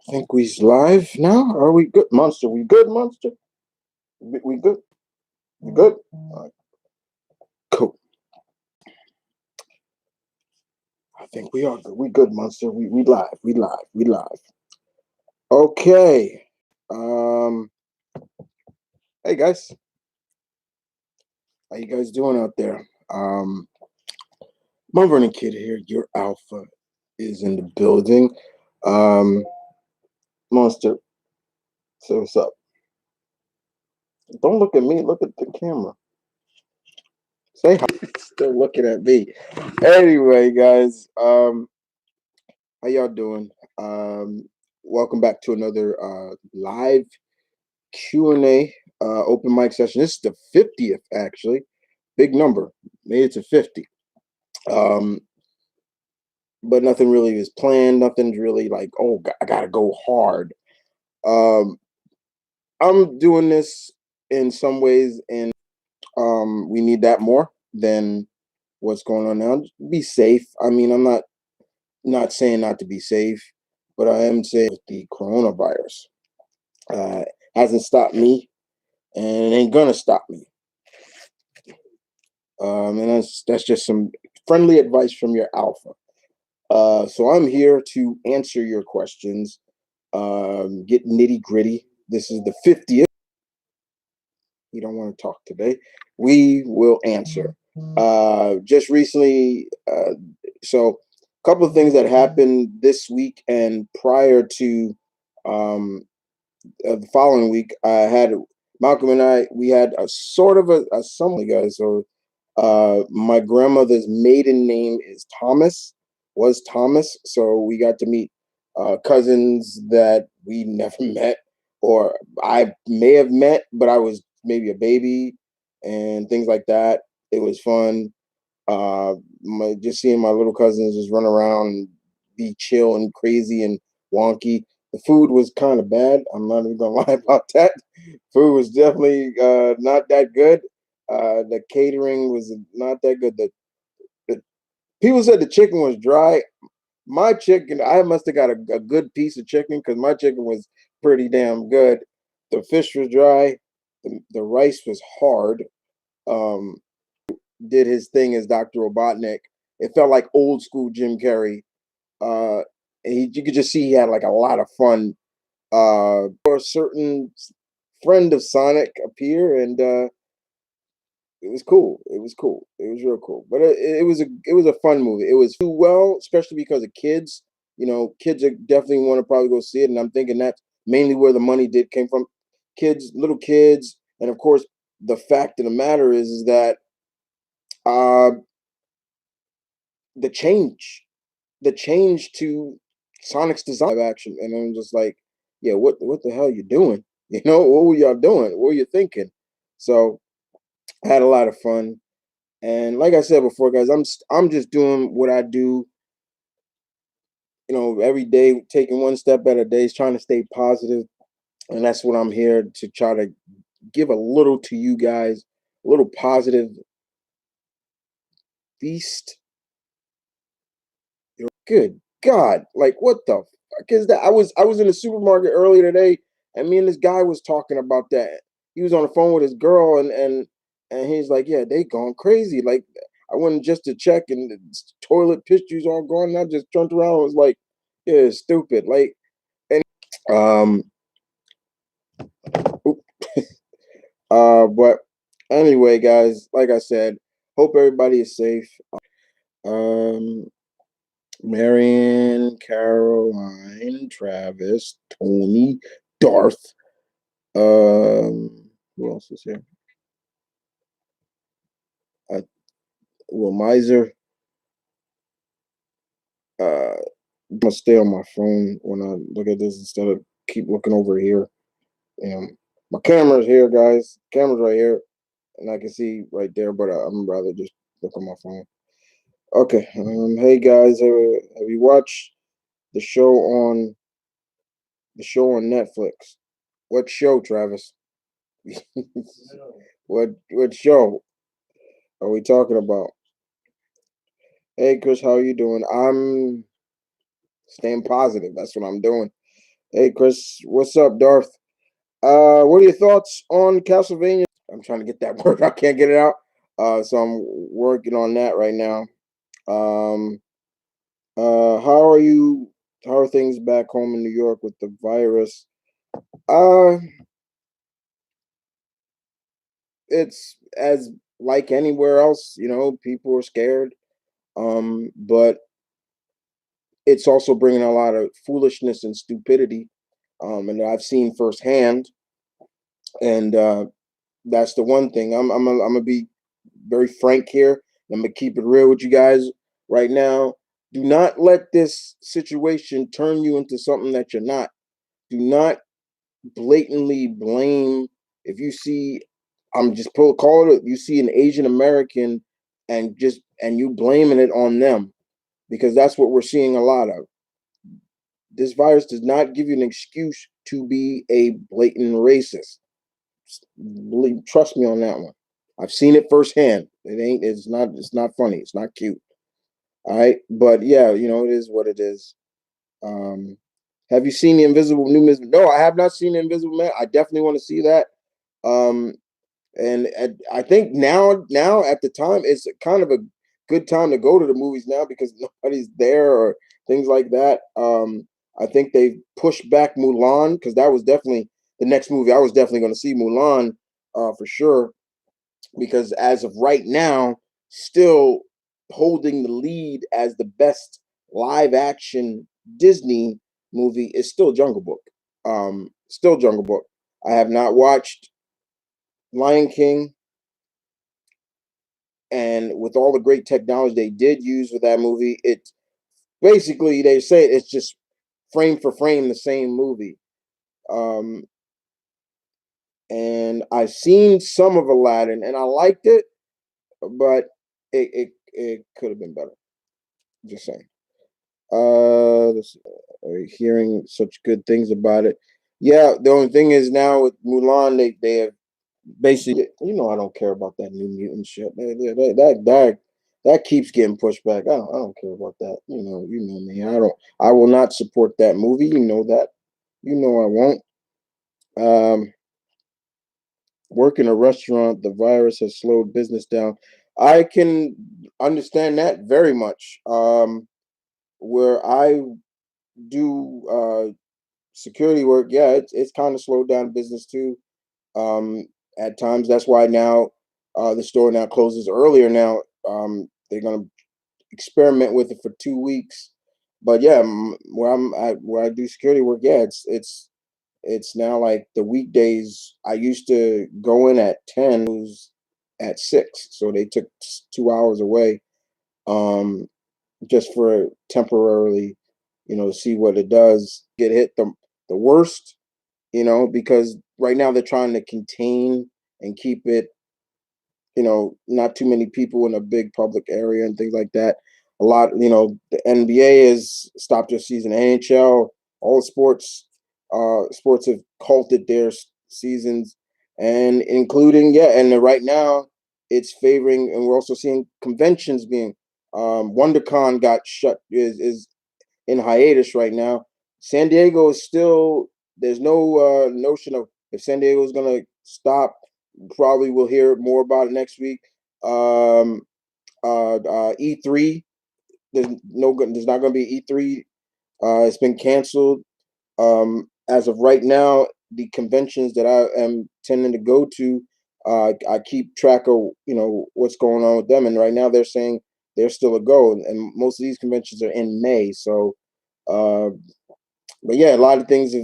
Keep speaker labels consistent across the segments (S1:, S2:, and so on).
S1: Think we's live now? Are we good, Monster? We good, Monster? We good? We good? All right, cool. I think we are good. We good, Monster. We live. We live. We live. Okay. Um. Hey guys, how you guys doing out there? My running kid here. Your alpha is in the building. Um, Monster. So what's up? Don't look at me. Look at the camera. Say hi. Still looking at me. Anyway, guys. How y'all doing? Welcome back to another live Q&A open mic session. This is the 50th, actually. Big number. Made it to 50. Um, but nothing really is planned. Nothing's really like, oh, I gotta go hard. Um, I'm doing this in some ways, and we need that more than what's going on now. Be safe. I mean, I'm not saying not to be safe, but I am saying with the coronavirus. Uh, hasn't stopped me, and it ain't gonna stop me. And that's just some friendly advice from your alpha. So I'm here to answer your questions. Get nitty gritty. This is the 50th. You don't want to talk today. We will answer. Just recently, so a couple of things that happened this week and prior to the following week, I had Malcolm and we had a sort of a something, guys. So, my grandmother's maiden name is Thomas, was Thomas. So we got to meet cousins that we never met, or I may have met, but I was maybe a baby and things like that. It was fun. Just seeing my little cousins just run around and be chill and crazy and wonky. The food was kind of bad. I'm not even gonna lie about that. Food was definitely not that good. The catering was not that good. The people said the chicken was dry. My chicken, I must have got a good piece of chicken because my chicken was pretty damn good. The fish was dry. The rice was hard. Um, did his thing as Dr. Robotnik. It felt like old school Jim Carrey. Uh, you could just see he had like a lot of fun. Or a certain friend of Sonic appear, and it was cool. It was cool. It was real cool. But it was a fun movie. It was too well, especially because of kids. You know, kids are definitely want to probably go see it, and I'm thinking that's mainly where the money did came from. Kids, little kids, and of course, the fact of the matter is that uh, the change, the change to Sonic's design action, and I'm just like, yeah, what the hell you doing? You know, what were y'all doing? What were you thinking? So I had a lot of fun, and like I said before, guys, I'm just doing what I do, every day, taking one step at a day, trying to stay positive, and that's what I'm here to try to give a little to you guys, a little positive feast. Good God, like what the fuck is that? I was in the supermarket earlier today, and me and this guy was talking about that. He was on the phone with his girl, and he's like, "Yeah, they gone crazy." Like I went just to check, and the toilet pictures all gone. And I just turned around, and was like, "Yeah, it's stupid." Like, and um, oop. But anyway, guys, like I said, hope everybody is safe. Um, Marion, Caroline, Travis, Tony, Darth. Who else is here? Uh, Will Miser. I'm gonna stay on my phone when I look at this instead of keep looking over here. My camera's here, guys. Camera's right here, and I can see right there. But I'm rather just look on my phone. Okay. Hey guys, have you watched the show on Netflix? What show, Travis? What show are we talking about? Hey Chris, how are you doing? I'm staying positive. That's what I'm doing. Hey, Chris, what's up, Darth? What are your thoughts on Castlevania? I'm trying to get that word. I can't get it out. So I'm working on that right now. Um, how are you? How are things back home in New York with the virus? Uh, it's as like anywhere else. People are scared. But it's also bringing a lot of foolishness and stupidity. And I've seen firsthand. And that's the one thing. I'm gonna be very frank here. I'm gonna keep it real with you guys right now. Do not let this situation turn you into something that you're not. Do not blatantly blame. If you see, I'm just call it. You see an Asian American, and you blaming it on them, because that's what we're seeing a lot of. This virus does not give you an excuse to be a blatant racist. Believe, trust me on that one. I've seen it firsthand. It ain't. It's not. It's not funny. It's not cute. All right, but yeah, it is what it is. Um, have you seen the Invisible New Miss? No, I have not seen the Invisible Man. I definitely want to see that. Um, and I think now at the time, it's kind of a good time to go to the movies now because nobody's there or things like that. I think they pushed back Mulan because that was definitely the next movie I was definitely going to see, Mulan, for sure, because as of right now, still holding the lead as the best live action Disney movie is still Jungle Book. Still Jungle Book. I have not watched Lion King, and with all the great technology they did use with that movie, it basically they say it's just frame for frame the same movie. Um, and I've seen some of Aladdin, and I liked it, but it could have been better. Just saying. Hearing such good things about it. Yeah, the only thing is now with Mulan, they have basically, I don't care about that New Mutant shit. That keeps getting pushed back. I don't care about that. You know me. I will not support that movie. You know that. You know I won't. Um, Work in a restaurant, the virus has slowed business down. I can understand that very much. Where I do security work, yeah, it's kind of slowed down business too. At times, that's why now the store now closes earlier. Now they're gonna experiment with it for 2 weeks. But yeah, where I do security work, yeah, it's now like the weekdays. I used to go in at 10, at 6, so they took 2 hours away. Um, just for temporarily, see what it does. Get hit the worst, because right now they're trying to contain and keep it, not too many people in a big public area and things like that. A lot, the NBA has stopped their season. NHL, all sports have halted their seasons, and including, yeah, and right now it's favoring, and we're also seeing conventions being. WonderCon got shut is in hiatus right now. San Diego is still, there's no notion of if San Diego is going to stop. Probably we'll hear more about it next week. Um, E3, there's not going to be E3. It's been canceled. As of right now, the conventions that I am tending to go to, I keep track of what's going on with them, and right now they're saying they're still a go, and most of these conventions are in May. So, uh, but yeah, a lot of things of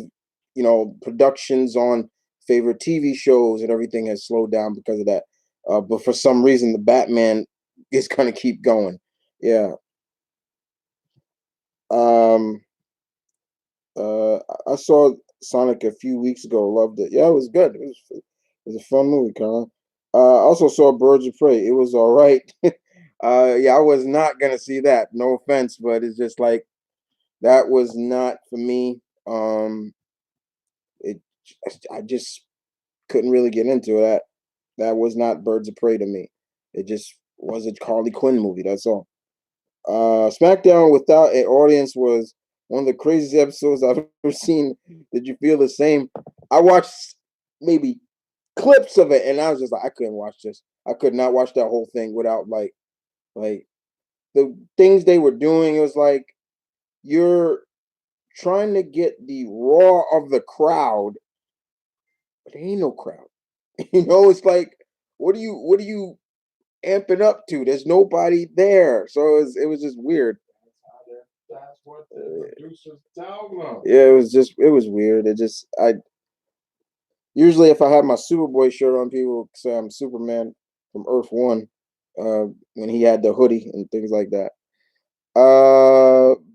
S1: productions on favorite TV shows and everything has slowed down because of that. But for some reason, the Batman is going to keep going. Yeah. Um, I saw Sonic a few weeks ago. Loved it. Yeah, it was good. It was a fun movie, Colin. I also saw Birds of Prey. It was all right. Yeah, I was not gonna see that. No offense, but it's just like that was not for me. It I just couldn't really get into that. That was not Birds of Prey to me. It just was a Harley Quinn movie. That's all. SmackDown without an audience was. one of the craziest episodes I've ever seen. Did you feel the same? I watched maybe clips of it, and I was just like, I couldn't watch this. I could not watch that whole thing without like the things they were doing. It was like you're trying to get the raw of the crowd, but there ain't no crowd. It's like, what are you amping up to? There's nobody there, so it was just weird.
S2: That's what the producers tell them.
S1: Yeah, it was weird. It just I usually if I have my Superboy shirt on, people say I'm Superman from Earth One, when he had the hoodie and things like that.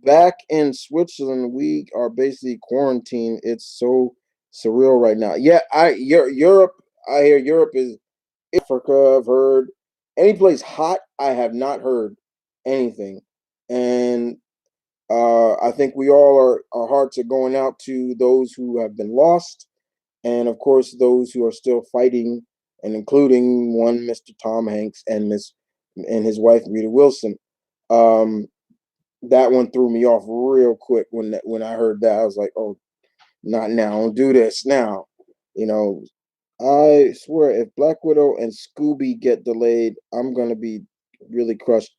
S1: Back in Switzerland, we are basically quarantined. It's so surreal right now. Yeah, Europe. I hear Europe is Africa. I've heard any place hot. I have not heard anything, and I think we all our hearts are going out to those who have been lost, and of course those who are still fighting, and including one Mr. Tom Hanks and Miss and his wife Rita Wilson. Um, that one threw me off real quick when I heard that. I was like, oh, not now! Don't do this now. You know, I swear, if Black Widow and Scooby get delayed, I'm gonna be really crushed.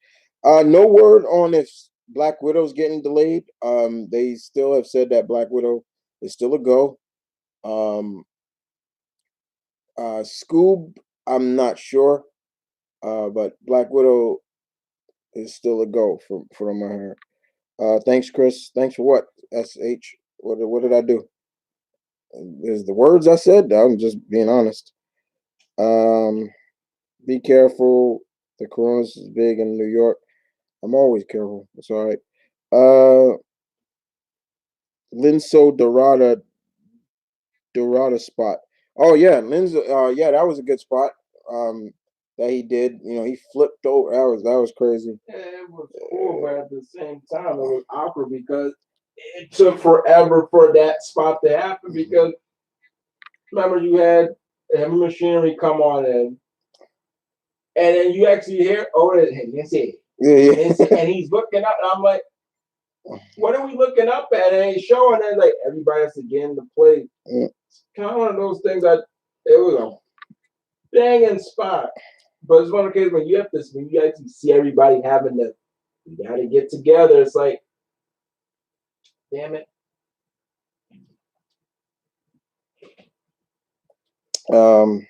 S1: No word on if Black Widow's getting delayed. They still have said that Black Widow is still a go. Um, Scoob, I'm not sure. But Black Widow is still a go from her. Thanks, Chris. Thanks for what? SH. What did I do? Is the words I said? I'm just being honest. Um, be careful. The coronavirus is big in New York. I'm always careful. It's all right. Linso Dorada spot. Oh yeah, Linso. Yeah, that was a good spot. Um, that he did. He flipped over. That was crazy.
S2: Yeah, it was cool, but at the same time, it was awkward because it took forever for that spot to happen. Because remember, you had heavy machinery come on in, and then you actually hear, oh, that's it.
S1: Yeah, yeah.
S2: And he's looking up, and I'm like, what are we looking up at? And he's showing it like everybody has to get into play. It's kind of one of those things that it was a banging spot. But it's one of the cases when you have this, when you actually see everybody having to, you got to get together. It's like, damn it.
S1: Um,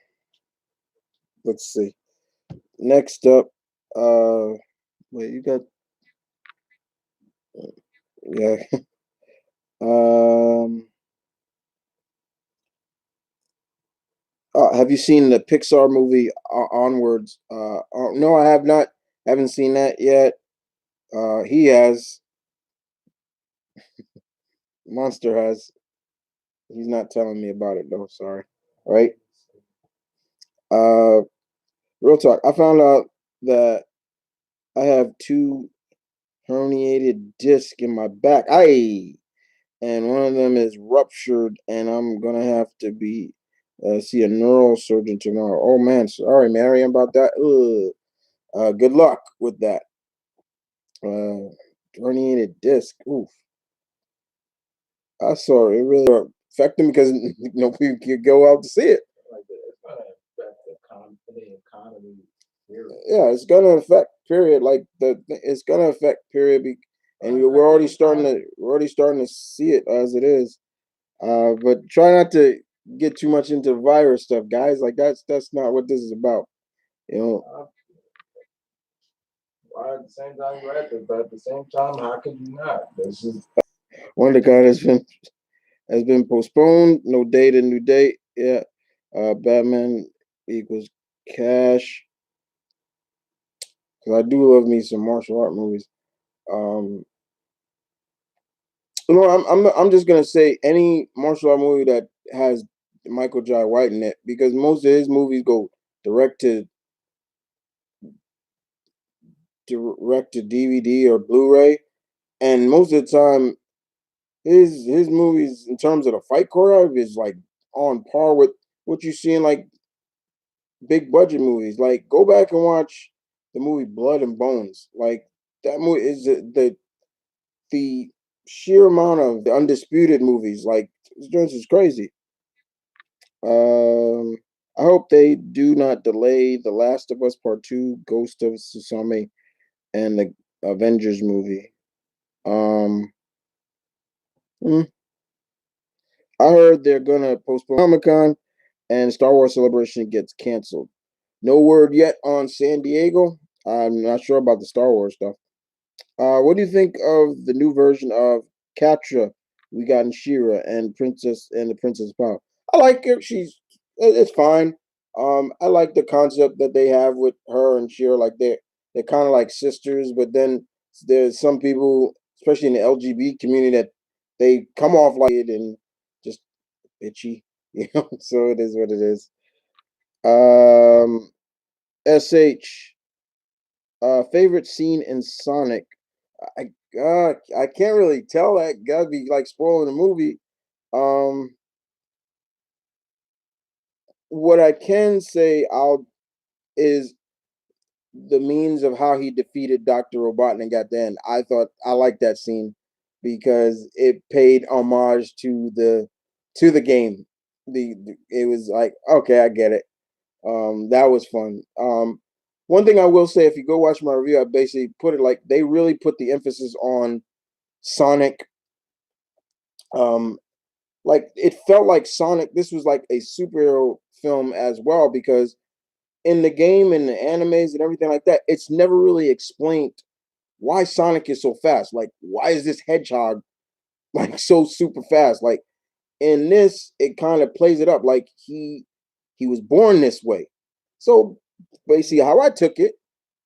S1: let's see. Next up, uh, wait, you got yeah. Um, have you seen the Pixar movie Onwards? No, I have not. Haven't seen that yet. He has. Monster has. He's not telling me about it though. Sorry. Right. Uh, real talk. I found out that I have two herniated discs in my back. And one of them is ruptured, and I'm gonna have to be see a neurosurgeon tomorrow. Oh man, sorry, Marion, about that. Ugh. Good luck with that. Uh, herniated disc. Oof. I saw it really affect him because nobody could go out to see it.
S2: Like, it's going to affect the economy. Period.
S1: Yeah, it's gonna affect. Period. Like it's gonna affect. Period. And we're already starting to see it as it is. But try not to get too much into virus stuff, guys. Like that's not what this is about. You know,
S2: Why at the same time you're at it, but at the same time, how could you not? This is
S1: WonderCon has been postponed. No date, a new date. Yeah. Batman equals cash. Because I do love me some martial art movies. Um, I'm just gonna say any martial art movie that has Michael Jai White in it because most of his movies go direct to direct to DVD or Blu-ray, and most of the time his movies in terms of the fight choreography is like on par with what you see in like big budget movies. Like go back and watch the movie Blood and Bones. Like that movie is the sheer amount of the undisputed movies. Like this joint is crazy. Um, I hope they do not delay The Last of Us Part Two, Ghost of Tsushima, and the Avengers movie. Um, hmm, I heard they're gonna postpone Comic Con and Star Wars Celebration gets canceled. No word yet on San Diego. I'm not sure about the Star Wars stuff. What do you think of the new version of Catra we got in Shira and Princess and the Princess Power? I like her. It's fine. I like the concept that they have with her and Shira. Like they're kind of like sisters, but then there's some people, especially in the LGBT community, that they come off like it and just bitchy. So it is what it is. Um, SH, favorite scene in Sonic. I can't really tell that. Gotta be like spoiling the movie. Um, what I can say I'll is the means of how he defeated Dr. Robotnik at the end. I thought I liked that scene because it paid homage to the game. It was like, okay, I get it. That was fun. One thing I will say, if you go watch my review, I basically put it like they really put the emphasis on Sonic. Um, like it felt like Sonic. This was like a superhero film as well because in the game and the animes and everything like that, it's never really explained why Sonic is so fast. Like, why is this hedgehog like so super fast? Like in this, it kind of plays it up like he was born this way. So basically, how I took it,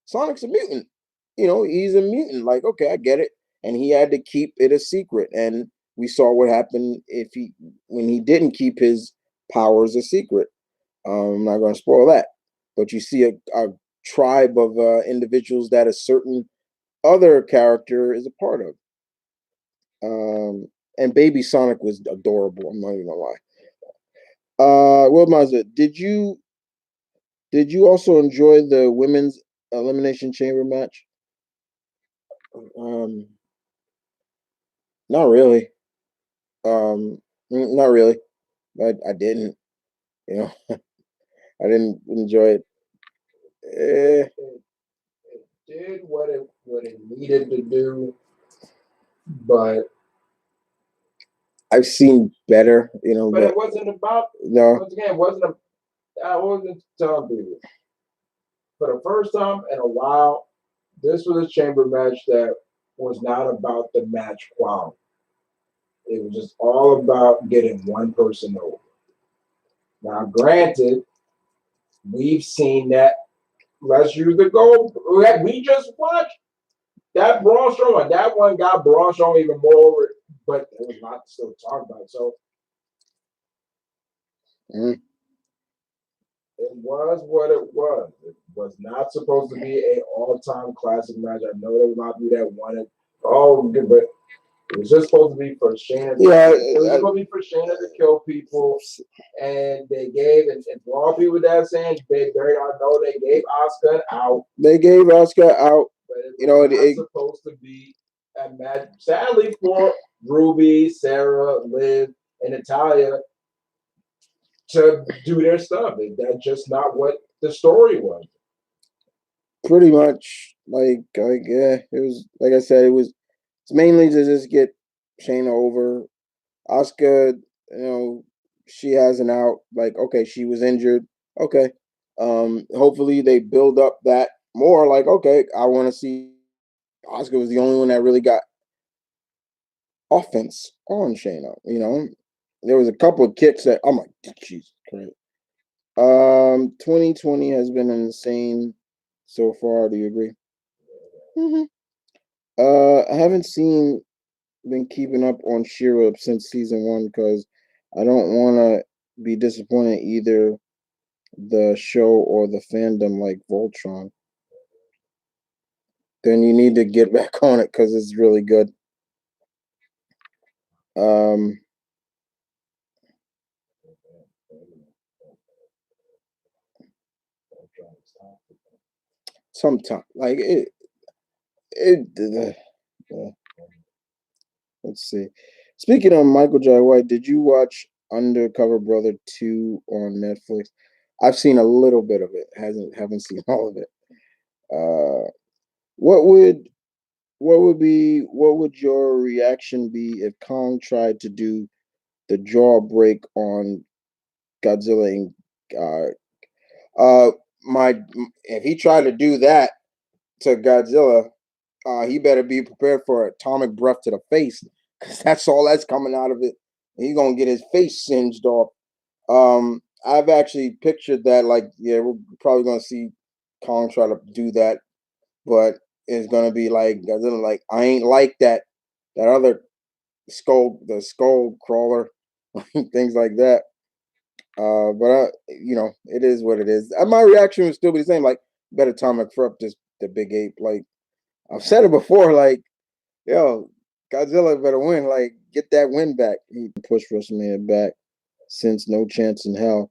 S1: Sonic's a mutant. He's a mutant. Like, okay, I get it. And he had to keep it a secret. And we saw what happened if he when he didn't keep his powers a secret. I'm not going to spoil that, but you see a tribe of individuals that a certain other character is a part of. And Baby Sonic was adorable. I'm not even gonna lie. What was it? Did you also enjoy the women's elimination chamber match? Um, Not really. Not really. I didn't. You know, I didn't enjoy it. Eh,
S2: It did what it needed to do, but
S1: I've seen better.
S2: it wasn't about.
S1: No.
S2: Once again, it wasn't a. I wasn't telling people for the first time in a while. This was a chamber match that was not about the match quality. It was just all about getting one person over. Now, granted, we've seen that. Let's use the goal. We just watched that Braun Strowman. That one got Braun Strowman even more over, but there was a lot to still talk about. So
S1: Mm.
S2: it was what it was. It was not supposed to be a all-time classic match. I know there was a lot of people that wanted. Oh, but it was just supposed to be for Shayna.
S1: Yeah,
S2: It was supposed to be for Shayna to kill people, and they gave and for all people that are saying they very I know they gave Oscar out.
S1: They gave Oscar out.
S2: But it was not
S1: It
S2: supposed to be a match. Sadly for Ruby, Sarah, Liv, and Natalia to do their stuff. That's just not what the story was.
S1: pretty much like yeah, it was like I said, it's mainly to just get Shayna over. Oscar, she has an out. Like, okay, she was injured. Okay. Hopefully they build up that more. Like, okay, I want to see Oscar was the only one that really got offense on Shayna. There was a couple of kicks that I'm like, Jesus Christ. 2020 has been insane so far. Do you agree? Mm-hmm. I haven't been keeping up on Shira since season one because I don't want to be disappointed either the show or the fandom like Voltron. Then you need to get back on it because it's really good. Um, Sometimes like it Let's see. Speaking of Michael J. White, did you watch Undercover Brother 2 on Netflix? I've seen a little bit of it. Haven't seen all of it. Uh, what would what would your reaction be if Kong tried to do the jawbreak on Godzilla and my if he tried to do that to Godzilla, he better be prepared for atomic breath to the face, because that's all that's coming out of it. He's gonna get his face singed off. I've actually pictured that. Like, yeah, we're probably gonna see Kong try to do that, but it's gonna be like Godzilla, like, I ain't like that other the skull crawler, things like that. But it is what it is. My reaction would still be the same. Like, bet atomic breath, just the big ape. Like, I've said it before. Like, yo, Godzilla better win. Like, get that win back. He pushed WrestleMania back since No Chance in Hell.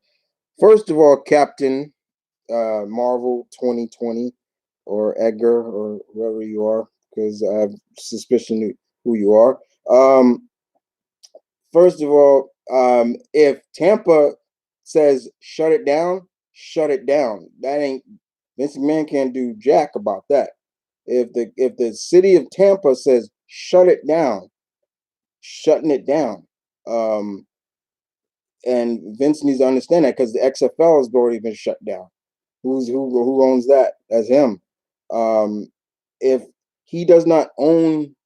S1: First of all, Captain Marvel 2020 or Edgar or whoever you are, because I have suspicion who you are. First of all, if Tampa says shut it down. That ain't Vince McMahon can't do jack about that. If the city of Tampa says shut it down, shutting it down. And Vince needs to understand that, because the XFL has already been shut down. Who owns that? That's him. If he does not own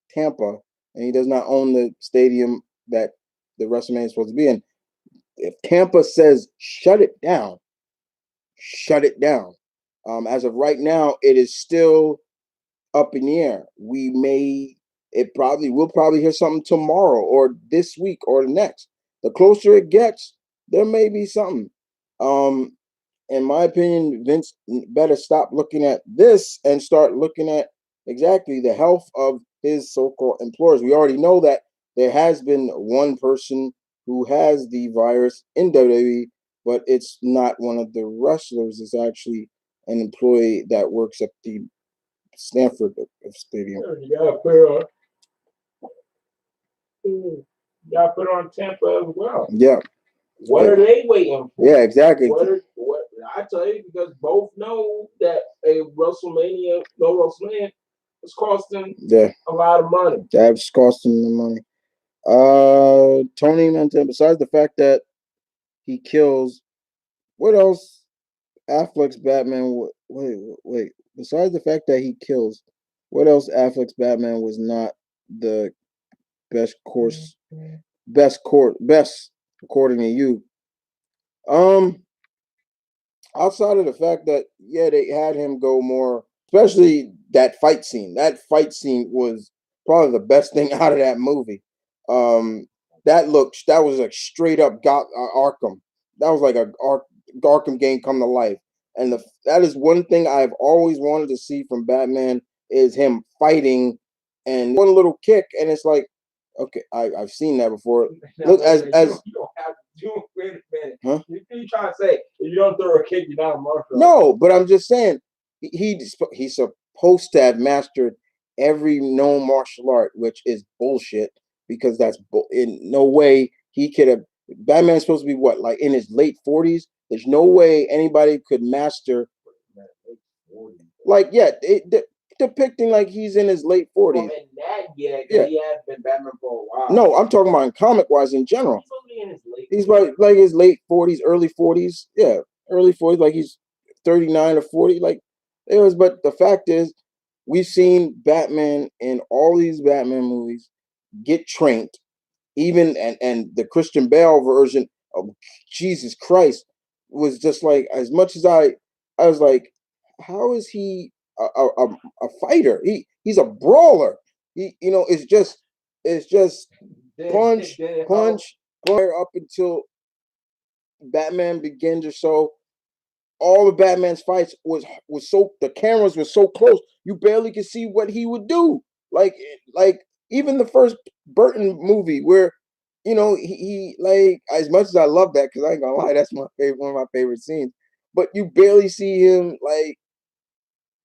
S1: Tampa and he does not own the stadium that the WrestleMania is supposed to be in, if Tampa says shut it down, shut it down. As of right now, it is still up in the air. We'll probably hear something tomorrow or this week or the next. The closer it gets, there may be something. Um, in my opinion, Vince better stop looking at this and start looking at exactly the health of his so-called employers. We already know that there has been one person who has the virus in WWE, but it's not one of the wrestlers. It's actually an employee that works at the Stanford Stadium.
S2: You gotta put on Tampa as well.
S1: Yeah.
S2: What are they waiting for?
S1: Yeah, exactly.
S2: What I tell you, because both know that no WrestleMania is costing a lot of money.
S1: That's costing them money. Tony Montana, besides the fact that he kills, what else? Affleck's Batman. Wait. Besides the fact that he kills, what else? Affleck's Batman was not the best course, best according to you. Outside of the fact that, yeah, they had him go more, especially that fight scene. That fight scene was probably the best thing out of that movie. That was like straight up Arkham. That was like a Arkham game come to life. And that is one thing I've always wanted to see from Batman, is him fighting, and one little kick, and it's like, okay, I've seen that before. Look, as
S2: you don't have to do it. Wait a minute. Huh? You trying to say if you don't throw a kick, you're not a martial artist?
S1: No, but I'm just saying he's supposed to have mastered every known martial art, which is bullshit, because that's in no way he could have. Batman's supposed to be what, like in his late 40s? There's no way anybody could master. Like, yeah, depicting like he's in his late 40s.
S2: Well, in that, yeah, he has been Batman for a while.
S1: No, I'm talking about in comic wise in general.
S2: He's only in his late.
S1: He's like his late 40s, early 40s. Yeah, early 40s, like he's 39 or 40. Like, it was. But the fact is, we've seen Batman in all these Batman movies get trained. Even and the Christian Bale version of Jesus Christ was just like, as much as I was like, how is he a fighter? He's a brawler. It's just punch up until Batman Begins or so. All of Batman's fights was so, the cameras were so close, you barely could see what he would do. Like even the first Burton movie, where he like, as much as I love that, because I ain't gonna lie, that's one of my favorite scenes. But you barely see him, like,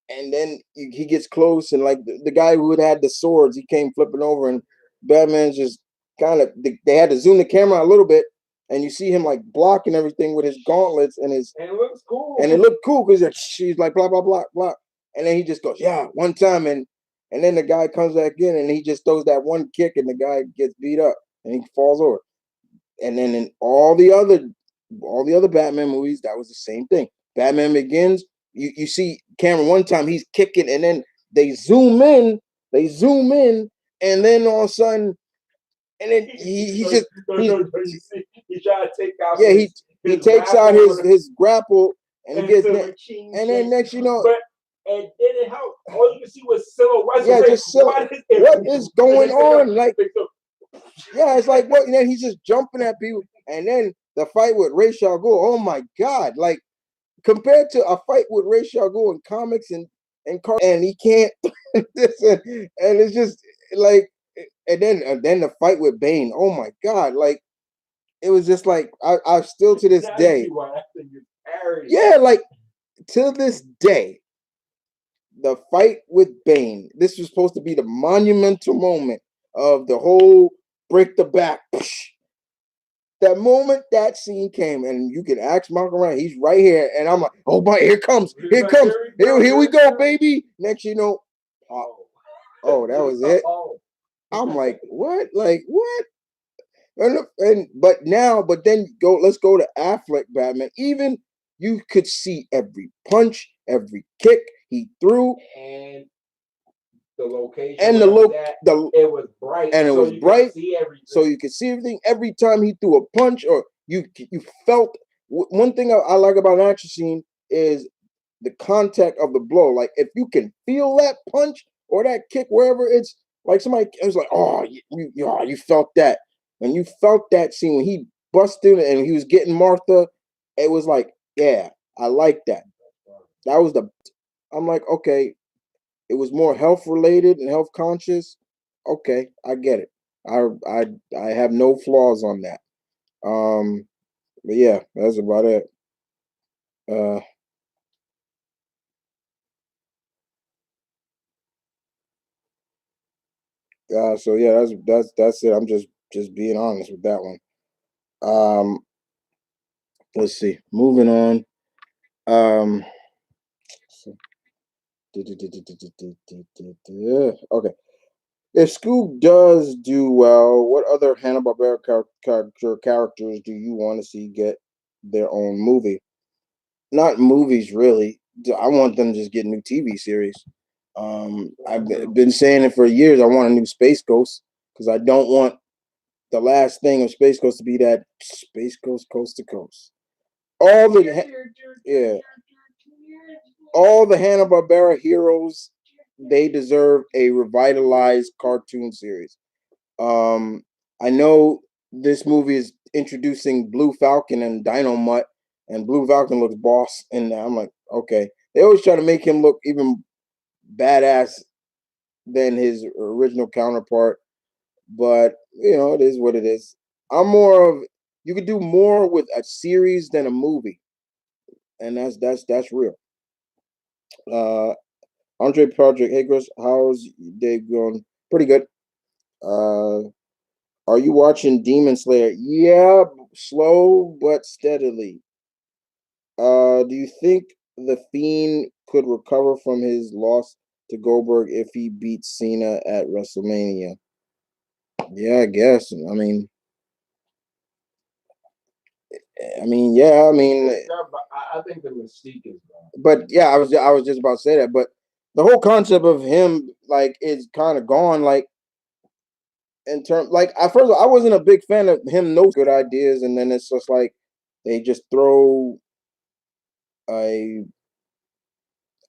S1: and then he gets close, and like the guy who had the swords, he came flipping over, and Batman's just kind of they had to zoom the camera a little bit, and you see him like blocking everything with his gauntlets and his.
S2: And it looks cool.
S1: And it looked cool because she's like blah blah blah blah, and then he just goes yeah one time, and then the guy comes back in and he just throws that one kick and the guy gets beat up and he falls over. And then in all the other Batman movies, that was the same thing. Batman Begins, you see Cameron one time he's kicking, and then they zoom in, and then all of a sudden, and then he's just
S2: he's trying to take out.
S1: Yeah, he takes out his grapple, and he gets and then next you know.
S2: But it didn't help. All you can see was silhouettes.
S1: Yeah, just what is going on? Like, yeah, it's like what? And then he's just jumping at people, and then the fight with Ra's al Ghul. Oh my God! Like compared to a fight with Ra's al Ghul in comics and he can't. And it's just like, and then the fight with Bane. Oh my God! Like it was just like I still to this day. Yeah, like to this day, the fight with Bane. This was supposed to be the monumental moment of the whole break the back. That moment that scene came, and you can ask Mark around, he's right here, and I'm like, oh my, here we go, baby. Next, you know, oh, that was it. I'm like, what? Like what? But then let's go to Affleck Batman. Even you could see every punch, every kick he threw,
S2: and the location
S1: and
S2: it was bright,
S1: and it was bright, so you could see everything. Every time he threw a punch, or you felt. One thing I like about an action scene is the contact of the blow. Like if you can feel that punch or that kick wherever it's like somebody, it was like, oh, you felt that. When you felt that scene when he busted and he was getting Martha, it was like, yeah, I like that. That was I'm like, okay, it was more health related and health conscious. Okay, I get it. I have no flaws on that. But yeah, that's about it. Uh, so yeah, that's it. I'm just being honest with that one. Um, let's see. Moving on. Um, okay. If Scoob does do well, what other Hanna-Barbera characters do you want to see get their own movie? Not movies, really. I want them to just get new TV series. I've been saying it for years. I want a new Space Ghost because I don't want the last thing of Space Ghost to be that Space Ghost Coast to Coast. All the yeah, all the Hanna-Barbera heroes, they deserve a revitalized cartoon series. Um, I know this movie is introducing Blue Falcon and Dino Mutt, and Blue Falcon looks boss, and I'm like, okay. They always try to make him look even badass than his original counterpart, but you know, it is what it is. I'm more of you could do more with a series than a movie, and that's real. Uh, Andre Project, hey Chris, how's day going? Pretty good. Uh, are you watching Demon Slayer? Yeah, slow but steadily. Do you think the Fiend could recover from his loss to Goldberg if he beats Cena at WrestleMania? Yeah, I guess. Yeah.
S2: I think the mystique is gone.
S1: But yeah, I was just about to say that. But the whole concept of him like is kind of gone. Like in terms, like at first I wasn't a big fan of him. No good ideas, and then it's just like they just throw a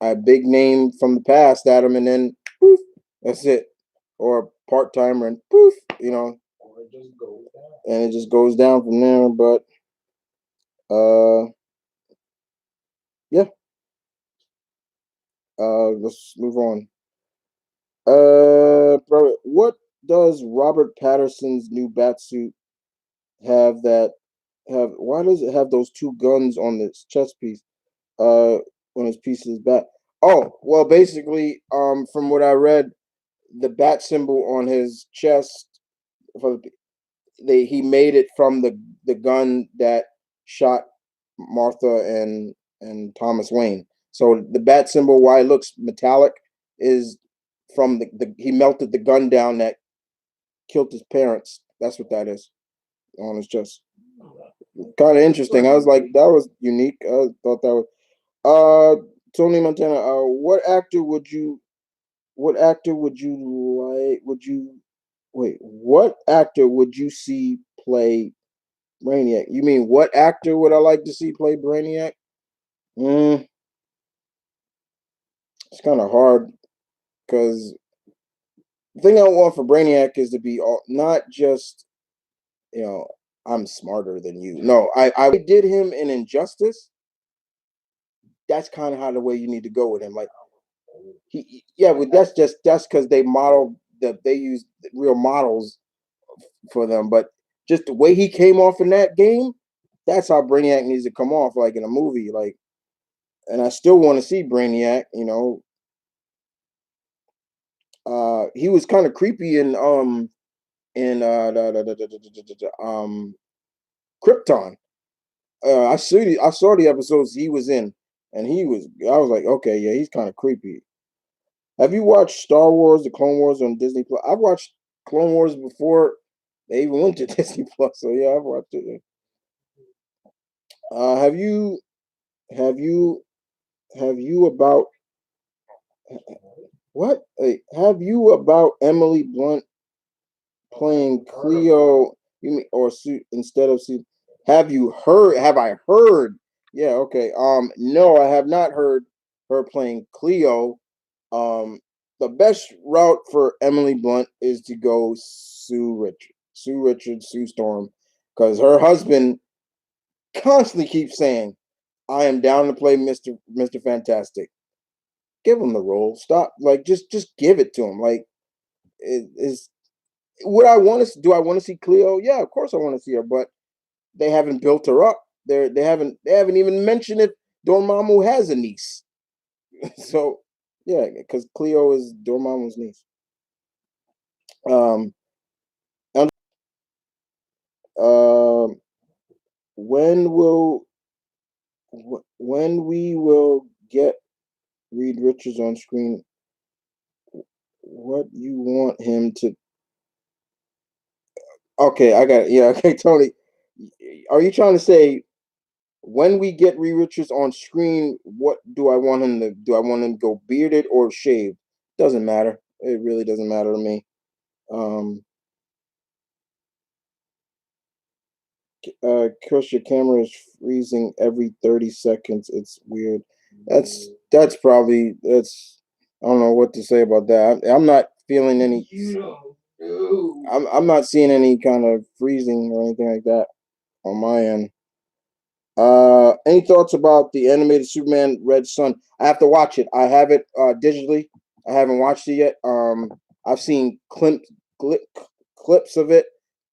S1: a big name from the past at him, and then poof, that's it. Or part timer, and poof, you know, and it just goes down from there. But uh, yeah, let's move on. Bro, what does Robert Patterson's new batsuit have that have? Why does it have those two guns on its chest piece? On his piece of his back. Oh, well, basically, from what I read, the bat symbol on his chest for he made it from the gun that shot Martha and Thomas Wayne. So the bat symbol, why it looks metallic, is from the he melted the gun down that killed his parents. That's what that is on his chest. Kind of interesting. I was like, that was unique. I thought that was Tony Montana. What actor would you like? Would you wait? What actor would you see play Brainiac? You mean what actor would I like to see play Brainiac? Mm, it's kind of hard because the thing I want for Brainiac is to be not just you know I'm smarter than you. No, I did him in Injustice. That's kind of how the way you need to go with him. Like yeah, but that's because they modeled that they used real models for them. But just the way he came off in that game, that's how Brainiac needs to come off, like in a movie. Like, and I still want to see Brainiac. He was kind of creepy in Krypton. I saw the episodes he was in, and he was. I was like, okay, yeah, he's kind of creepy. Have you watched Star Wars: The Clone Wars on Disney Plus? I've watched Clone Wars before they even went to Disney Plus, so yeah, I've watched it. Have you have you have you about what? Hey, have you about Emily Blunt playing Cleo? You mean or Sue instead of Sue? Have you heard? Have I heard? Yeah, okay. No, I have not heard her playing Cleo. Um, the best route for Emily Blunt is to go Sue Richard, Sue Storm, because her husband constantly keeps saying, "I am down to play Mister Fantastic." Give him the role. Stop. Like just give it to him. Like it is. Would I want to? Do I want to see Cleo? Yeah, of course I want to see her, but they haven't built her up. They haven't even mentioned if Dormammu has a niece. So yeah, because Cleo is Dormammu's niece. Um, and, um, when will when we will get Reed Richards on screen? What you want him to? Okay, I got it. Yeah, okay, Tony. Are you trying to say when we get Reed Richards on screen, what do I want him to do? I want him to go bearded or shaved? Doesn't matter. It really doesn't matter to me. Um, Chris, your camera is freezing every 30 seconds. It's weird. That's probably that's I don't know what to say about that. I'm not feeling any. I'm not seeing any kind of freezing or anything like that on my end. Any thoughts about the animated Superman Red Sun? I have to watch it. I have it digitally. I haven't watched it yet. I've seen clips of it.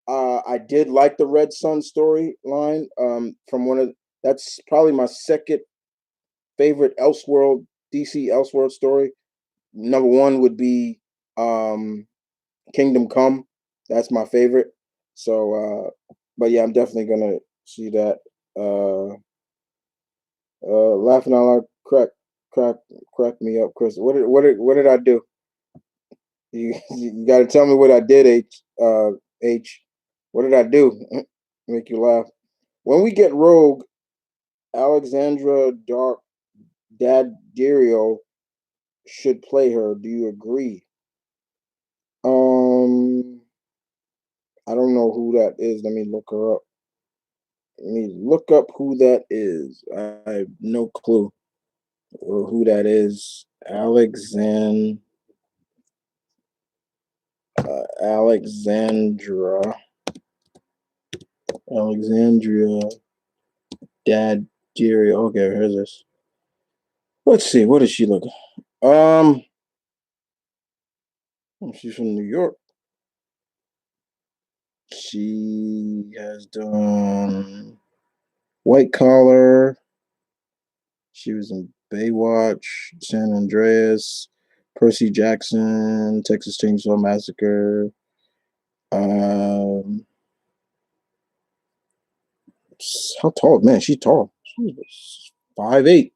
S1: I did like the Red Sun storyline. From one of that's probably my second favorite Elseworld DC Elseworld story. Number one would be Kingdom Come. That's my favorite. So, but yeah, I'm definitely gonna see that. Laughing out loud, crack, crack me up, Chris. What did I do? You got to tell me what I did, H. What did I do? Make you laugh. When we get Rogue, Alexandra Dark Daddario should play her. Do you agree? Um, I don't know who that is. Let me look her up. Let me look up who that is. I have no clue who that is. Alexandra, Alexandria, Dad, Deary. Okay, here's this. Let's see. What does she look? Um, she's from New York. She has done White Collar. She was in Baywatch, San Andreas, Percy Jackson, Texas Chainsaw Massacre. Um, how tall? Man, she's tall. She's 5'8".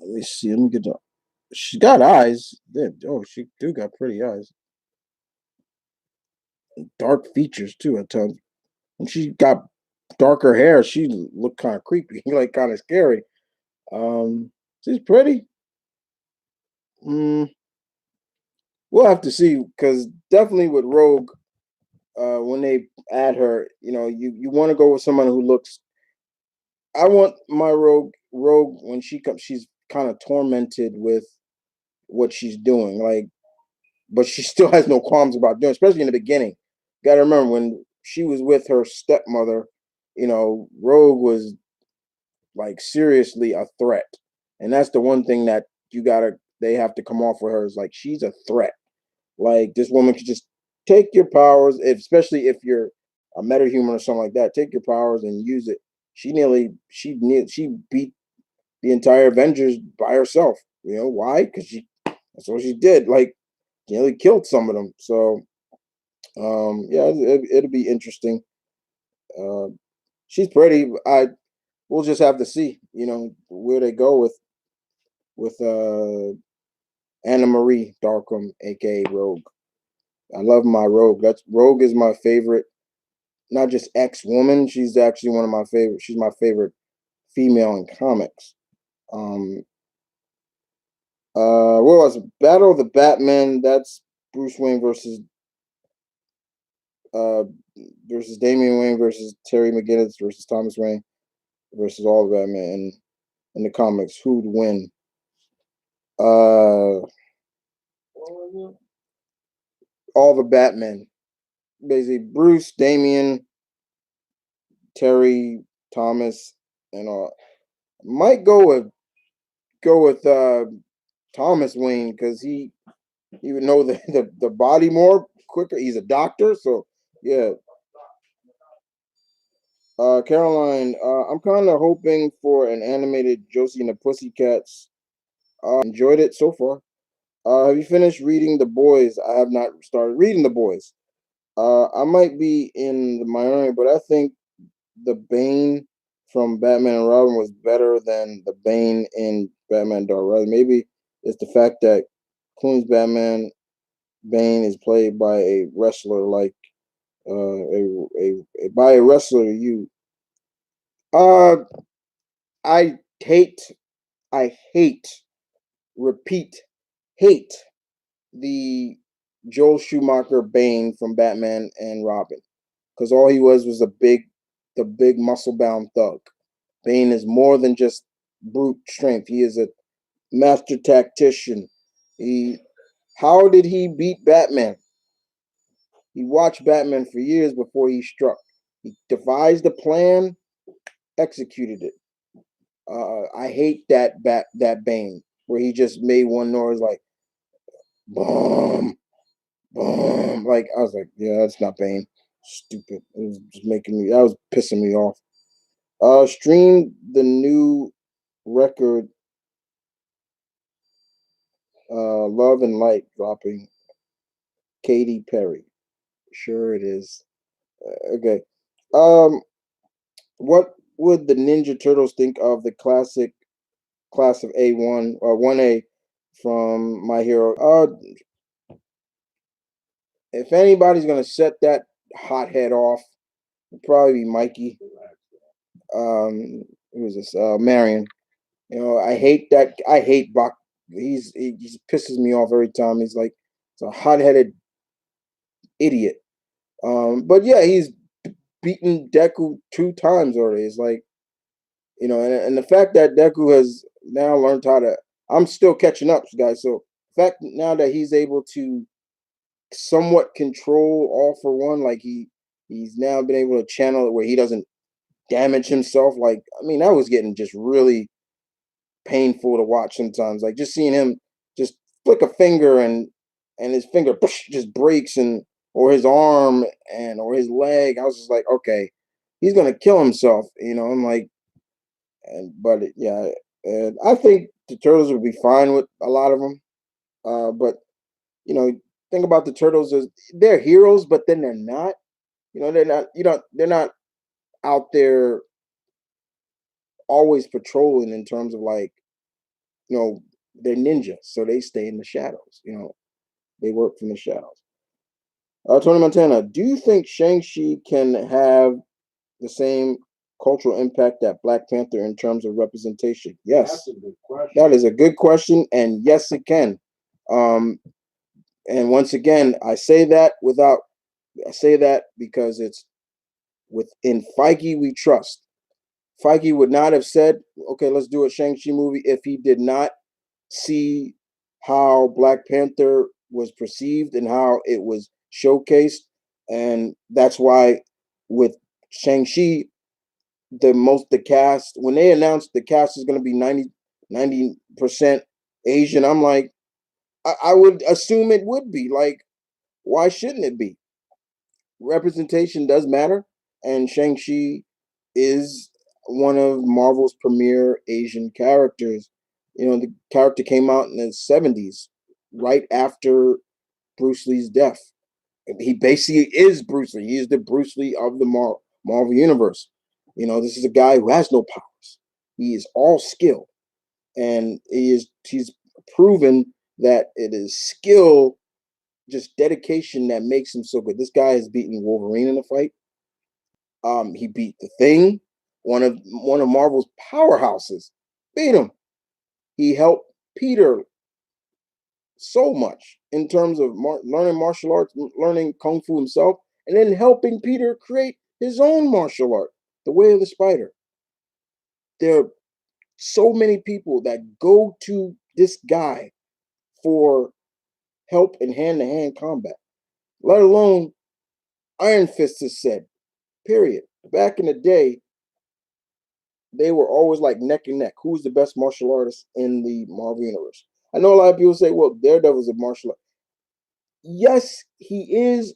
S1: Let me see. Let me get the. She got eyes. Oh, she do got pretty eyes. Dark features too at times. When she got darker hair, she looked kind of creepy, like kind of scary. She's pretty. Mm, we'll have to see because definitely with Rogue, when they add her, you want to go with someone who looks. I want my Rogue when she comes, she's kind of tormented with what she's doing, like, but she still has no qualms about doing, especially in the beginning. Got to remember when she was with her stepmother, Rogue was like seriously a threat, and that's the one thing that they have to come off with her is like she's a threat. Like this woman could just take your powers, especially if you're a metahuman or something like that. Take your powers and use it. She beat the entire Avengers by herself. You know why? Because that's what she did. Like she nearly killed some of them. So yeah, it'll be interesting. Uh, she's pretty. We'll just have to see. Where they go with Anna Marie Darkham, aka Rogue. I love my Rogue. That's Rogue is my favorite. Not just ex woman. She's actually one of my favorite. She's my favorite female in comics. Um, what was it? Battle of the Batman? That's Bruce Wayne uh versus Damian Wayne versus Terry McGinnis versus Thomas Wayne versus all the Batman in the comics. Who'd win? Uh, all the Batman. Basically, Bruce, Damian, Terry, Thomas, and might go with Thomas Wayne because he would know the body more quicker. He's a doctor, so yeah. Caroline, I'm kind of hoping for an animated Josie and the Pussycats. Enjoyed it so far. Have you finished reading The Boys? I have not started reading The Boys. I might be in the minority, but I think the Bane from Batman and Robin was better than the Bane in Batman Dark Rise. Maybe it's the fact that Clooney's Batman Bane is played by a wrestler like by a wrestler you uh I hate I hate repeat hate the Joel Schumacher Bane from Batman and Robin because all he was the big muscle bound thug. Bane is more than just brute strength. He is a master tactician. He How did he beat Batman? He watched Batman for years before he struck. He devised a plan, executed it. I hate that Bane where he just made one noise like boom, boom. Like I was like, yeah, that's not Bane. Stupid. It was just making me. That was pissing me off. Stream the new record, Love and Light, dropping. Katy Perry. Sure, it is. Okay. Um, what would the Ninja Turtles think of the classic class of A1 or 1A from My Hero? If anybody's gonna set that hothead off, it'd probably be Mikey. Who is this? Marion. I hate that. I hate Bach. He just pisses me off every time. He's like, it's a hot-headed idiot. But yeah, he's beaten Deku 2 times already. It's like, and the fact that Deku has now learned how to. I'm still catching up, guys. So the fact now that he's able to somewhat control All for One, like he's now been able to channel it where he doesn't damage himself. Like, I mean, that was getting just really painful to watch sometimes. Like just seeing him just flick a finger and his finger just breaks or his arm or his leg. I was just like, okay, he's gonna kill himself. I'm like, but yeah, I think the Turtles would be fine with a lot of them. But you know, thing about the turtles is they're heroes, but then they're not. They're not. They're not out there always patrolling in terms of like, you know, they're ninjas, so they stay in the shadows. They work from the shadows. Tony Montana, do you think Shang-Chi can have the same cultural impact that Black Panther in terms of representation? Yes.
S2: That's a good question.
S1: That is a good question, and yes, it can. Um, and once again, I say that because it's within Feige we trust. Feige would not have said, okay, let's do a Shang-Chi movie if he did not see how Black Panther was perceived and how it was showcased. And that's why with Shang-Chi, the cast, when they announced the cast is going to be 90% Asian, I'm like, I would assume it would be. Like, why shouldn't it be? Representation does matter, and Shang-Chi is one of Marvel's premier Asian characters. The character came out in the 70s, right after Bruce Lee's death. He basically is Bruce Lee. He is the Bruce Lee of the Marvel Universe. This is a guy who has no powers. He is all skill, and he's proven that it is skill, just dedication that makes him so good. This guy has beaten Wolverine in a fight. He beat the Thing, one of Marvel's powerhouses. Beat him. He helped Peter so much in terms of learning martial arts, learning kung fu himself, and then helping Peter create his own martial art, the Way of the Spider. There are so many people that go to this guy for help in hand-to-hand combat, let alone Iron Fist has said, period. Back in the day, they were always like neck and neck. Who's the best martial artist in the Marvel Universe? I know a lot of people say, well, Daredevil's a martial art. Yes, he is.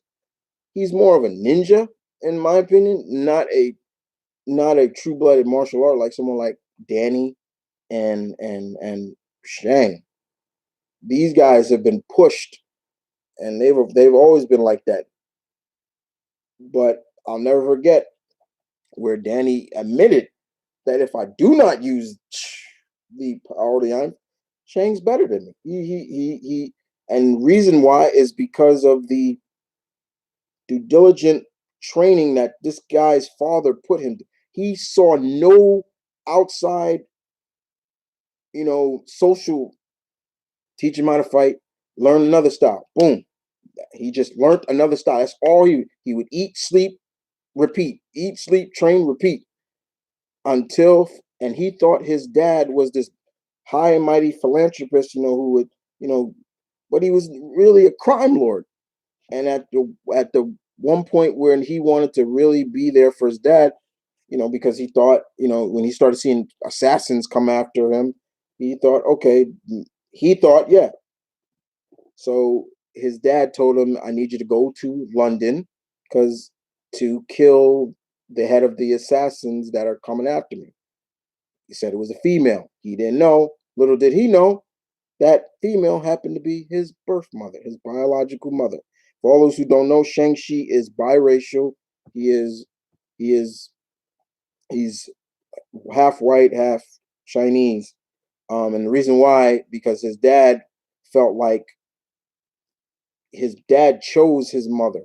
S1: He's more of a ninja, in my opinion, not a true-blooded martial art like someone like Danny and Shang. These guys have been pushed, and they've always been like that. But I'll never forget where Danny admitted that if I do not use the power of the iron, Shang's better than me. And reason why is because of the due diligent training that this guy's father put him to. He saw no outside, social teach him how to fight, learn another style. Boom. He just learned another style. That's all he would eat, sleep, repeat. Eat, sleep, train, repeat. And he thought his dad was this high and mighty philanthropist, who would, but he was really a crime lord. And at the one point where he wanted to really be there for his dad, because he thought, when he started seeing assassins come after him, he thought, okay, yeah. So his dad told him, I need you to go to London because to kill the head of the assassins that are coming after me. He said it was a female. He didn't know. Little did he know that female happened to be his birth mother, his biological mother. For all those who don't know, Shang-Chi is biracial. He is he is he's half white, half Chinese. And the reason why, because his dad felt like his dad chose his mother,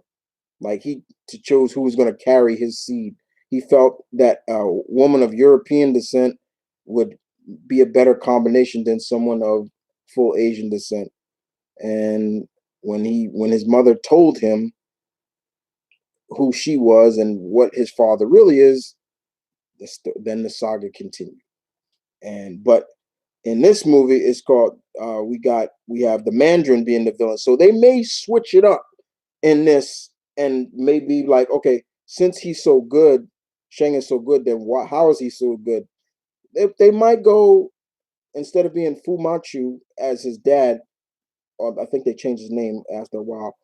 S1: like he to chose who was going to carry his seed. He felt that a woman of European descent would be a better combination than someone of full Asian descent. And when his mother told him who she was and what his father really is, then the saga continued. But in this movie, it's called we have the Mandarin being the villain, so they may switch it up in this and maybe like, okay, since he's so good, Shang is so good, then how is he so good? They might go, instead of being Fu Manchu as his dad, or I think they changed his name after a while.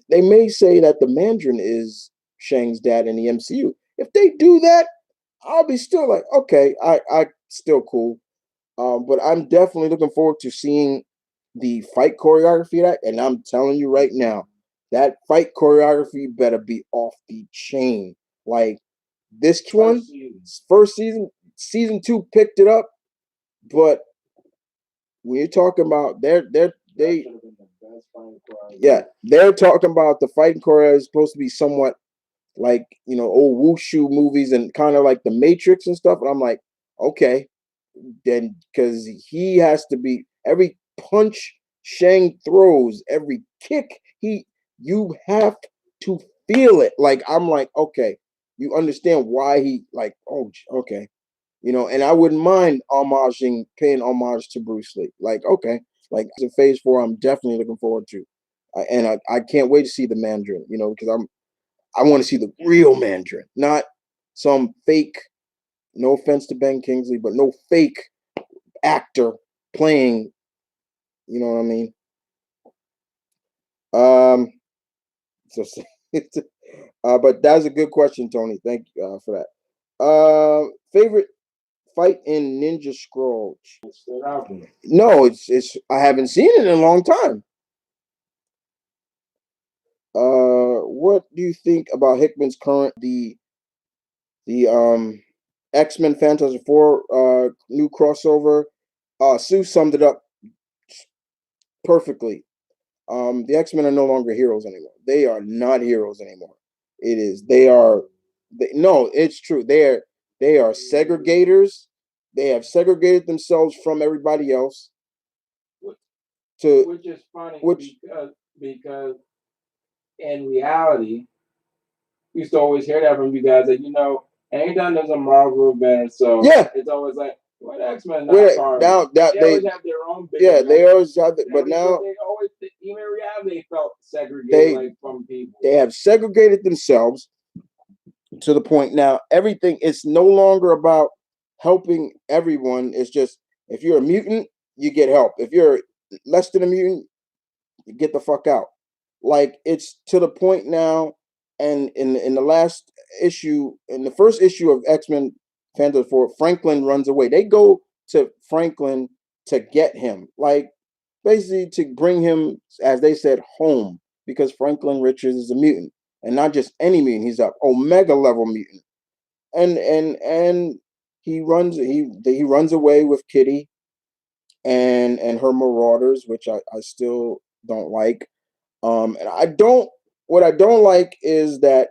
S1: They may say that the Mandarin is Shang's dad in the MCU. If they do that, I'll be still like, okay, I still cool. But I'm definitely looking forward to seeing the fight choreography of that, and I'm telling you right now, that fight choreography better be off the chain. Like this one, first season, season 2 picked it up, but when you're talking about they yeah, they're talking about the fighting choreo is supposed to be somewhat like old wushu movies and kind of like the Matrix and stuff. And I'm like, okay, then because he has to be every punch Shang throws, every kick you have to feel it. Like I'm like, okay, you understand why he like, oh, okay, and I wouldn't mind paying homage to Bruce Lee. Like, okay, like in Phase 4, I'm definitely looking forward to, and I can't wait to see the Mandarin. Because I want to see the real Mandarin, not some fake. No offense to Ben Kingsley, but no fake actor playing. You know what I mean? Um. So, but that's a good question, Tony. Thank you for that. Favorite fight in Ninja Scroll? No, it's. I haven't seen it in a long time. What do you think about Hickman's current the X-Men Fantastic Four new crossover? Sue summed it up perfectly. The X-Men are no longer heroes anymore. They are not heroes anymore. It is they are no, it's true. They are segregators. They have segregated themselves from everybody else to
S2: which is funny because in reality, we used to always hear that from you guys that anytime there's a Marvel event, so it's always like, what X-Men not part
S1: now that
S2: they always have their own big
S1: they always have but now
S2: they always even in reality they felt segregated from people.
S1: They have segregated themselves to the point now everything is no longer about helping everyone. It's just if you're a mutant, you get help. If you're less than a mutant, you get the fuck out. Like it's to the point now, and in the last issue, in the first issue of X-Men Fantasy Four, Franklin runs away. They go to Franklin to get him, like basically to bring him, as they said, home, because Franklin Richards is a mutant, and not just any mutant. He's a Omega level mutant, and he runs away with Kitty and her Marauders, which I still don't like. And what I don't like is that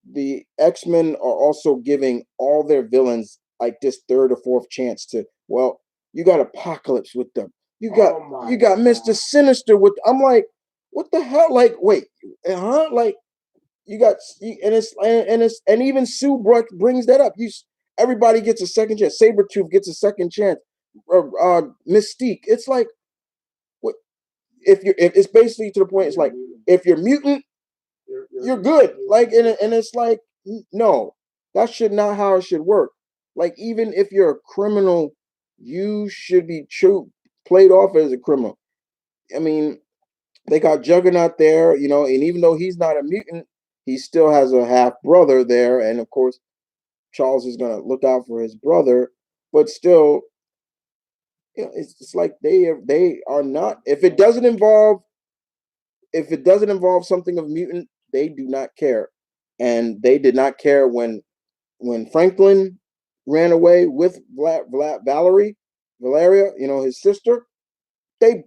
S1: the X-Men are also giving all their villains like this third or fourth chance to, well, you got Apocalypse with them. You got Mr. Sinister with, I'm like, what the hell? Like, wait, huh? Like you got, and even Sue brings that up. Everybody gets a second chance. Sabretooth gets a second chance. Mystique. It's like, what if it's basically to the point, it's like if you're mutant, you're good. Like, and it's like, no, that should not how it should work. Like, even if you're a criminal, you should be played off as a criminal. I mean, they got Juggernaut there, and even though he's not a mutant, he still has a half brother there, and of course, Charles is gonna look out for his brother, but still, it's like they are not. If it doesn't involve something of mutant, they do not care, and they did not care when Franklin ran away with Valeria, his sister. They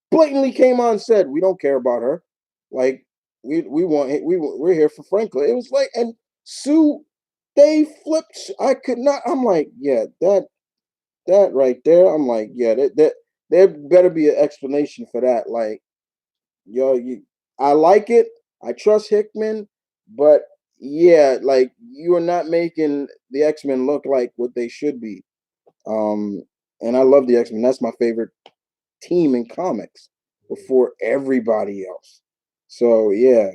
S1: blatantly came on and said, "We don't care about her. Like we're here for Franklin." It was like, and Sue, they flipped. I could not. I'm like, yeah, that right there. I'm like, yeah, that there better be an explanation for that. Like, I like it. I trust Hickman, but yeah, like you are not making the X-Men look like what they should be. Um, and I love the X-Men. That's my favorite team in comics before everybody else. So yeah,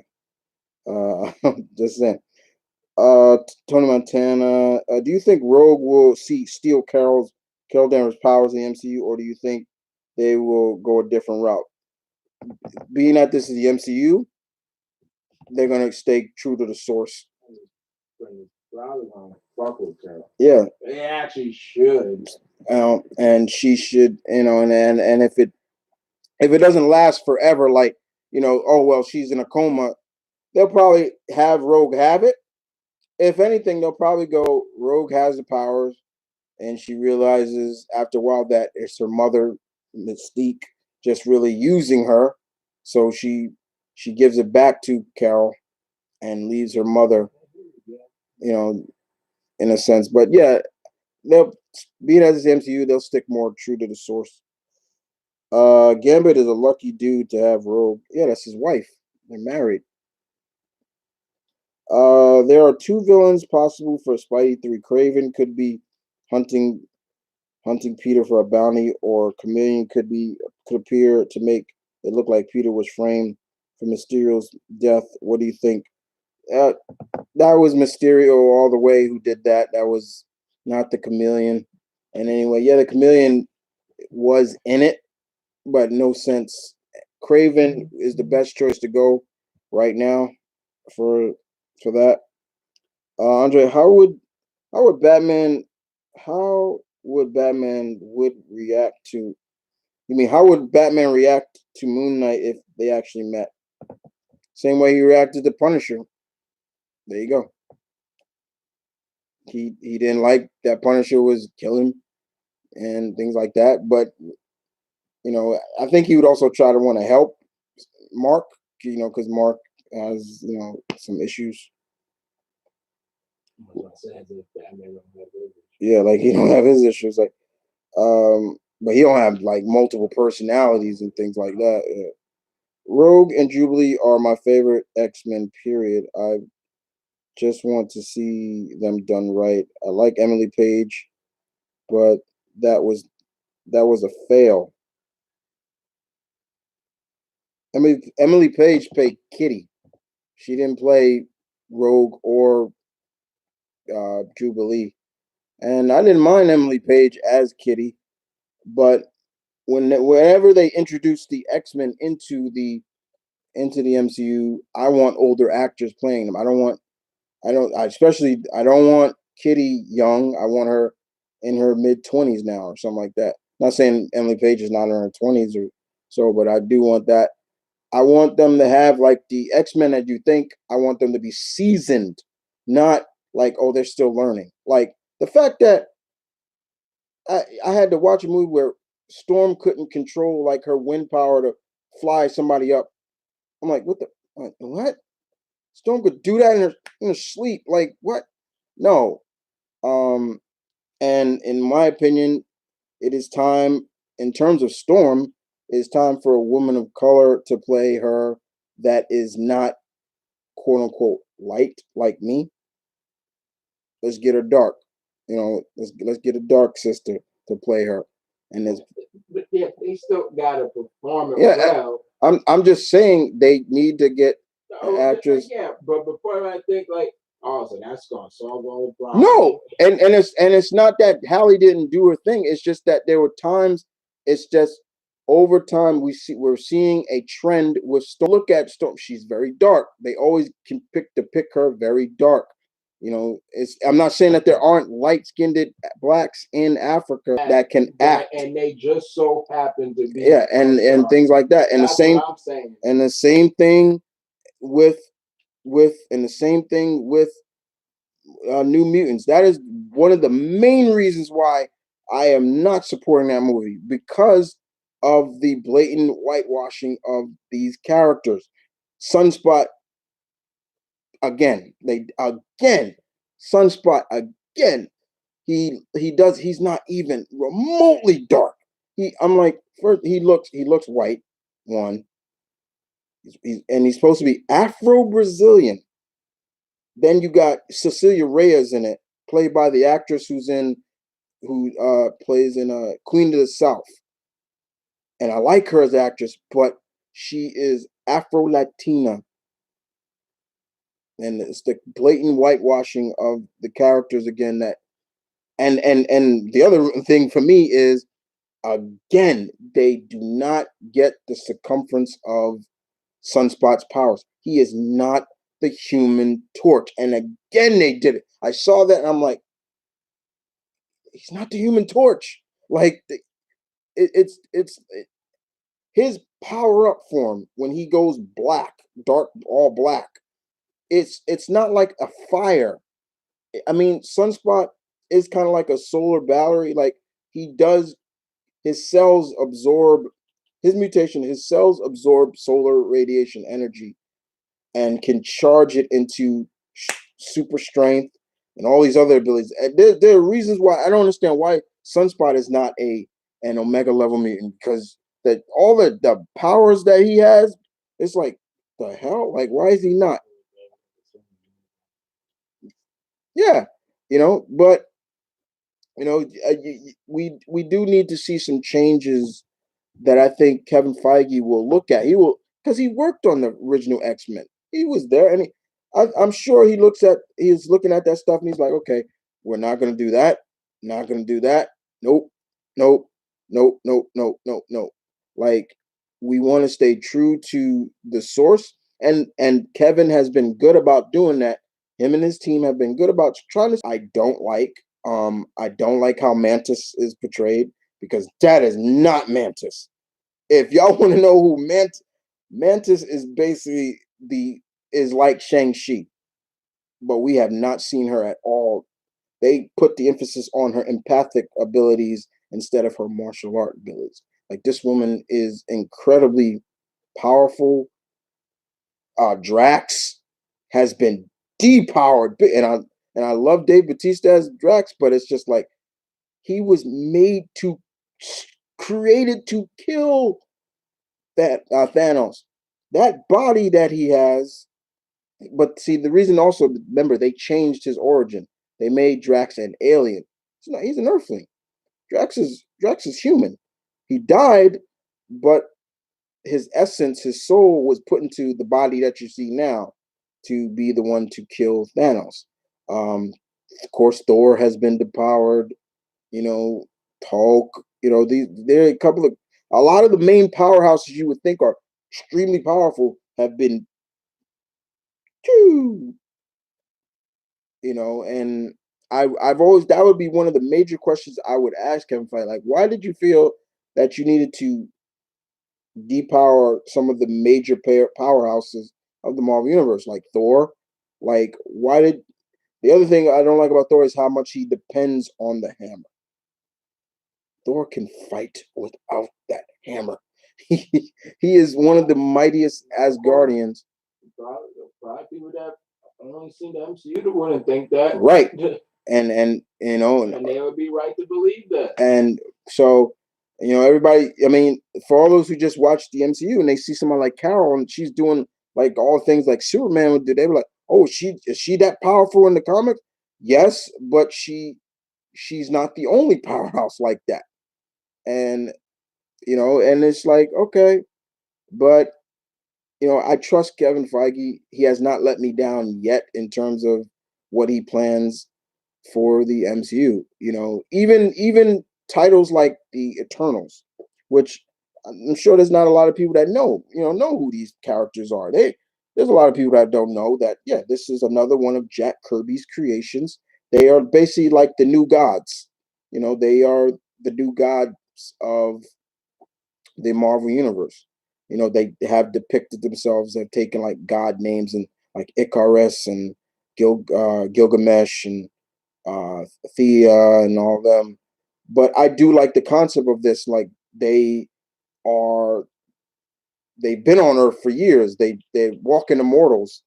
S1: just saying. Tony Montana. Do you think Rogue will steal Carol Danvers' powers in the MCU, or do you think they will go a different route? Being that this is the MCU, they're gonna stay true to the source. Yeah,
S2: they actually should.
S1: and she should, and if it if it doesn't last forever, like, oh well, she's in a coma, they'll probably have Rogue have it. If anything, they'll probably go, Rogue has the powers, and she realizes after a while that it's her mother, Mystique, just really using her. So she gives it back to Carol and leaves her mother, you know, in a sense. But yeah, they'll being as the MCU, they'll stick more true to the source. Gambit is a lucky dude to have Rogue. Yeah, that's his wife. They're married. There are two villains possible for Spidey 3. Craven could be hunting Peter for a bounty, or Chameleon could appear to make it look like Peter was framed for Mysterio's death. What do you think? Uh, that was Mysterio all the way who did that. That was not the Chameleon. And anyway, yeah, the Chameleon was in it, but no sense. Craven is the best choice to go right now for that. Andre, how would Batman how would Batman would react to you mean how would Batman react to Moon Knight if they actually met? Same way he reacted to Punisher. There you go. He didn't like that Punisher was killing and things like that, but I think he would also try to want to help Mark, because Mark has, some issues. Yeah, like he don't have his issues, like, but he don't have like multiple personalities and things like that. Yeah. Rogue and Jubilee are my favorite X-Men. Period. I just want to see them done right. I like Emily Page, but that was a fail. Emily Page played Kitty. She didn't play Rogue or Jubilee, and I didn't mind Emily Page as Kitty, but whenever they introduced the X-Men into the MCU, I want older actors playing them. I don't want Kitty young. I want her in her mid-20s now or something like that. Not saying Emily Page is not in her 20s or so, but I do want that. I want them to have like the X-Men that you think. I want them to be seasoned, not like, oh, they're still learning. Like the fact that I had to watch a movie where Storm couldn't control like her wind power to fly somebody up. I'm like, what? Storm could do that in her sleep. Like what? No. Um, and in my opinion, it is time. In terms of Storm, it's time for a woman of color to play her that is not quote unquote light like me. Let's get her dark. Let's get a dark sister to play her. And it's
S2: But yeah, they still gotta perform it
S1: yeah.
S2: well.
S1: I'm just saying they need to get an actress.
S2: Yeah, but before I think like, oh, so that's gonna solve all the problems.
S1: No, and it's not that Hallie didn't do her thing. It's just that there were times. It's just over time we're seeing a trend with Storm. Look at Storm; she's very dark. They always can pick her very dark. I'm not saying that there aren't light skinned blacks in Africa that can act,
S2: and they just so happen to be
S1: and things like that. And
S2: that's what I'm saying.
S1: And the same thing with and the same thing with New Mutants. That is one of the main reasons why I am not supporting that movie, because of the blatant whitewashing of these characters. Sunspot again. Sunspot again. He's not even remotely dark. I'm like, first he looks white. One. He's supposed to be Afro-Brazilian. Then you got Cecilia Reyes in it, played by the actress who plays in Queen of the South. And I like her as actress, but she is Afro Latina. And it's the blatant whitewashing of the characters again that and the other thing for me is, again, they do not get the circumference of Sunspot's powers. He is not the Human Torch. And again, they did it. I saw that and I'm like, he's not the Human Torch. Like it's his power up form when he goes black, dark, all black. It's not like a fire. I mean, Sunspot is kind of like a solar battery. Like he does, his cells absorb his mutation. His cells absorb solar radiation energy and can charge it into super strength and all these other abilities. And there are reasons why I don't understand why Sunspot is not an Omega level mutant, because that all the powers that he has, it's like the hell. Like, why is he not? Yeah, but we do need to see some changes that I think Kevin Feige will look at. He will, because he worked on the original X-Men. He was there, and I'm sure he's looking at that stuff, and he's like, okay, we're not going to do that. Not going to do that. Nope, nope, nope, nope, nope, nope, nope. Like, we want to stay true to the source, and Kevin has been good about doing that. Him and his team have been good about trying to. I don't like how Mantis is portrayed, because that is not Mantis. If y'all want to know who Mantis is, basically is like Shang-Chi, but we have not seen her at all. They put the emphasis on her empathic abilities instead of her martial art abilities. Like, this woman is incredibly powerful. Drax has been depowered, and I love Dave Bautista as Drax, but it's just like he was created to kill that Thanos. That body that he has, but see, the reason also, remember, they changed his origin. They made Drax an alien. He's an Earthling. Drax is human. He died, but his essence, his soul, was put into the body that you see now to be the one to kill Thanos. Of course, Thor has been depowered. You know, Hulk. There are a lot of the main powerhouses you would think are extremely powerful have been, and I've always, that would be one of the major questions I would ask Kevin Feige. Like, why did you feel that you needed to depower some of the major powerhouses of the Marvel Universe, like Thor? Like, why did the other thing I don't like about Thor is how much he depends on the hammer. Thor can fight without that hammer. He is one of the mightiest Asgardians.
S2: Probably people that only seen the MCU wouldn't think that.
S1: Right. And
S2: and they would be right to believe that.
S1: And so, everybody, I mean, for all those who just watch the MCU and they see someone like Carol and she's doing like all things like Superman would do, they were like, oh, is she that powerful in the comics? Yes, but she's not the only powerhouse like that. And and it's like, okay, but I trust Kevin Feige. He has not let me down yet in terms of what he plans for the MCU. Even titles like the Eternals, which I'm sure there's not a lot of people that know who these characters are. There's a lot of people that don't know that. Yeah, this is another one of Jack Kirby's creations. They are basically like the new gods. They are the new gods of the Marvel universe. They have depicted themselves, have taken like god names, and like Icarus and Gilgamesh and Thea and all of them. But I do like the concept of this. Like, they've been on Earth for years. They're walking immortals.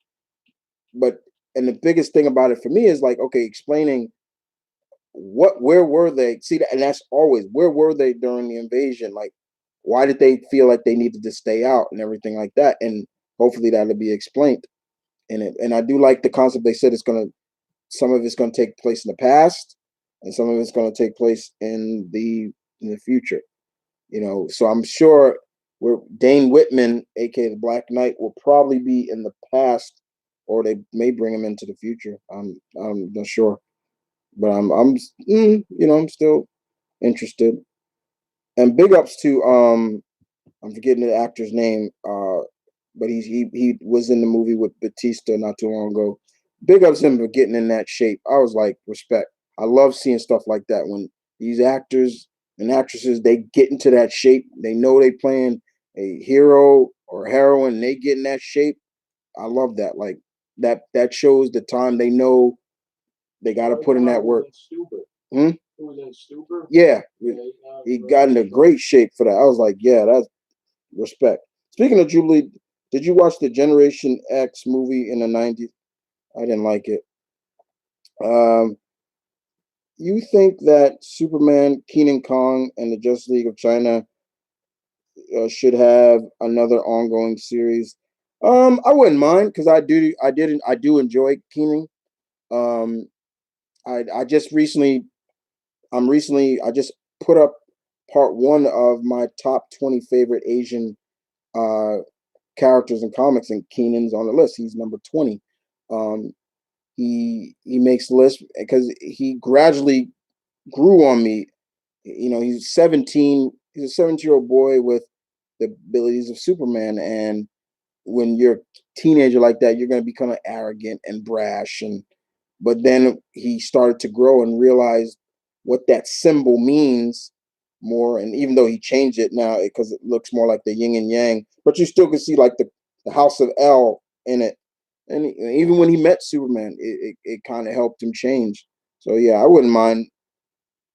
S1: And the biggest thing about it for me is like, okay, explaining where were they? See, and that's always, where were they during the invasion? Like, why did they feel like they needed to stay out and everything like that? And hopefully that'll be explained in it. And I do like the concept. They said some of it's gonna take place in the past, and some of it's gonna take place in the future. So I'm sure where Dane Whitman, aka the Black Knight, will probably be in the past, or they may bring him into the future. I'm not sure, but I'm still interested. And big ups to I'm forgetting the actor's name, but he was in the movie with Batista not too long ago. Big ups him for getting in that shape. I was like, respect. I love seeing stuff like that when these actors and actresses, they get into that shape. They know they playing a hero or heroine, and they get in that shape. I love that. Like that shows the time they know they got to put in that work. Hmm?
S2: Who was in Stupor?
S1: Yeah,
S2: Yeah,
S1: he got into great shape for that. I was like, yeah, that's respect. Speaking of Jubilee, did you watch the Generation X movie in the '90s? I didn't like it. Um, you think that Superman, Keenan Kong, and the Justice League of China should have another ongoing series? I wouldn't mind because I do enjoy Keenan. Um, I just recently I just put up part one of my top 20 favorite Asian uh characters in comics, and Keenan's on the list. He's number 20. Um, he makes the list because he gradually grew on me. You know, he's 17. He's a 17-year-old boy with the abilities of Superman, and when you're a teenager like that, you're going to be kind of arrogant and brash. And but then he started to grow and realize what that symbol means more. And even though he changed it now because it looks more like the yin and yang, but you still can see like the House of L in it. And even when he met Superman, it kind of helped him change. So yeah, I wouldn't mind.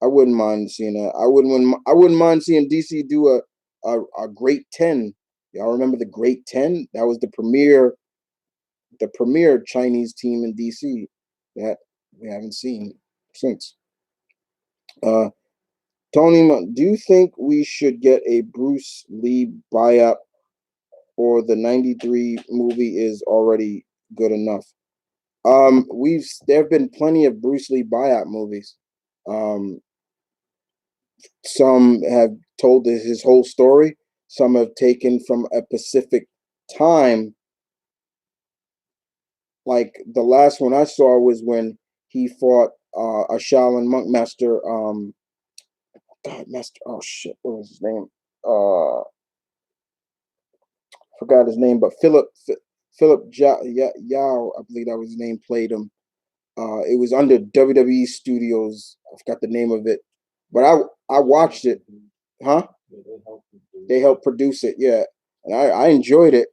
S1: I wouldn't mind seeing that. I wouldn't mind seeing DC do a Great 10. Y'all remember the Great 10? That was the premier Chinese team in DC that we haven't seen since. Uh, Tony, do you think we should get a Bruce Lee buyout, or the '93 movie is already good enough? We've There have been plenty of Bruce Lee buyout movies. Um, some have told his whole story. Some have taken from a specific time. Like the last one I saw was when he fought a Shaolin monk master. God, master. Oh shit, what was his name? Forgot his name, but Philip Yao, I believe that was his name. Played him. It was under WWE Studios. I forgot the name of it, but I watched it. Huh? They helped produce it. Yeah, and I enjoyed it.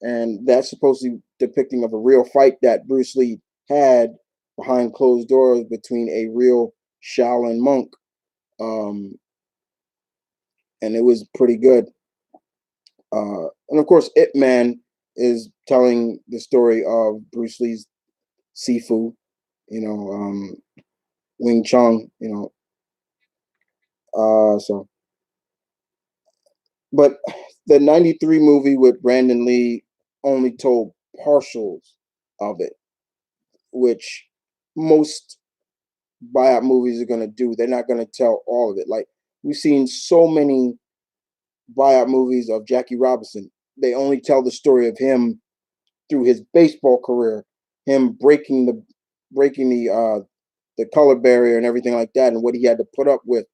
S1: And that's supposed to be depicting of a real fight that Bruce Lee had behind closed doors between a real Shaolin monk, um, and it was pretty good. And of course, Ip Man is telling the story of Bruce Lee's Sifu, you know, Wing Chun, you know. So, but the '93 movie with Brandon Lee only told partials of it, which most buyout movies are going to do. They're not going to tell all of it. Like we've seen so many buyout movies of Jackie Robinson. They only tell the story of him through his baseball career, him breaking the color barrier and everything like that, and what he had to put up with.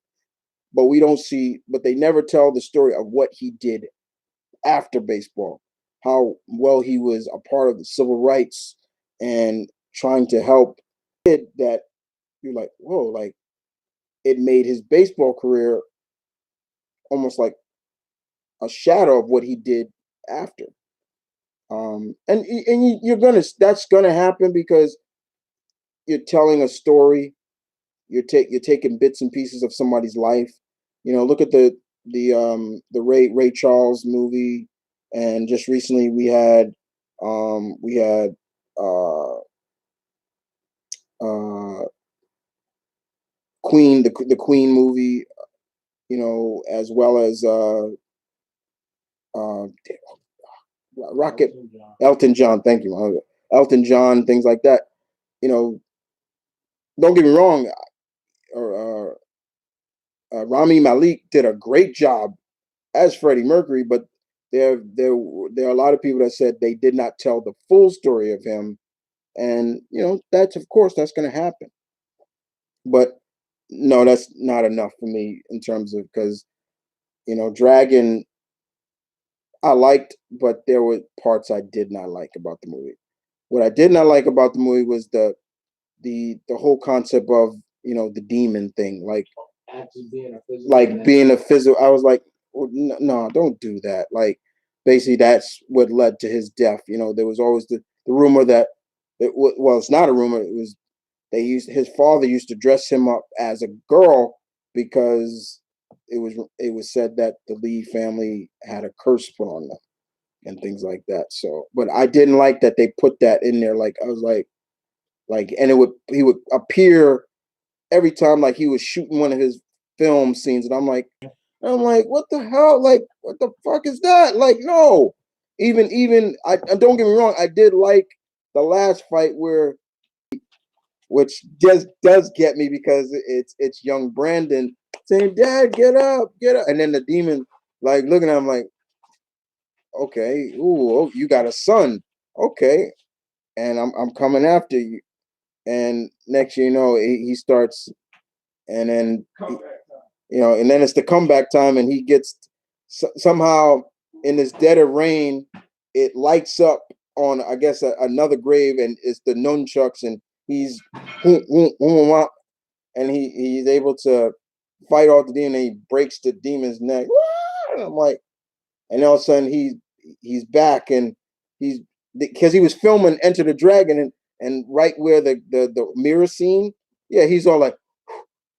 S1: But we don't see. But they never tell the story of what he did after baseball, how well he was a part of the civil rights and trying to help. That you're like, whoa, like it made his baseball career almost like a shadow of what he did after. And you're gonna that's gonna happen because you're telling a story. You're taking bits and pieces of somebody's life. You know, look at the Ray Charles movie, and just recently we had uh uh Queen, the Queen movie, you know, as well as uh Rocket Elton John. Thank you, Elton John, things like that. You know, don't get me wrong. Uh, Rami Malek did a great job as Freddie Mercury, but there are a lot of people that said they did not tell the full story of him, and you know that's of course that's going to happen. But no, that's not enough for me in terms of because you know Dragon I liked, but there were parts I did not like about the movie. What I did not like about the movie was the whole concept of you know the demon thing, like
S2: Actually being a physical
S1: being a physical. I was like, no, don't do that. Like, basically, that's what led to his death. There was always the rumor that well, it's not a rumor. It was his father used to dress him up as a girl because it was said that the Lee family had a curse put on them and things like that. So, but I didn't like that they put that in there. Like, I was like, and he would appear every time like he was shooting one of his film scenes, and I'm like, what the hell? Like, what the fuck is that? Like, no. Even I don't get me wrong, I did like the last fight which just does get me because it's young Brandon saying, "Dad, get up, get up," and then the demon like looking at him like, "Okay, ooh, oh, you got a son, okay," and I'm coming after you, and next you know he starts, and then and then it's the comeback time, and he gets somehow in this dead of rain, it lights up on I guess another grave, and it's the nunchucks, and he's and he's able to fight off the demon. And he breaks the demon's neck. And I'm like, and all of a sudden he's back, and he's because he was filming Enter the Dragon, and right where the mirror scene, yeah, he's all like,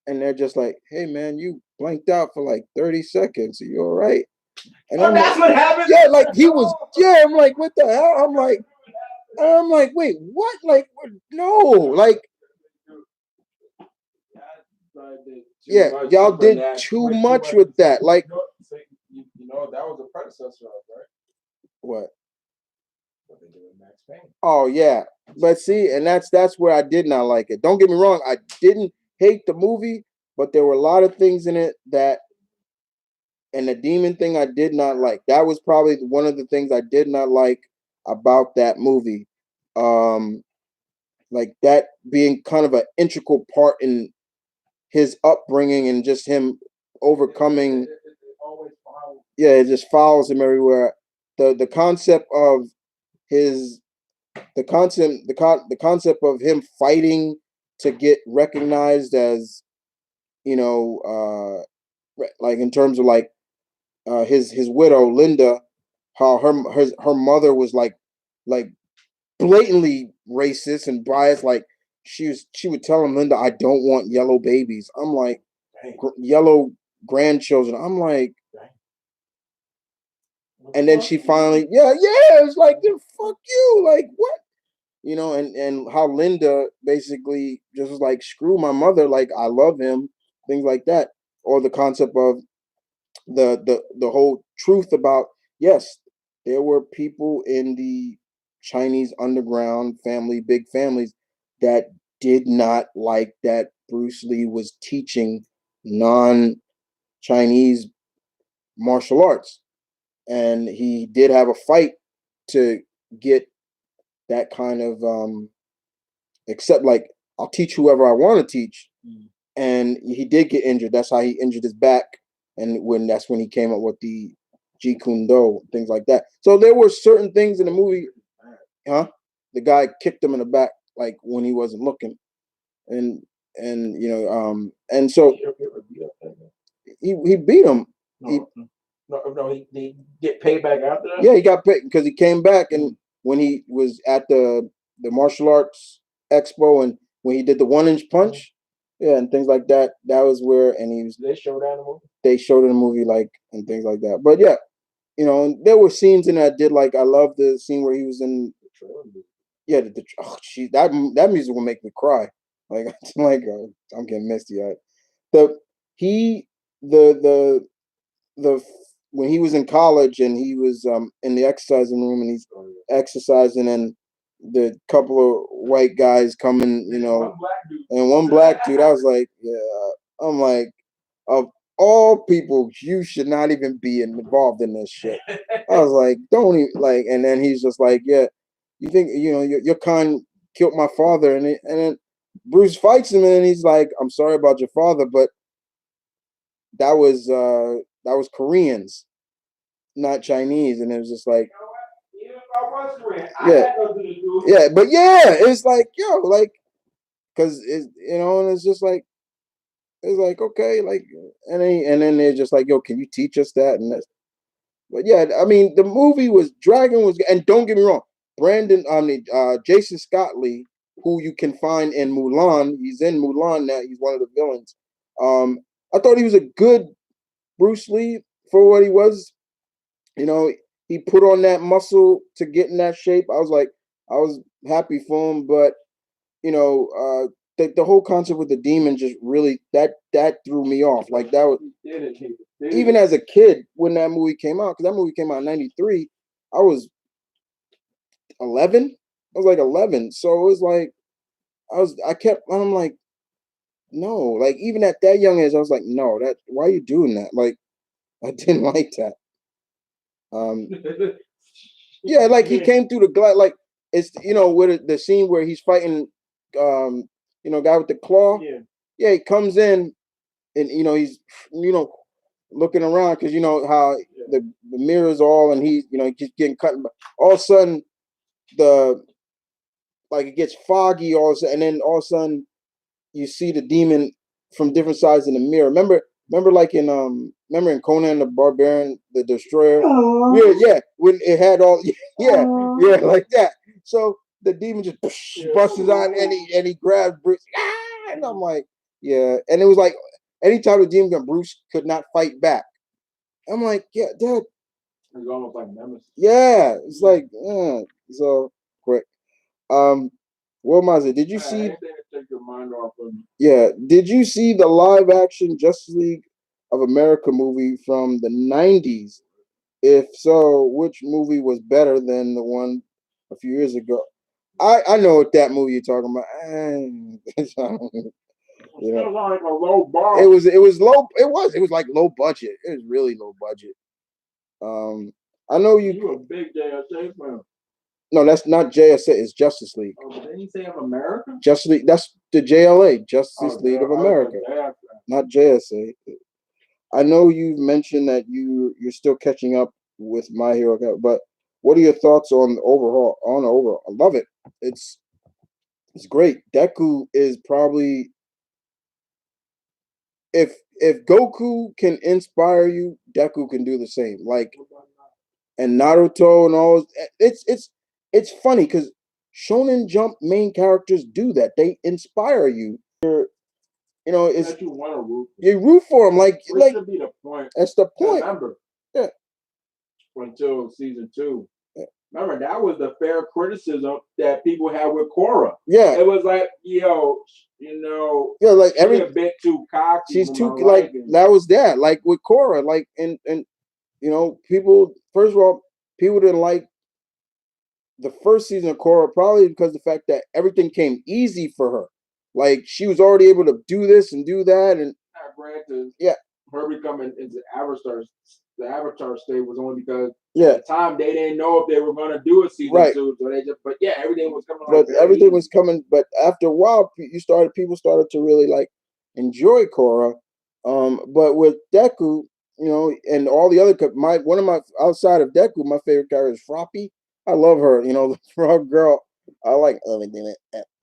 S1: and they're just like, hey man, you blanked out for like 30 seconds. Are you all right? And
S2: that's
S1: like,
S2: what happened.
S1: Yeah, like he was. Yeah, I'm like, what the hell? I'm like, wait, what? Like, no, like. Yeah, y'all did too much with that. Like,
S2: you know that was a predecessor of, right?
S1: What?
S2: What they did with Max Payne.
S1: Oh yeah, but see, and that's where I did not like it. Don't get me wrong, I didn't hate the movie, but there were a lot of things in it and the demon thing I did not like. That was probably one of the things I did not like about that movie. Um, like that being kind of an integral part in his upbringing and just him overcoming. Yeah, it just follows him everywhere. The concept of his the concept of him fighting to get recognized as like in terms of like his widow Linda, how her mother was like blatantly racist and biased. Like she would tell him, Linda, I don't want yellow babies. I'm like, yellow grandchildren. I'm like, and then she finally, yeah, it's like, then fuck you, like what? And how Linda basically just was like, screw my mother, like I love him, things like that, or the concept of the whole truth about, yes, there were people in the Chinese underground family, big families, that did not like that Bruce Lee was teaching non-Chinese martial arts, and he did have a fight to get that kind of except like, I'll teach whoever I want to teach. And he did get injured. That's how he injured his back, and that's when he came up with the Jeet Kune Do, things like that. So there were certain things in the movie, huh? The guy kicked him in the back like when he wasn't looking, and and so he beat him.
S2: He get paid back after that?
S1: Yeah, he got paid because he came back, and when he was at the martial arts expo, and when he did the 1-inch punch, yeah, and things like that. That was where, and he was.
S2: They showed that in the movie.
S1: They showed in the movie, like, and things like that. But yeah, there were scenes in that I did like. I love the scene where he was in. Yeah, that music will make me cry. Like, like I'm getting misty eyed. The he the the when he was in college and he was in the exercising room and he's exercising, and the couple of white guys coming, and one black dude, I was like, yeah, I'm like, of all people, you should not even be involved in this shit. I was like, don't even like, and then he's just like, yeah, you think your kind killed my father, and then Bruce fights him, and he's like, I'm sorry about your father, but that was Koreans, not Chinese, and it was just like, yeah, yeah, but yeah, it's like, yo, like, because it's and it's just like, It's like, okay, like, and then they're just like, yo, can you teach us that? And that's, but yeah, I mean, the movie was Dragon was, and don't get me wrong, Jason Scott Lee, who you can find in Mulan, he's in Mulan now. He's one of the villains. Um, I thought he was a good Bruce Lee for what he was. You know, he put on that muscle to get in that shape. I was happy for him, but you know, the whole concept with the demon just really that threw me off. Like that was even as a kid when that movie came out, because that movie came out in '93. I was 11. I was like 11, so it was like I'm like, no, like even at that young age, I was like, no, that why are you doing that? Like I didn't like that. Um, yeah, like he came through the glass, like it's with the scene where he's fighting, um, guy with the claw. Yeah, he comes in and he's you know looking around because you know how the mirror's all and he's just getting cut. All of a sudden the like it gets foggy all of a sudden, and then all of a sudden you see the demon from different sides in the mirror. Remember like in remember in Conan the Barbarian, the Destroyer? Aww. Yeah, when it had all yeah, yeah, like that. So the demon just busts out and he grabs Bruce. And I'm like, yeah. And it was like anytime the demon Bruce could not fight back. I'm like, yeah, Dad.
S2: It's almost like Nemesis.
S1: Yeah, it's like, so quick. What was it? Did you see?
S2: Anything to take your mind off of me.
S1: Yeah, did you see the live action Justice League of America movie from the '90s? If so, which movie was better than the one a few years ago? I know what that movie you're talking about.
S2: It's like a low bar.
S1: It was low. It was like low budget. It was really low budget. I know
S2: you a big JSA fan.
S1: No, that's not JSA. It's Justice League.
S2: Oh, didn't he say of America?
S1: Justice League. That's the JLA, Justice League of America, not JSA. I know you've mentioned that you're still catching up with My Hero Academia, but what are your thoughts on overall? I love it. It's great. Deku is probably if Goku can inspire you, Deku can do the same. Like and Naruto and all. It's funny because Shonen Jump main characters do that. They inspire you. It's
S2: that you want to root.
S1: You root for them. Like
S2: should be the point.
S1: That's the point.
S2: Remember,
S1: yeah.
S2: Until season 2. Yeah. Remember, that was the fair criticism that people had with Korra.
S1: Yeah,
S2: it was like, yeah,
S1: like
S2: she's a bit too cocky.
S1: She's too like that was that like with Korra, like and people. First of all, people didn't like the first season of Korra probably because of the fact that everything came easy for her. Like she was already able to do this and do that, and
S2: granted,
S1: yeah,
S2: her becoming into the Avatar state was only because at the time they didn't know if they were going to do a season 2, so they just. But yeah, everything was coming.
S1: But everything was coming. But after a while, people started to really like enjoy Korra. But with Deku, and all the other one of my outside of Deku, my favorite character is Froppy. I love her. The frog girl. I like everything,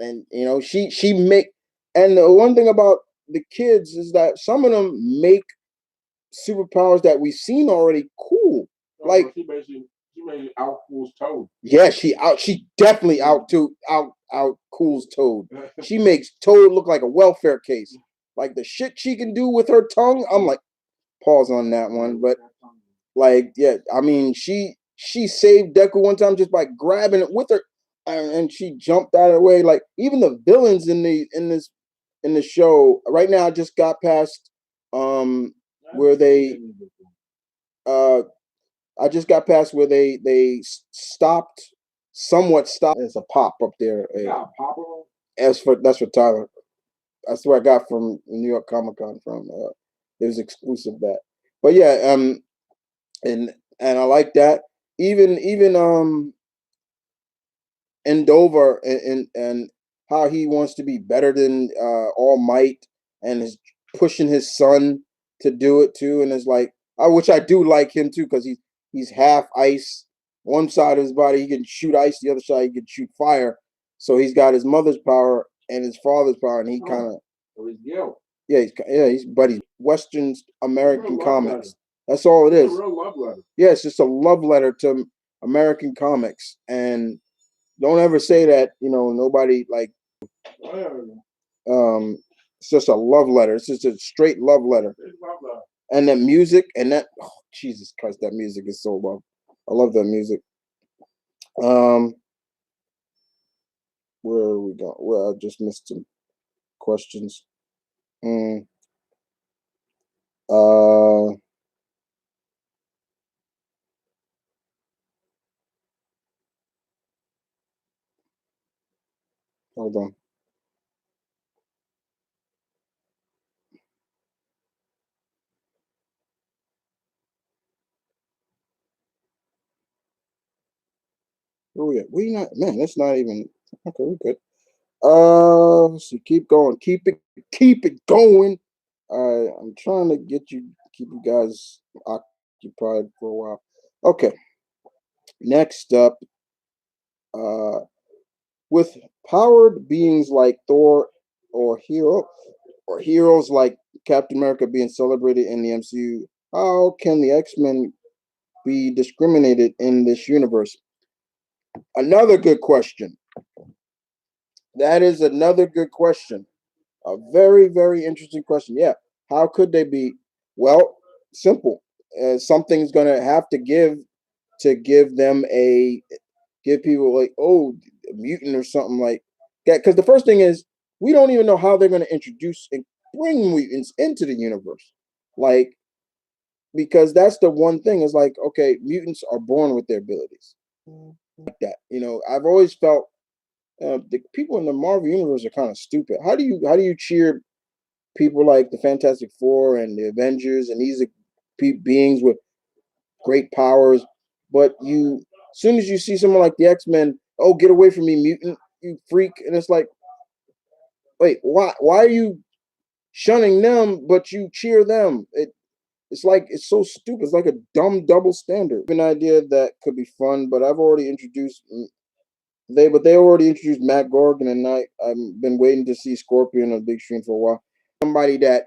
S1: and she make. And the one thing about the kids is that some of them make superpowers that we've seen already cool. Like
S2: she made out cools Toad.
S1: Yeah, she definitely out cools Toad. She makes Toad look like a welfare case. Like the shit she can do with her tongue. I'm like, pause on that one. But like, yeah, I mean, she saved Deku one time just by grabbing it with her, and she jumped out of the way. Like even the villains in the show right now, I just got past where they I just got past where they somewhat stopped. There's a pop up there. That's for Tyler. That's where I got from New York Comic Con from. It was exclusive that. But yeah, and I like that. Even Endover and how he wants to be better than All Might and is pushing his son to do it too, and it's like which I do like him too because he's half ice. One side of his body he can shoot ice, the other side he can shoot fire. So he's got his mother's power and his father's power, and he kind of but he's Western American
S2: Real love letter.
S1: comics. That's all it
S2: It's
S1: is.
S2: a real love letter.
S1: Yeah, it's just a love letter to American comics. And don't ever say that, nobody like it's just a love letter. It's just a straight love letter.
S2: It's love letter.
S1: And the music and that Jesus Christ, that music is so love. I love that music. Um where are we going? Well, I just missed some questions. Mm, uh hold on. Where we at? We not man, that's not even okay, we're good. Let's see, keep going, keep it going. I'm trying to keep you guys occupied for a while. Okay, next up, uh, with powered beings like Thor or hero or heroes like Captain America being celebrated in the MCU, how can the X-Men be discriminated in this universe? Another good question. That is another good question. A very, very interesting question. Yeah. How could they be? Well, simple. Something's going to have to give them give people like, oh, a mutant or something like that. Because the first thing is, we don't even know how they're going to introduce and bring mutants into the universe. Like, because that's the one thing is like, okay, mutants are born with their abilities. Like that. I've always felt the people in the Marvel universe are kind of stupid. How do you cheer people like the Fantastic Four and the Avengers, and these are beings with great powers. But as soon as you see someone like the X-Men, oh, get away from me, mutant, you freak! And it's like, wait, why? Why are you shunning them, but you cheer them? It's like it's so stupid. It's like a dumb double standard. An idea that could be fun, but I've already introduced they already introduced Matt Gorgon, and I've been waiting to see Scorpion on the big screen for a while. Somebody that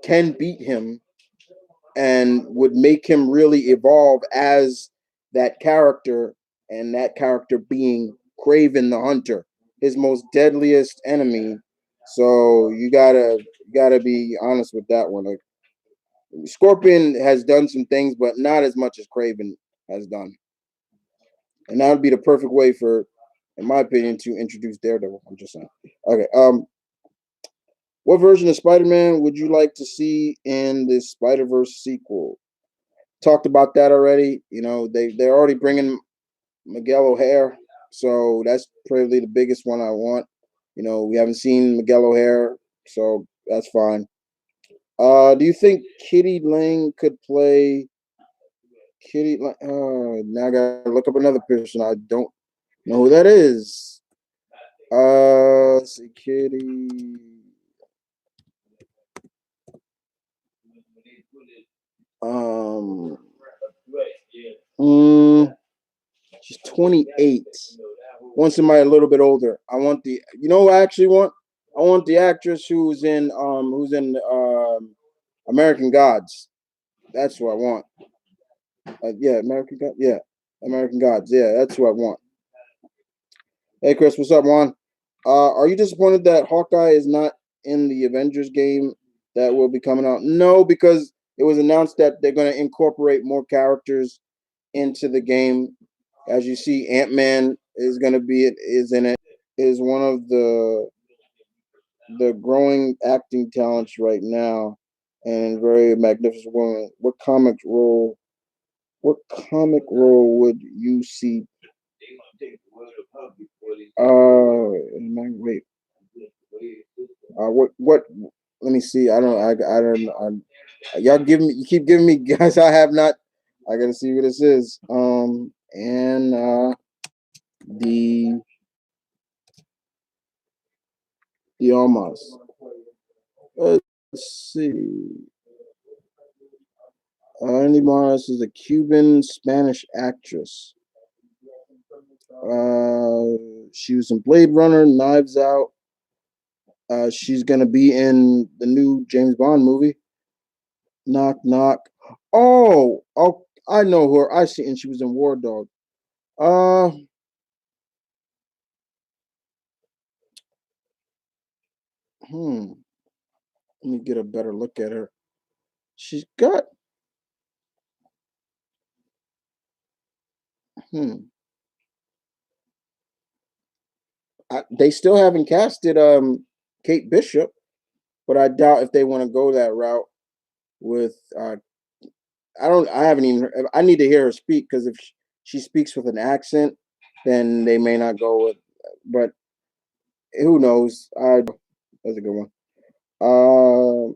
S1: can beat him and would make him really evolve as that character, and that character being Craven the Hunter, his most deadliest enemy. So you gotta be honest with that one. Like Scorpion has done some things, but not as much as Craven has done, and that would be the perfect way for, in my opinion, to introduce Daredevil. I'm just saying. Okay. What version of Spider-Man would you like to see in this Spider-Verse sequel? Talked about that already. They're already bringing Miguel O'Hare, so that's probably the biggest one I want. We haven't seen Miguel O'Hare, so that's fine. Do you think Kitty Lang could play Kitty? Now I gotta look up another person. I don't know who that is. Let's see, Kitty. Um, mm, she's 28. Want somebody a little bit older. I want who I actually want? I want the actress who's in American Gods. That's who I want. Yeah, American Gods. Yeah, American Gods. Yeah, that's who I want. Hey, Chris, what's up, Juan? Are you disappointed that Hawkeye is not in the Avengers game that will be coming out? No, because it was announced that they're going to incorporate more characters into the game. As you see, Ant-Man is going to is in it. Is one of the growing acting talents right now, and very magnificent woman. What comic role would you see? Wait. What? Let me see. I don't. I don't. You keep giving me guys. I have not. I gotta see what this is. And the the almost. Let's see. Andy Morris is a Cuban Spanish actress. She was in Blade Runner, Knives Out, She's gonna be in the new James Bond movie. Knock knock. Oh, I know her. I see, and she was in War Dog. Uh, hmm. Let me get a better look at her. She's got. Hmm. They still haven't casted Kate Bishop, but I doubt if they want to go that route with. I don't. I haven't even. I need to hear her speak because if she speaks with an accent, then they may not go with. But who knows? That's a good one. Uh,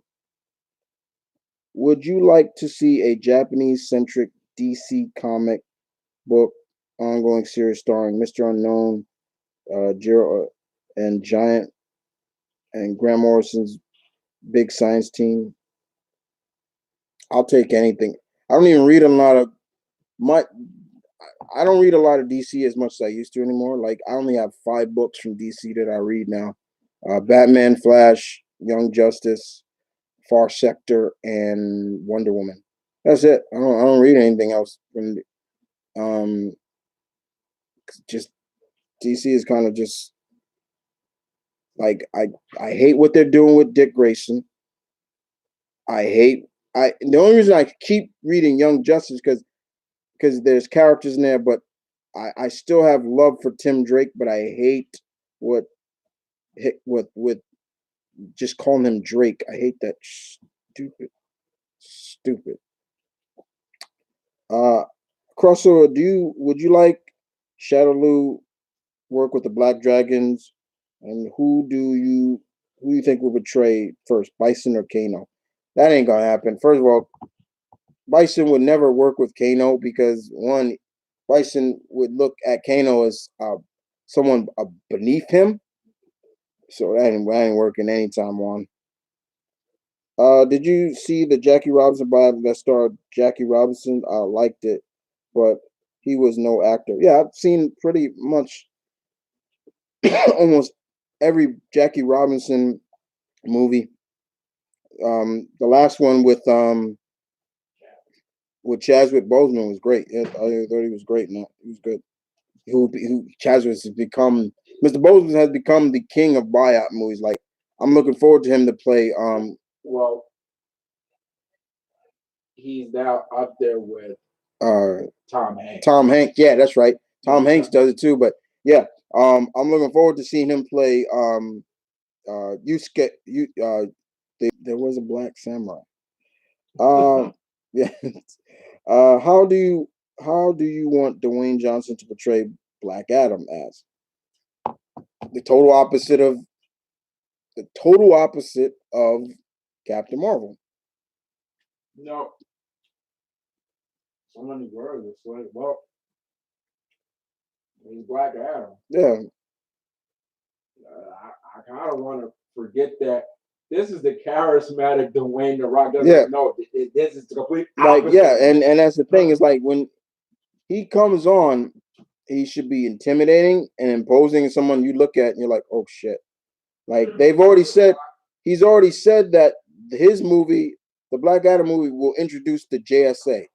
S1: would you like to see a Japanese-centric DC comic book ongoing series starring Mister Unknown, Jiro, and Giant, and Grant Morrison's big science team? I'll take anything. I don't even read a lot of my. I don't read a lot of DC as much as I used to anymore. Like I only have 5 books from DC that I read now: Batman, Flash, Young Justice, Far Sector, and Wonder Woman. That's it. I don't read anything else. Um, just DC is kind of just like I hate what they're doing with Dick Grayson. I hate I the only reason I keep reading Young Justice because there's characters in there, but I still have love for Tim Drake, but I hate what with just calling him Drake. I hate that stupid. Uh, Crossover. Would you like Shadowloo work with the Black Dragons, and who do you think will betray first, Bison or Kano? That ain't gonna happen. First of all, Bison would never work with Kano because one, Bison would look at Kano as someone beneath him. So that ain't working anytime on. Did you see the Jackie Robinson bio that starred Jackie Robinson? I liked it, but he was no actor. Yeah, I've seen pretty much almost every Jackie Robinson movie. The last one with Chadwick Boseman was great. I thought he was great. No, he was good. Who Chadwick has become. Mr. Boseman has become the king of buyout movies. Like I'm looking forward to him to play.
S2: Well, he's now up there with Tom Hanks.
S1: Tom Hanks. Yeah, that's right. Tom Hanks does it too. But yeah, I'm looking forward to seeing him play. You get you. There was a black samurai. Yeah. How do you want Dwayne Johnson to portray Black Adam as the total opposite of Captain Marvel?
S2: No, so many words. It's like, well, he's Black Adam.
S1: Yeah,
S2: I kind of want to forget that this is the charismatic Dwayne the Rock doesn't
S1: yeah.
S2: know. This is the complete
S1: Like
S2: opposite.
S1: yeah, and that's the thing is like when he comes on, he should be intimidating and imposing. Someone you look at and you're like, oh shit. Like he's already said that his movie, the Black Adam movie, will introduce the JSA.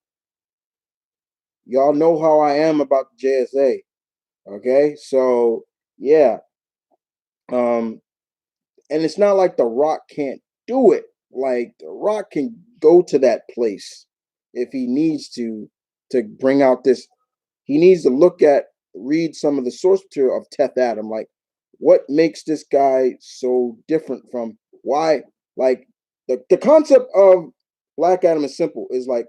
S1: Y'all know how I am about the JSA. Okay, so yeah, um, and it's not like The Rock can't do it. Like The Rock can go to that place if he needs to bring out this. He needs to read some of the source material of Teth Adam. Like, what makes this guy so different from why? Like the concept of Black Adam is simple. Is like,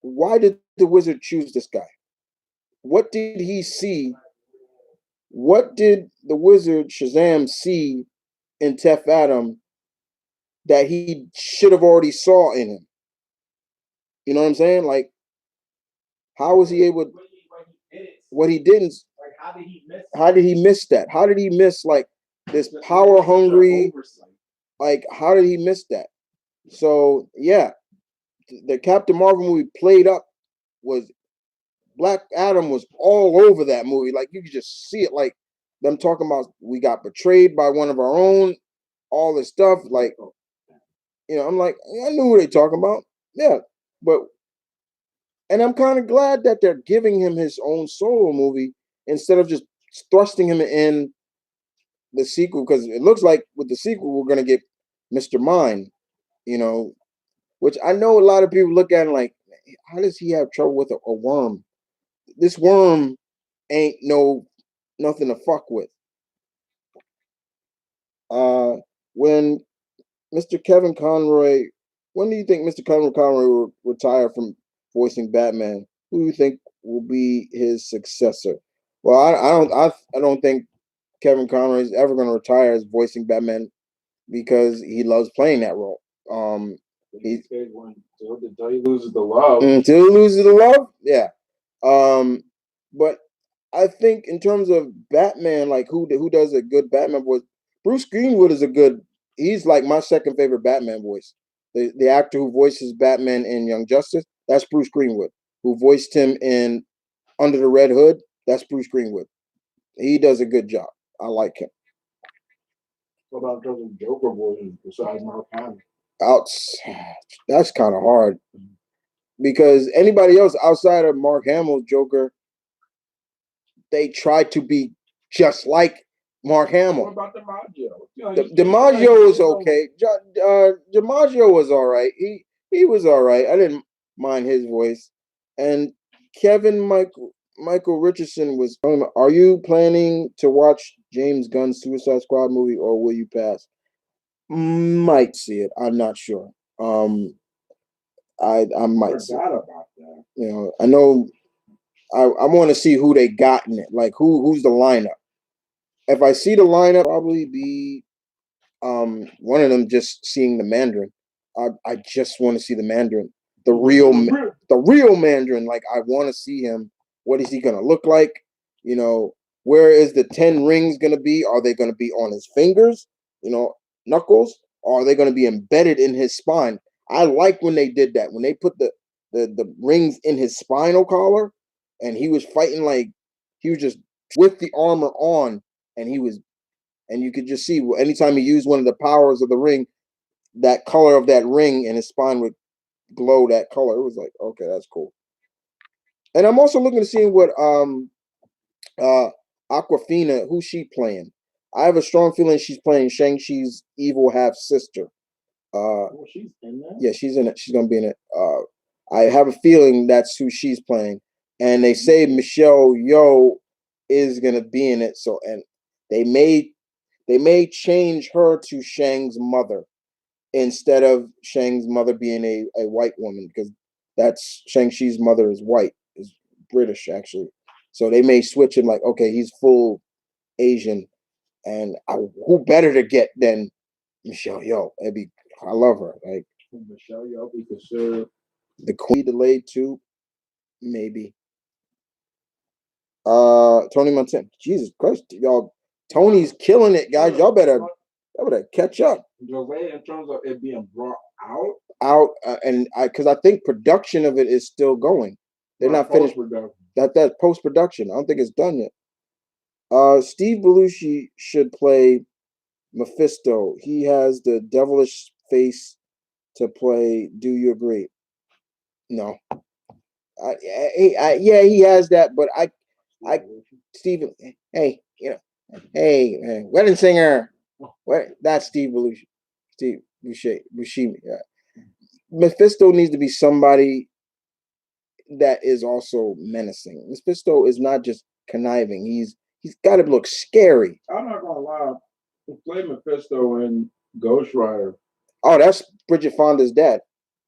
S1: why did the wizard choose this guy? What did he see? What did the wizard Shazam see in Tef Adam that he should have already saw in him? You know what I'm saying? Like, how was he able? What he didn't?
S2: Like, how did he miss?
S1: How did he miss that? How did he miss like this power hungry? Like, how did he miss that? So yeah, the Captain Marvel movie played up was Black Adam was all over that movie. Like you could just see it. Like them talking about we got betrayed by one of our own, all this stuff. Like, I'm like, I knew what they talking about. Yeah, but and I'm kind of glad that they're giving him his own solo movie instead of just thrusting him in the sequel, because it looks like with the sequel we're gonna get Mr. Mind, you know, which I know a lot of people look at it like, how does he have trouble with a worm? This worm ain't nothing to fuck with. When Mr. Kevin Conroy, when do you think Mr. Kevin Conroy will retire from voicing Batman? Who do you think will be his successor? Well, I don't think Kevin Conroy is ever going to retire as voicing Batman because he loves playing that role.
S2: Until he loses the love.
S1: Until he loses the love, yeah. But I think in terms of Batman, like who does a good Batman voice? Bruce Greenwood is a good. He's like my second favorite Batman voice. The actor who voices Batman in Young Justice, that's Bruce Greenwood. Who voiced him in Under the Red Hood, that's Bruce Greenwood. He does a good job. I like him.
S2: What about those Joker voices besides Mark Hamill?
S1: That's kind of hard because anybody else outside of Mark Hamill's Joker, they try to be just like Mark Hamill.
S2: What about DiMaggio?
S1: DiMaggio is okay. DiMaggio was all right. He was all right. I didn't mind his voice. And Michael Richardson was. Are you planning to watch James Gunn's Suicide Squad movie, or will you pass? Might see it. I'm not sure. I might see it.
S2: About that.
S1: I know. I want to see who they got in it. Like who's the lineup. If I see the lineup, probably be one of them just seeing the Mandarin. I just want to see the Mandarin, the real Mandarin. Like I want to see him. What is he gonna look like? Where is the 10 rings gonna be? Are they gonna be on his fingers? Knuckles? Or are they gonna be embedded in his spine? I like when they did that. When they put the rings in his spinal collar, and he was fighting like he was just with the armor on, and you could just see anytime he used one of the powers of the ring, that color of that ring in his spine would glow that color. It was like, okay, that's cool. And I'm also looking to see what Aquafina, who's she playing. I have a strong feeling she's playing Shang-Chi's evil half sister.
S2: She's in that?
S1: Yeah, she's in it. She's gonna be in it. I have a feeling that's who she's playing. And they say Michelle Yeoh is gonna be in it. So, and they may change her to Shang's mother instead of Shang's mother being a white woman, because that's Shang-Chi's mother is white, is British actually. So they may switch him like, okay, he's full Asian, and who better to get than Michelle Yeoh? I love her. Like
S2: Michelle Yeoh be considered
S1: the Queen delayed too, maybe. Tony Montana. Jesus Christ, y'all. Tony's killing it, guys. Y'all better catch up.
S2: Delay in terms of it being brought
S1: And because I think production of it is still going. They're not finished. That's post production. I don't think it's done yet. Steve Belushi should play Mephisto. He has the devilish face to play. Do you agree? No. Yeah, he has that, but Steve. Hey, hey, wedding singer. What? That's Steve Belushi. Steve Buscemi. Yeah. Mephisto needs to be somebody that is also menacing. Mephisto is not just conniving. He's got to look scary.
S2: I'm not gonna lie. He played Mephisto in Ghost Rider.
S1: Oh, that's Bridget Fonda's dad.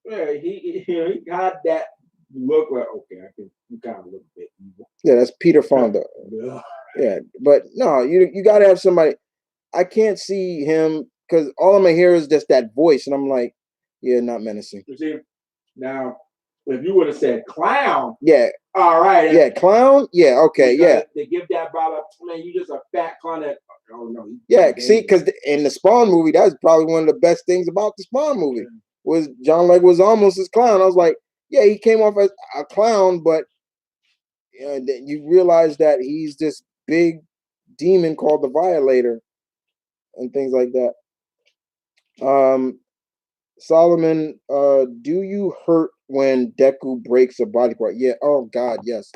S2: Yeah, he got that look like, okay, I can kind of look a bit evil.
S1: Yeah, that's Peter Fonda. Yeah, but no, you got to have somebody. I can't see him because all I'm gonna hear is just that voice, and I'm like, yeah, not menacing.
S2: You see, now if you would have said clown,
S1: yeah,
S2: all right,
S1: yeah, clown, yeah, okay, yeah.
S2: They give that brother, man, you just a fat clown. That, oh no,
S1: yeah. See, because in the Spawn movie, that's probably one of the best things about the Spawn movie was John Leguizamo's clown. I was like, yeah, he came off as a clown, but you realize that he's this big demon called the Violator and things like that. Solomon, do you hurt when Deku breaks a body part? Yeah. Oh God, yes.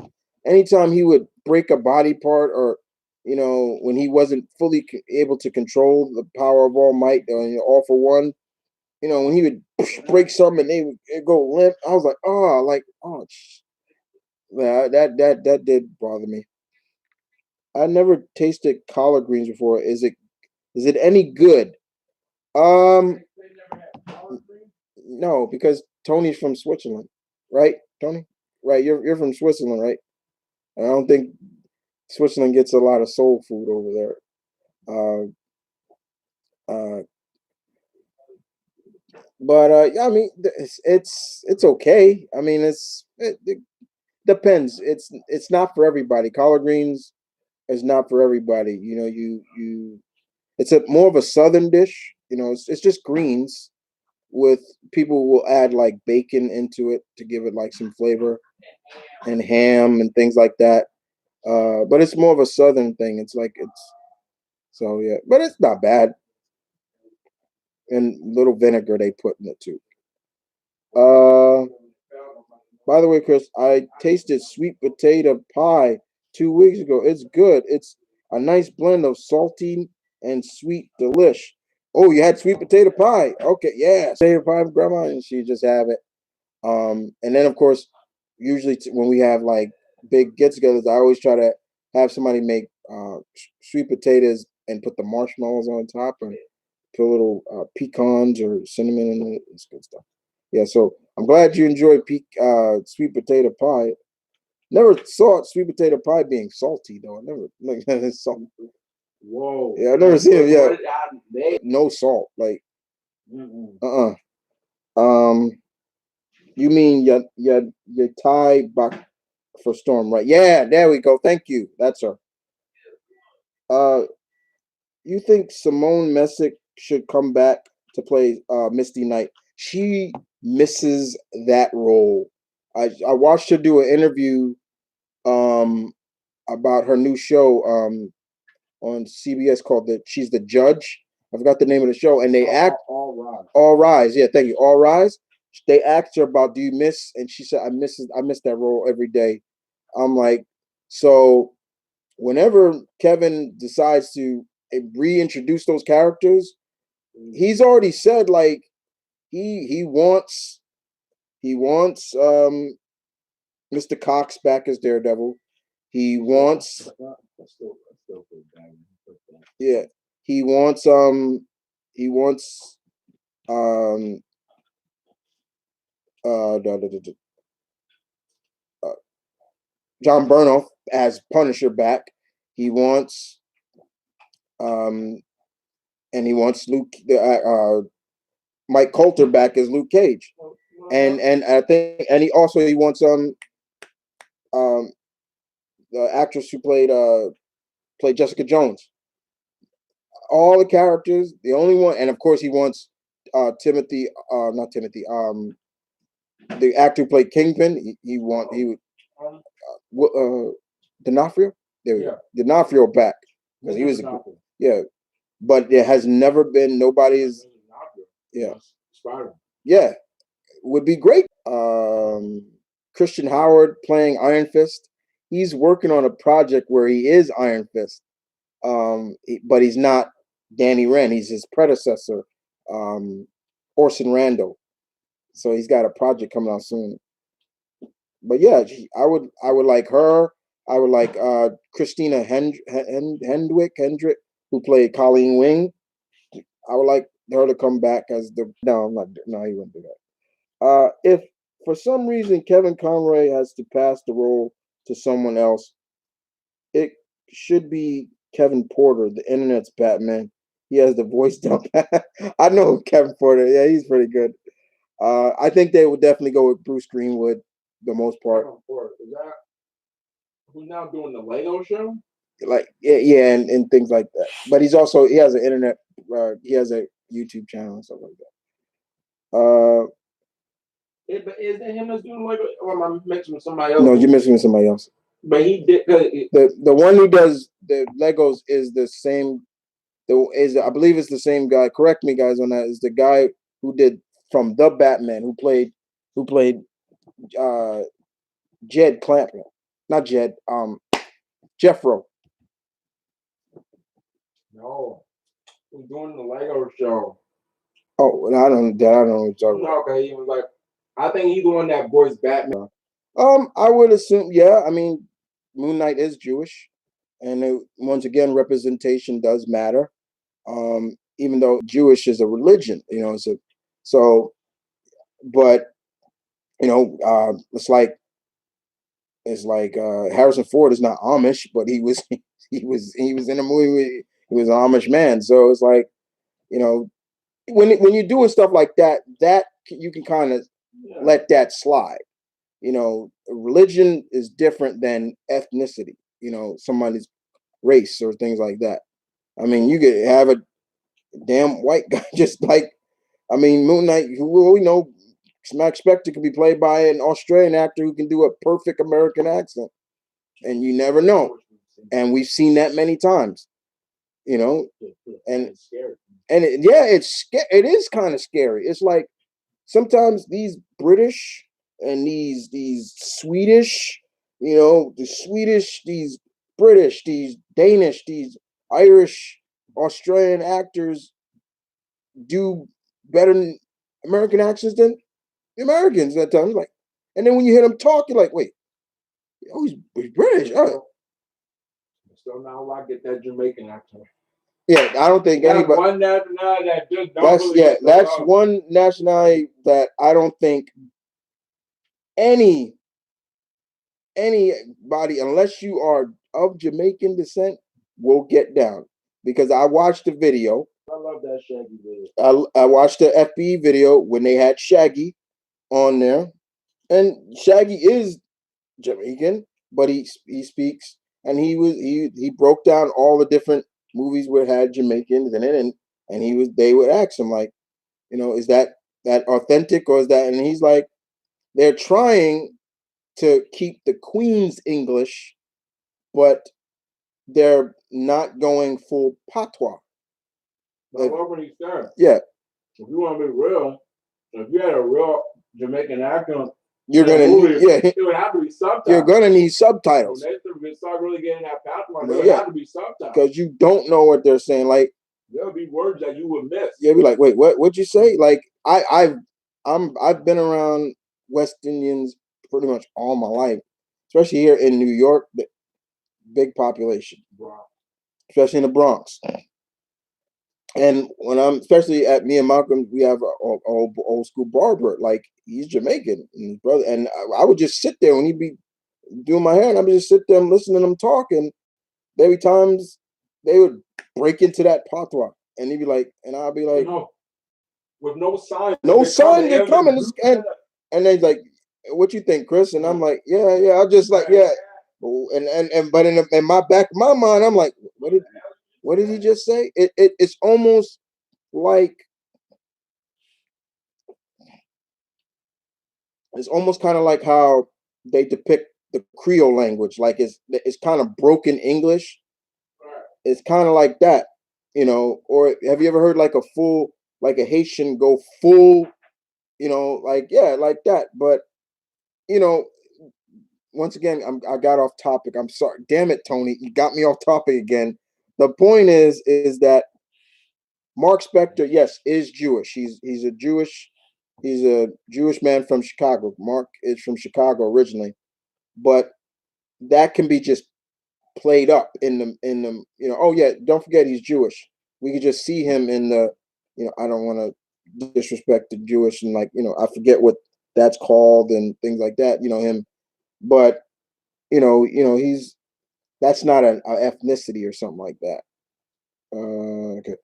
S1: Anytime he would break a body part, or when he wasn't fully able to control the power of All Might, All for One, when he would break something and they would go limp, I was yeah, that did bother me. I never tasted collard greens before. Is it any good? Um, no, because Tony's from Switzerland, right? Tony, right? You're from Switzerland, right? I don't think Switzerland gets a lot of soul food over there. Uh, uh, but yeah, I mean, it's okay. I mean, it depends. It's not for everybody. Collard greens is not for everybody. It's a more of a southern dish. It's just greens with people will add like bacon into it to give it like some flavor, and ham and things like that. But it's more of a southern thing. So yeah, but it's not bad. And little vinegar they put in it too. Uh, by the way, Chris, I tasted sweet potato pie 2 weeks ago. It's good. It's a nice blend of salty and sweet delish. Oh, you had sweet potato pie? Okay, yeah, potato pie, grandma, and she just have it. And then of course, usually when we have like big get-togethers, I always try to have somebody make sweet potatoes and put the marshmallows on top and put a little pecans or cinnamon in it. It's good stuff. Yeah, so I'm glad you enjoyed sweet potato pie. Never thought sweet potato pie being salty though. I never like it's salty.
S2: Whoa.
S1: Yeah, I've never seen it. Yeah, no salt. Like, um, you mean your Thai bak for Storm, right? Yeah, there we go. Thank you. That's her. Uh, you think Simone Messick should come back to play Misty Knight? She misses that role. I watched her do an interview um about her new show on CBS called She's the Judge. I forgot the name of the show, and they act All Rise. Yeah, thank you. All Rise. They asked her about do you miss, and she said I miss that role every day. I'm like, so whenever Kevin decides to reintroduce those characters, he's already said like he wants Mr. Cox back as Daredevil. He wants yeah. He wants um uh, John Burnoff as Punisher back. He wants um and he wants Mike Coulter back as Luke Cage. And I think and he wants um the actress who played Jessica Jones. All the characters, the only one, and of course he wants Timothy, not Timothy, the actor who played Kingpin. He would D'Onofrio. There we go. D'Onofrio back because he was yeah, but there has never been nobody's yeah yeah would be great. Christian Howard playing Iron Fist. He's working on a project where he is Iron Fist, but he's not Danny Rand. He's his predecessor, um, Orson Randall. So he's got a project coming out soon. But yeah, I would like her. I would like Christina Hendrick, who played Colleen Wing. I would like her to come back as the. No, I'm not. No, he wouldn't do that. If for some reason Kevin Conroy has to pass the role to someone else, it should be Kevin Porter, the internet's Batman. He has the voice down pat. I know Kevin Porter. Yeah, he's pretty good. I think they would definitely go with Bruce Greenwood, the most part.
S2: Is that who's now doing the Lego show?
S1: Like yeah, and things like that. But he has an internet. He has a YouTube channel and stuff like that.
S2: Is it him that's doing Lego, or am I mixing with somebody else?
S1: No, you're mixing with somebody else.
S2: But he did
S1: the one who does the Legos is the same. I believe it's the same guy. Correct me, guys, on that. Is the guy who did from the Batman who played Jed Clampett, not Jed. Jeffro.
S2: No, he's doing the Lego show.
S1: Oh, I don't know what you're talking about.
S2: Okay, he was like, I think he's the one that voiced Batman.
S1: I would assume, yeah. I mean, Moon Knight is Jewish, and once again, representation does matter. Even though Jewish is a religion, so, but it's like Harrison Ford is not Amish, but he was he was in a movie. He was an Amish man, so it's like when you're doing stuff like that, you can kind of let that slide. Religion is different than ethnicity. Somebody's race or things like that. I mean, you could have a damn white guy just like, I mean, Moon Knight, who we know, Max Spector could be played by an Australian actor who can do a perfect American accent, and you never know. And we've seen that many times, and it is kind of scary. It's like sometimes these British and these Swedish, the Swedish, these British, these Danish, these Irish, Australian actors do better than American accents than the Americans at times. Like, and then when you hear them talk, you're like, wait, he's British.
S2: So now I get that Jamaican accent.
S1: Yeah, I don't think
S2: that's
S1: anybody.
S2: One nationality that just don't
S1: that's one nationality that I don't think anybody, unless you are of Jamaican descent, will get down. Because I watched the video.
S2: I love that Shaggy video.
S1: I watched the FB video when they had Shaggy on there, and Shaggy is Jamaican, but he speaks, and he broke down all the different movies where it had Jamaicans in it, and they would ask him like, is that authentic or is that? And he's like, they're trying to keep the Queen's English, but they're not going full patois.
S2: That's what he said.
S1: Yeah.
S2: If you want to be real, if you had a real Jamaican accent,
S1: you're gonna need,
S2: it would have to be subtitles.
S1: You're gonna need subtitles.
S2: When they start really getting that patois, there would have to be subtitles
S1: because you don't know what they're saying. Like
S2: there'll be words that you would miss.
S1: You'll be like, wait, what'd you say? Like I've been around West Indians pretty much all my life, especially here in New York, the big population, especially in the Bronx. And when especially at me and Malcolm, we have an old school barber. Like he's Jamaican, and his brother, and I would just sit there when he'd be doing my hair, and I would just sit there and listen to them talk, and there be times they would break into that patois, and he'd be like, and I'd be like,
S2: with no sign,
S1: they're coming, and they're like, what you think, Chris? And I'm like, yeah, I'll just like, yeah, but in my back of my mind, I'm like, what did he just say? It's almost like kind of like how they depict the Creole language, like it's kind of broken English. It's kind of like that, Or have you ever heard like a Haitian go full, like that? But once again, I got off topic. I'm sorry. Damn it, Tony, you got me off topic again. The point is that Mark Spector, yes, is Jewish. He's a Jewish man from Chicago. Mark is from Chicago originally, but that can be just played up in the oh yeah, don't forget he's Jewish. We could just see him in the I don't want to disrespect the Jewish and I forget what that's called and things like that, him, but he's that's not an ethnicity or something like that. Okay.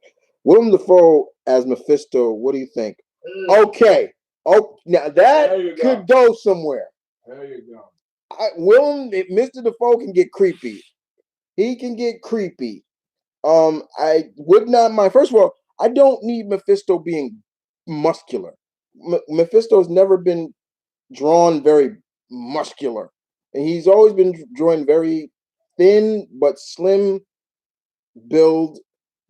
S1: Willem Dafoe as Mephisto, what do you think? Okay. Oh, now that could go somewhere.
S2: There you go.
S1: Mr. Dafoe can get creepy. He can get creepy. I would not mind. First of all, I don't need Mephisto being muscular. Mephisto's never been drawn very muscular. and he's always been drawing very thin but slim build,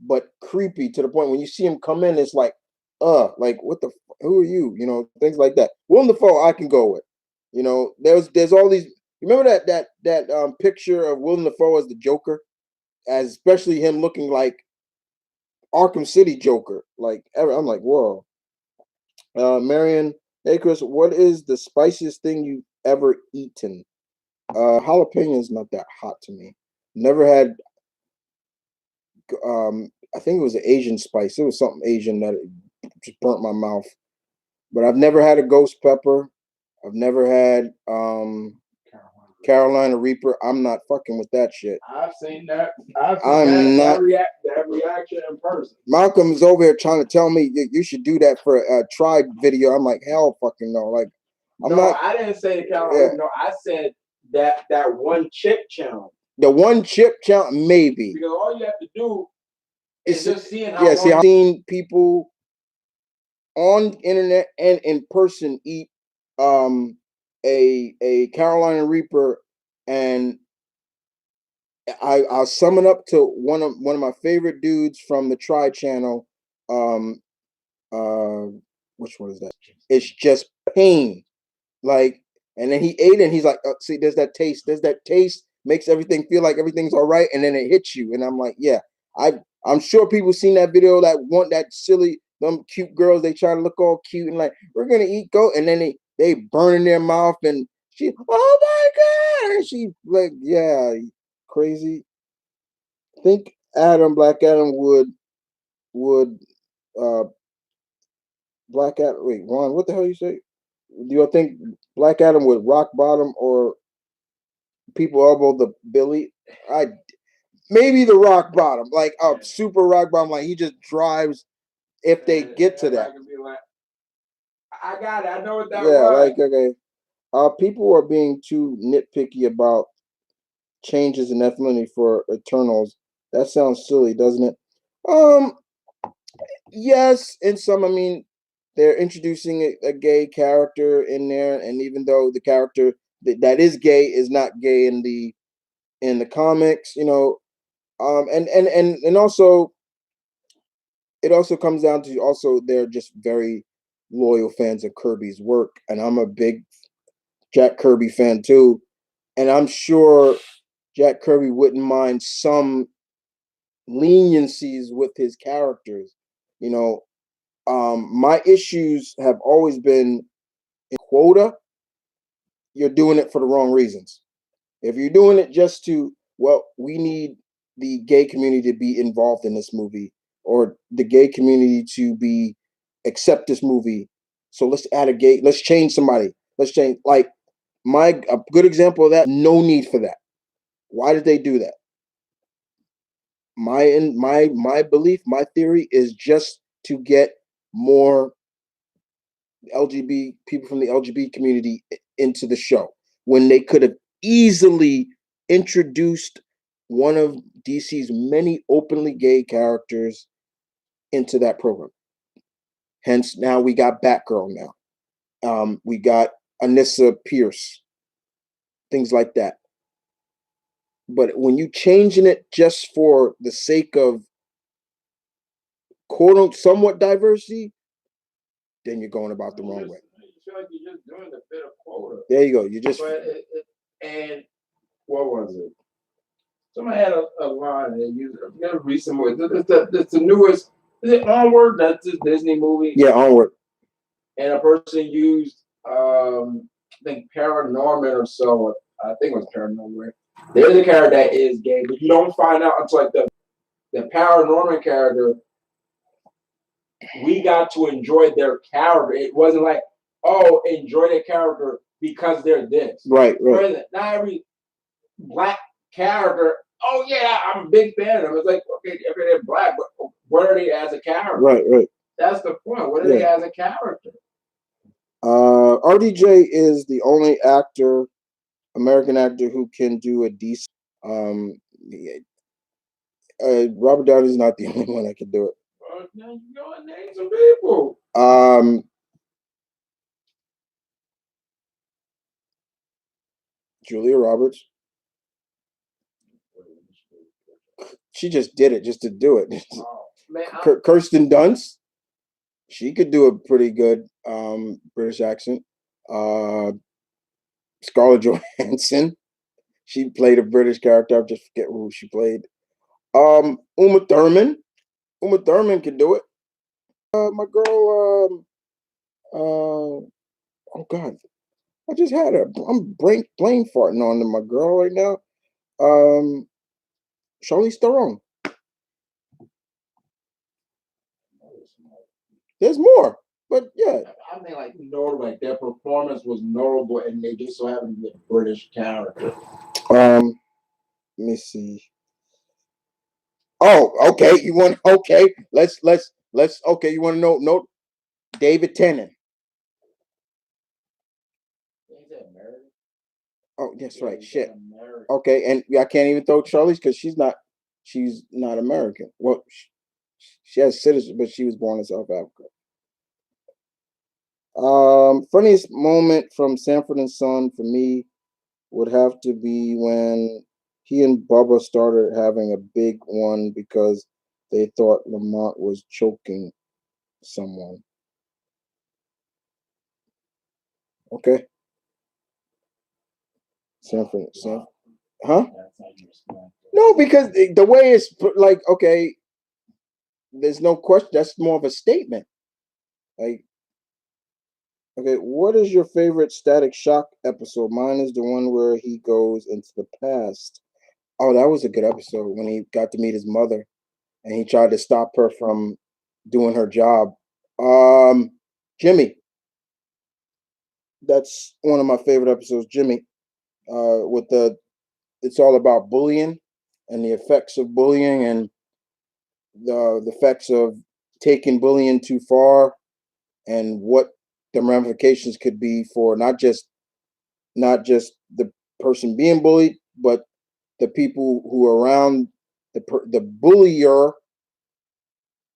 S1: but creepy to the point when you see him come in, it's like what the who are you? You know, things like that. Willem Dafoe, I can go with. You know, there's all these. Remember that picture of Willem Dafoe as the Joker, as especially him looking like Arkham City Joker. Like I'm like, whoa. Marion, hey Chris, what is the spiciest thing you've ever eaten? Jalapeno is not that hot to me. Never had. I think it was an Asian spice. It was something Asian that just burnt my mouth. But I've never had a ghost pepper. I've never had Carolina Reaper. I'm not fucking with that shit.
S2: I've seen that. I've seen
S1: I'm not.
S2: that reaction in person.
S1: Malcolm's over here trying to tell me you should do that for a tribe video. I'm like, hell fucking no. Like, I'm
S2: no,
S1: not.
S2: I didn't say the Carolina. Yeah. No, I said that one chip challenge.
S1: The one chip challenge, maybe.
S2: Because all you have to do is just seeing how.
S1: Yeah, see, I've seen people on internet and in person eat a Carolina Reaper, and I'll sum it up to one of my favorite dudes from the Try channel. Um, which one is that? It's just pain. Like, and then he ate it and he's like, see, there's that taste. There's that taste makes everything feel like everything's all right, and then it hits you. And I'm like, yeah, I'm sure people seen that video that want that silly, them cute girls, they try to look all cute and like, we're gonna eat goat, and then they burn in their mouth and she, oh my god, and she like, yeah, crazy. I think Black Adam would uh Black Adam, wait, Ron, what the hell you say? Do you think Black Adam would rock bottom or people elbow the Billy? I maybe the rock bottom, like a super rock bottom, like he just drives if they get to that.
S2: I got it. I know what that
S1: yeah,
S2: was.
S1: like okay. People are being too nitpicky about changes in ethnicity for Eternals. That sounds silly, doesn't it? Yes, in some, I mean, they're introducing a gay character in there, and even though the character that is gay is not gay in the comics, you know, and also it also comes down to also they're just very loyal fans of Kirby's work, and I'm a big Jack Kirby fan too, and I'm sure Jack Kirby wouldn't mind some leniencies with his characters. You know, my issues have always been in quota. You're doing it for the wrong reasons. If you're doing it just to, well, we need the gay community to be involved in this movie, or the gay community to be accept this movie. So let's add a gay. Let's change somebody. Let's change. Like a good example of that. No need for that. Why did they do that? My belief, my theory is just to get more LGBT people from the LGBT community into the show when they could have easily introduced one of DC's many openly gay characters into that program. Hence, now we got Batgirl. Now we got Anissa Pierce, things like that. But when you changing it just for the sake of quote unquote somewhat diversity, then you're going about the wrong way.
S2: You feel like you're just doing a bit of quota.
S1: There you go. You just
S2: and what was it? Somebody had a line they used. I recent movie. It's the newest. Is it Onward? That's this Disney movie.
S1: Yeah, Onward.
S2: And a person used, I think Paranorman or so. I think it was Paranorman. There's a character that is gay, but you don't find out until like the Paranorman character. We got to enjoy their character. It wasn't like, oh, enjoy their character because they're this.
S1: Right, right.
S2: Not every black character. Oh yeah, I'm a big fan of them. It's like, okay, they're black, but what are they as a character?
S1: Right, right.
S2: That's the point. What are they as a character?
S1: RDJ is the only actor, American actor, who can do a decent. Robert Downey's not the only one that can do it.
S2: Now you go and name some people.
S1: Julia Roberts. She just did it just to do it.
S2: Oh, man,
S1: Kirsten Dunst. She could do a pretty good British accent. Scarlett Johansson. She played a British character. I just forget who she played. Uma Thurman. Uma Thurman could do it. My girl. Oh God, I just had her. I'm brain farting on my girl right now. Charlize Theron. There's more, but yeah.
S2: I mean, like notable, like their performance was notable, and they just so happened to be a British character.
S1: Let me see. Oh, okay. You want okay? Let's okay. You want to know? No, David Tennant. Oh, that's right. Shit. Okay, and I can't even throw Charlize because she's not American. Well, she has citizenship, but she was born in South Africa. Funniest moment from Sanford and Son for me would have to be when he and Bubba started having a big one because they thought Lamont was choking someone. Okay. Sanford. Huh? No, because the way it's like, okay, there's no question. That's more of a statement. Like, okay, what is your favorite Static Shock episode? Mine is the one where he goes into the past. Oh, that was a good episode when he got to meet his mother and he tried to stop her from doing her job. Jimmy. That's one of my favorite episodes, Jimmy. With it's all about bullying and the effects of bullying and the effects of taking bullying too far and what the ramifications could be for not just the person being bullied, but the people who are around the bullier,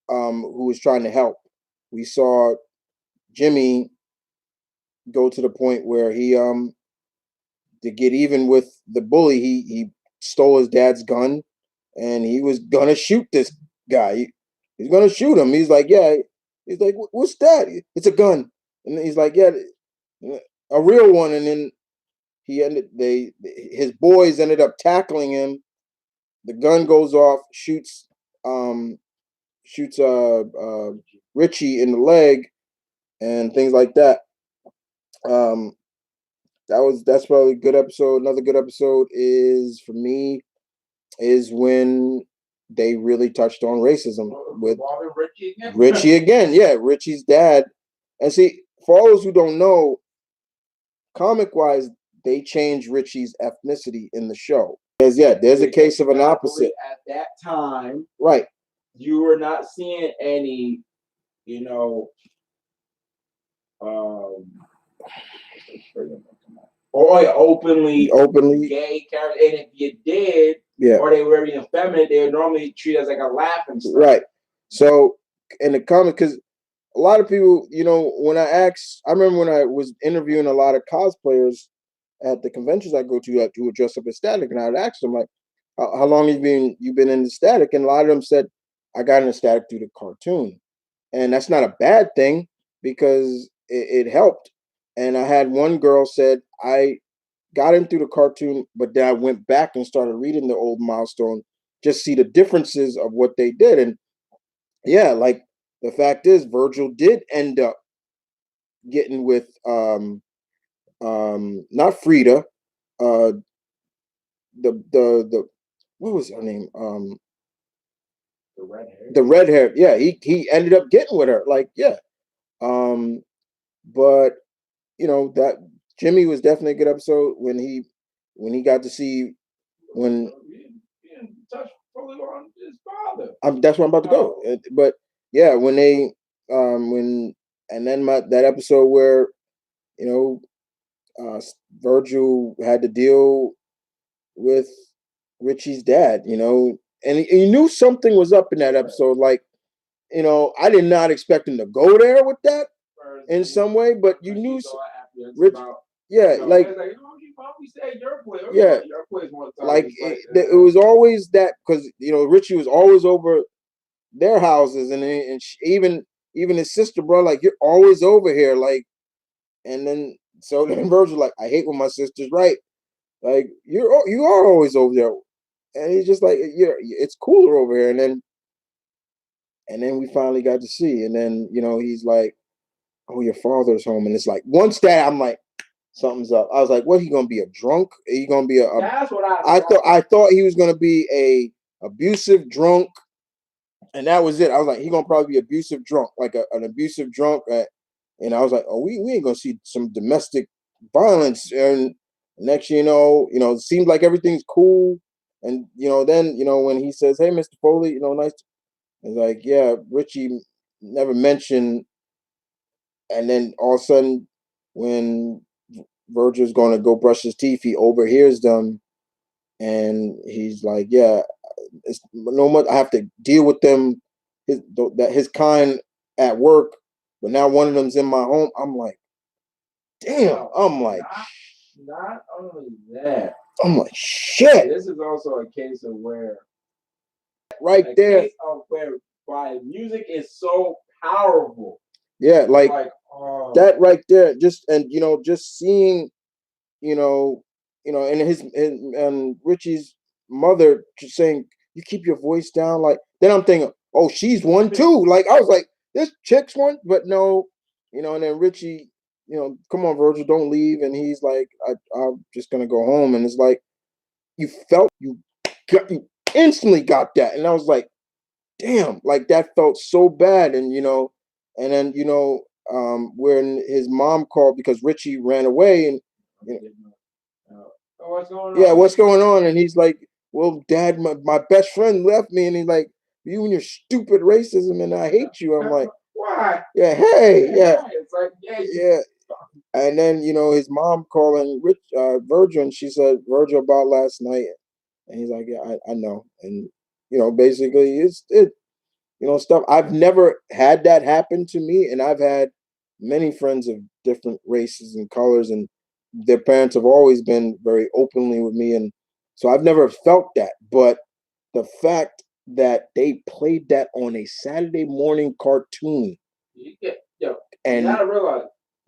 S1: who was trying to help. We saw Jimmy go to the point where he to get even with the bully, he stole his dad's gun and he was gonna shoot this guy. He's gonna shoot him. He's like, yeah. He's like, what's that? It's a gun. And he's like, yeah, a real one. And then his boys ended up tackling him. The gun goes off, shoots Richie in the leg and things like that. That's probably a good episode. Another good episode is for me is when they really touched on racism with
S2: Richie again.
S1: Richie again. Yeah, Richie's dad. And see, for all those who don't know, comic wise, they changed Richie's ethnicity in the show. There's a case of an opposite.
S2: At that time,
S1: right.
S2: You were not seeing any, or openly gay characters. And if you did, or they were very effeminate, they would normally treat as like a laughing stock.
S1: Right. So in the comic, because a lot of people, when I remember when I was interviewing a lot of cosplayers at the conventions I go to who would dress up as Static, and I'd ask them like, how long have you been in the Static? And a lot of them said, I got into Static through the cartoon. And that's not a bad thing because it helped. And I had one girl said, I got in through the cartoon, but then I went back and started reading the old Milestone, just see the differences of what they did. And yeah, like the fact is Virgil did end up getting with not Frida, the what was her name? The red hair. Yeah, he ended up getting with her. Like, yeah. But that Jimmy was definitely a good episode when he got to see when
S2: he didn't touch fully on his father.
S1: That's where I'm about to go. But yeah, when they when and then that episode where Virgil had to deal with Richie's dad, and he knew something was up in that episode. Like, I did not expect him to go there with that in some way, but you knew Rich. Yeah, like
S2: probably said your place.
S1: Yeah,
S2: your place one time.
S1: like it was always that, because Richie was always over their houses, and even his sister, bro, like, you're always over here, like, and then so then Virgil, like, I hate when my sister's right, like, you are always over there, and he's just like, yeah, it's cooler over here, and then we finally got to see, and then he's like, oh, your father's home, and it's like, once that, I'm like, something's up. I was like, what? He gonna be a drunk? He gonna be a?
S2: That's what
S1: I thought he was gonna be a abusive drunk, and that was it. I was like, he gonna probably be abusive drunk, like an abusive drunk. And I was like, oh, we ain't gonna see some domestic violence. And next, it seems like everything's cool. And then when he says, hey, Mr. Foley, nice. It's like, yeah, Richie never mentioned. And then all of a sudden, when Virgil's going to go brush his teeth, he overhears them, and he's like, "Yeah, it's no much. I have to deal with them, his kind at work, but now one of them's in my home." I'm like, "Damn!" I'm like,
S2: not only that.
S1: I'm like, "Shit!"
S2: This is also a case of where,
S1: right there,
S2: case of why music is so powerful.
S1: Yeah, like that right there. Just just seeing, and and Richie's mother just saying, "You keep your voice down." Like, then I'm thinking, "Oh, she's one too." Like, I was like, "This chick's one," but no, And then Richie, come on, Virgil, don't leave. And he's like, I'm just gonna go home. And it's like, you instantly got that, and I was like, damn, like, that felt so bad. And then when his mom called because Richie ran away, and
S2: what's going on?
S1: Yeah, what's going on? And he's like, well, Dad, my best friend left me, and he's like, you and your stupid racism, and I hate you. I'm like,
S2: why?
S1: Yeah, hey, yeah,
S2: it's like,
S1: yeah. And then his mom calling Virgil, and she said, Virgil, about last night, and he's like, yeah, I know. And basically, stuff. I've never had that happen to me, and I've had many friends of different races and colors, and their parents have always been very openly with me, and so I've never felt that. But the fact that they played that on a Saturday morning cartoon,
S2: and you gotta realize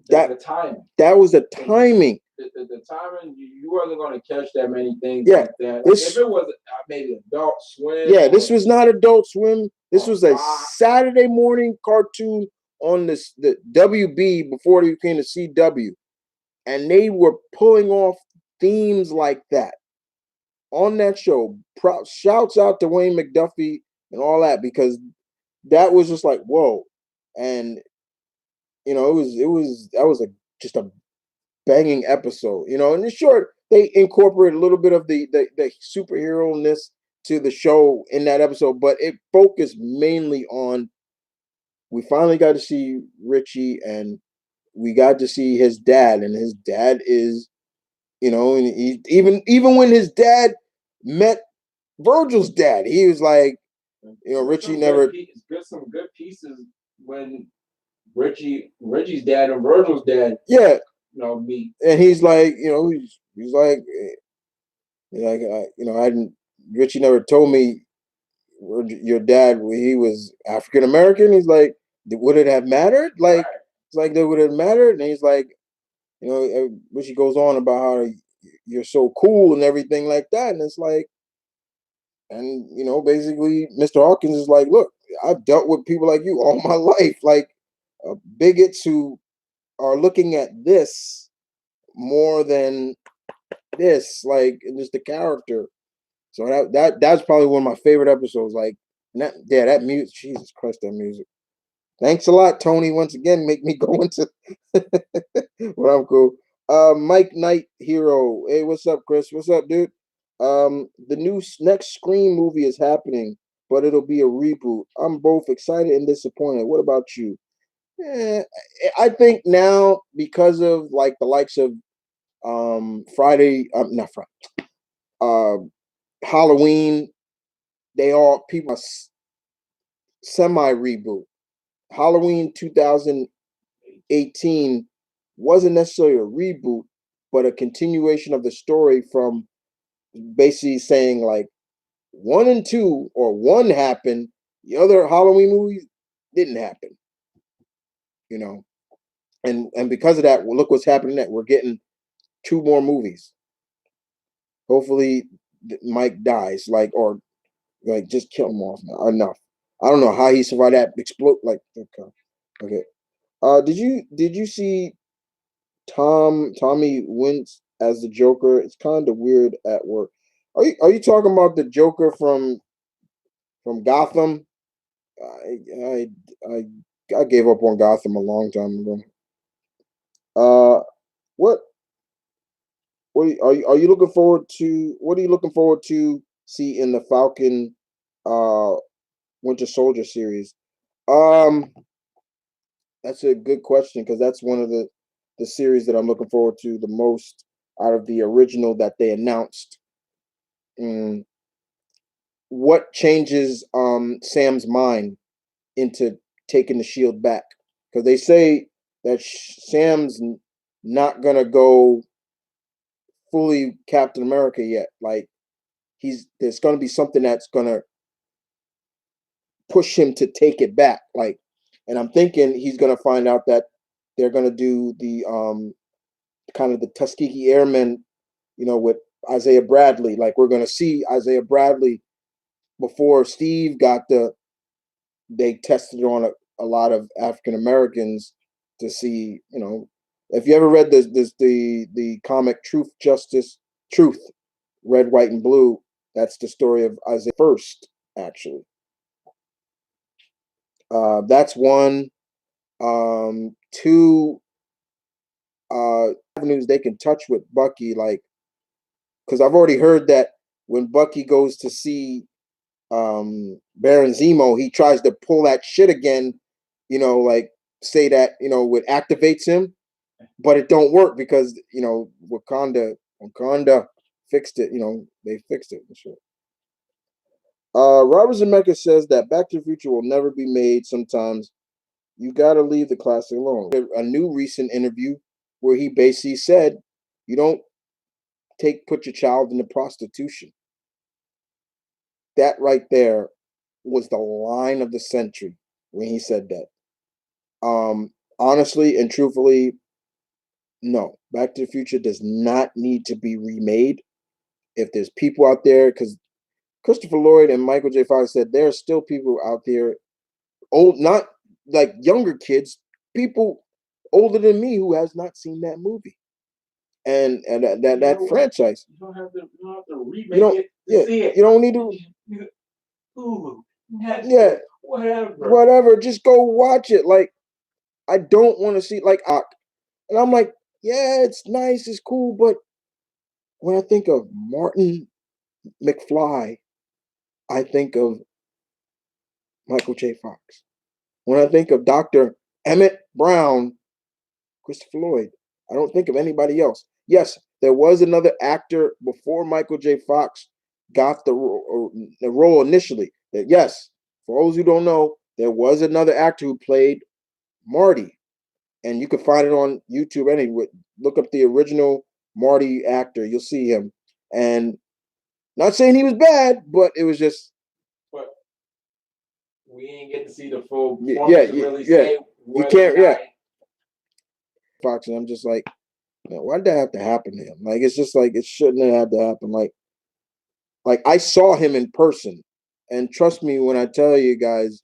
S1: that
S2: the timing.
S1: That was the timing.
S2: The timing, you wasn't going to catch that many things
S1: Yeah,
S2: like that. If it was maybe Adult Swim.
S1: Yeah, this was not Adult Swim. This was a Saturday morning cartoon on the WB before they became the CW. And they were pulling off themes like that on that show. Shouts out to Wayne McDuffie and all that, because that was just like, whoa. And that was just a banging episode. And in short, they incorporate a little bit of the superhero-ness to the show in that episode, but it focused mainly on, we finally got to see Richie, and we got to see his dad, and his dad is, and even when his dad met Virgil's dad, he was like, Richie never.
S2: Some good pieces when Richie's dad and Virgil's dad.
S1: Yeah.
S2: Meet.
S1: And he's like, he's like, I didn't. Richie never told me your dad, he was African American. He's like, would it have mattered? Like, it's like, that would have mattered. And he's like, Richie goes on about how you're so cool and everything like that. And it's like, and basically, Mr. Hawkins is like, look, I've dealt with people like you all my life, like bigots who are looking at this more than this, like, and just the character. So that's probably one of my favorite episodes. Like, that music, Jesus Christ, that music. Thanks a lot, Tony. Once again, make me go into well, I'm cool. Mike Knight Hero. Hey, what's up, Chris? What's up, dude? The next Scream movie is happening, but it'll be a reboot. I'm both excited and disappointed. What about you? I think now, because of like the likes of Friday, not Friday, Halloween, people are semi reboot. Halloween 2018 wasn't necessarily a reboot, but a continuation of the story from basically saying like 1 and 2 or one happened, the other Halloween movies didn't happen, you know. And because of that, well, look what's happening. That we're getting 2 more movies. Hopefully, Mike dies, like or like just kill him off now. Enough. I don't know how he survived that explode. Like okay, okay. Did you see Tommy Wentz as the Joker? It's kind of weird at work. Are you talking about the Joker from Gotham? I I I I gave up on Gotham a long time ago. Uh, what are you looking forward to? What are you looking forward to see in the Falcon uh Winter Soldier series? Um, that's a good question because that's one of the series that I'm looking forward to the most out of the original that they announced. Mm, what changes Sam's mind into taking the shield back? Because they say that Sam's not gonna go fully Captain America yet. Like there's gonna be something that's gonna push him to take it back. Like, and I'm thinking he's gonna find out that they're gonna do the kind of the Tuskegee Airmen, with Isaiah Bradley. Like we're gonna see Isaiah Bradley before Steve got they tested on a lot of African Americans to see, if you ever read the comic Truth, Red, White, and Blue, that's the story of Isaiah first, actually. That's one. Two avenues they can touch with Bucky, like because I've already heard that when Bucky goes to see Baron Zemo, he tries to pull that shit again, like say that, what activates him, but it don't work because, Wakanda fixed it, they fixed it and shit. Robert Zemeckis says that Back to the Future will never be made. Sometimes you gotta leave the classic alone. A new recent interview where he basically said, you don't put your child into prostitution. That right there was the line of the century when he said that. Honestly and truthfully, no. Back to the Future does not need to be remade. If there's people out there, because Christopher Lloyd and Michael J. Fox said there are still people out there, old, not like younger kids, people older than me who has not seen that movie and that franchise.
S2: You don't have to remake it to see it.
S1: You don't need to.
S2: Ooh,
S1: Yeah,
S2: whatever.
S1: whatever. Just go watch it. Like I don't want to see like and I'm like, yeah, it's nice, it's cool, but when I think of Martin McFly, I think of Michael J. Fox. When I think of Dr. Emmett Brown, Christopher Lloyd, I don't think of anybody else. Yes, there was another actor before Michael J. Fox got the role initially. Yes, for those who don't know, there was another actor who played Marty, and you can find it on YouTube. Anyway, look up the original Marty actor, you'll see him. And not saying he was bad, but it was just.
S2: But we ain't get to see the full
S1: performance
S2: to really say
S1: you can't. Fox, and I'm just like, why did that have to happen to him? Like, it's just like it shouldn't have had to happen. Like I saw him in person, and trust me when I tell you guys,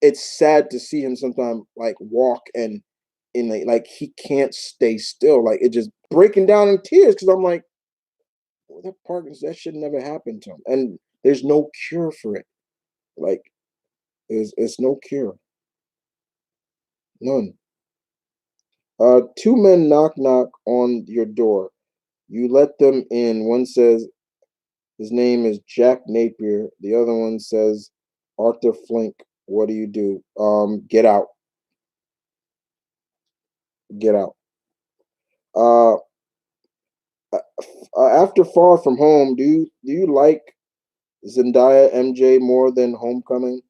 S1: it's sad to see him sometimes like walk and in like he can't stay still. Like it just breaking down in tears because I'm like, well, that Parkinson's, that should never happen to him, and there's no cure for it. Like, it's no cure, none. Two men knock on your door. You let them in. One says his name is Jack Napier. The other one says Arthur Flink. What do you do? Get out. Get out. Uh, after Far From Home, do you like Zendaya MJ more than Homecoming?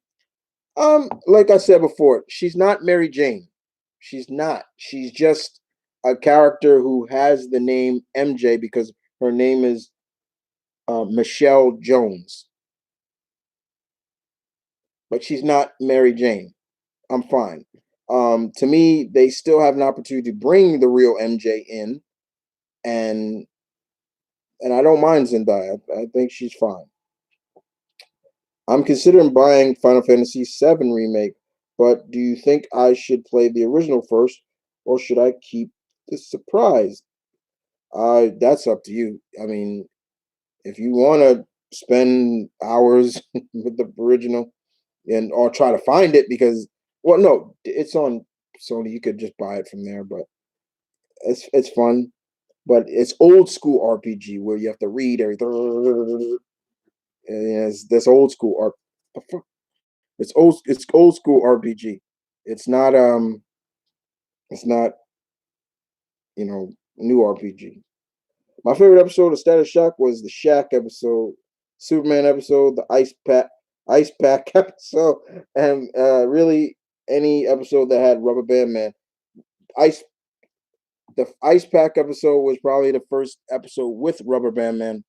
S1: Like I said before, she's not Mary Jane. She's not. She's just a character who has the name MJ because her name is Michelle Jones, but she's not Mary Jane. I'm fine. To me, they still have an opportunity to bring the real MJ in, and I don't mind Zendaya. I think she's fine. I'm considering buying Final Fantasy VII remake, but do you think I should play the original first, or should I keep the surprise? That's up to you. I mean, if you want to spend hours with the original and or try to find it because, well, no, it's on Sony. You could just buy it from there, but it's fun. But it's old school RPG where you have to read everything. And it's this old school it's old school RPG. It's not it's not new RPG. My favorite episode of Status Shock was the Shack episode, Superman episode, the Ice Pack episode, and really any episode that had Rubber Band Man. Ice the Ice Pack episode was probably the first episode with Rubber Band Man.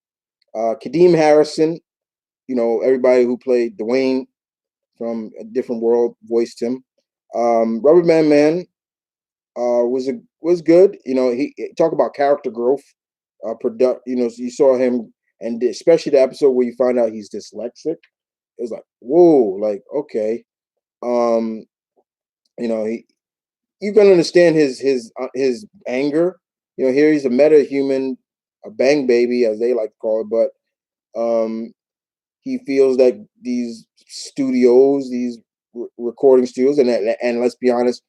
S1: Kadeem Harrison, everybody who played Dwayne from A Different World voiced him. Rubber Band Man was good. He talk about character growth. You saw him, and especially the episode where you find out he's dyslexic. It was like, whoa, like okay. Um, he you can understand his anger. Here he's a meta human, a bang baby as they like to call it, but he feels that these studios, these recording studios, and let's be honest,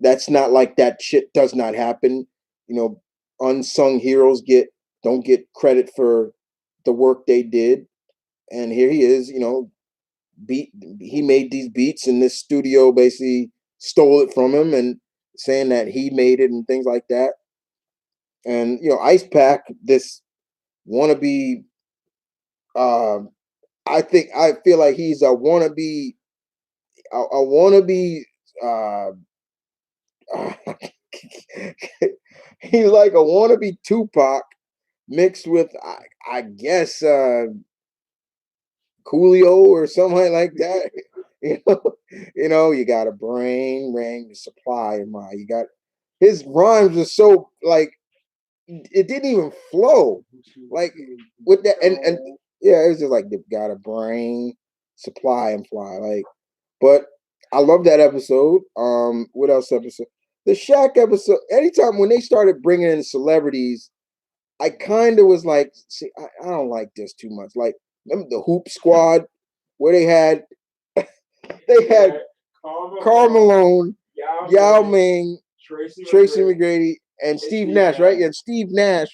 S1: that's not like that shit does not happen. Unsung heroes don't get credit for the work they did, and here he is. Beat he made these beats, and this studio basically stole it from him and saying that he made it and things like that. And Ice Pack, this wannabe. Uh, I feel like he's a wannabe, a wannabe. Uh, he's like a wannabe Tupac mixed with, I guess, Coolio or something like that. You got a brain, ring, the supply, and my you got his rhymes are so like it didn't even flow, like with that, and yeah, it was just like they got a brain, supply and fly, like. But I love that episode. What else episode? The Shaq episode. Anytime when they started bringing in celebrities, I kind of was like, see, I don't like this too much. Like, remember the Hoop Squad where they had Karl Malone, Yao Ming, Tracy McGrady, and Steve Nash, right? And Steve Nash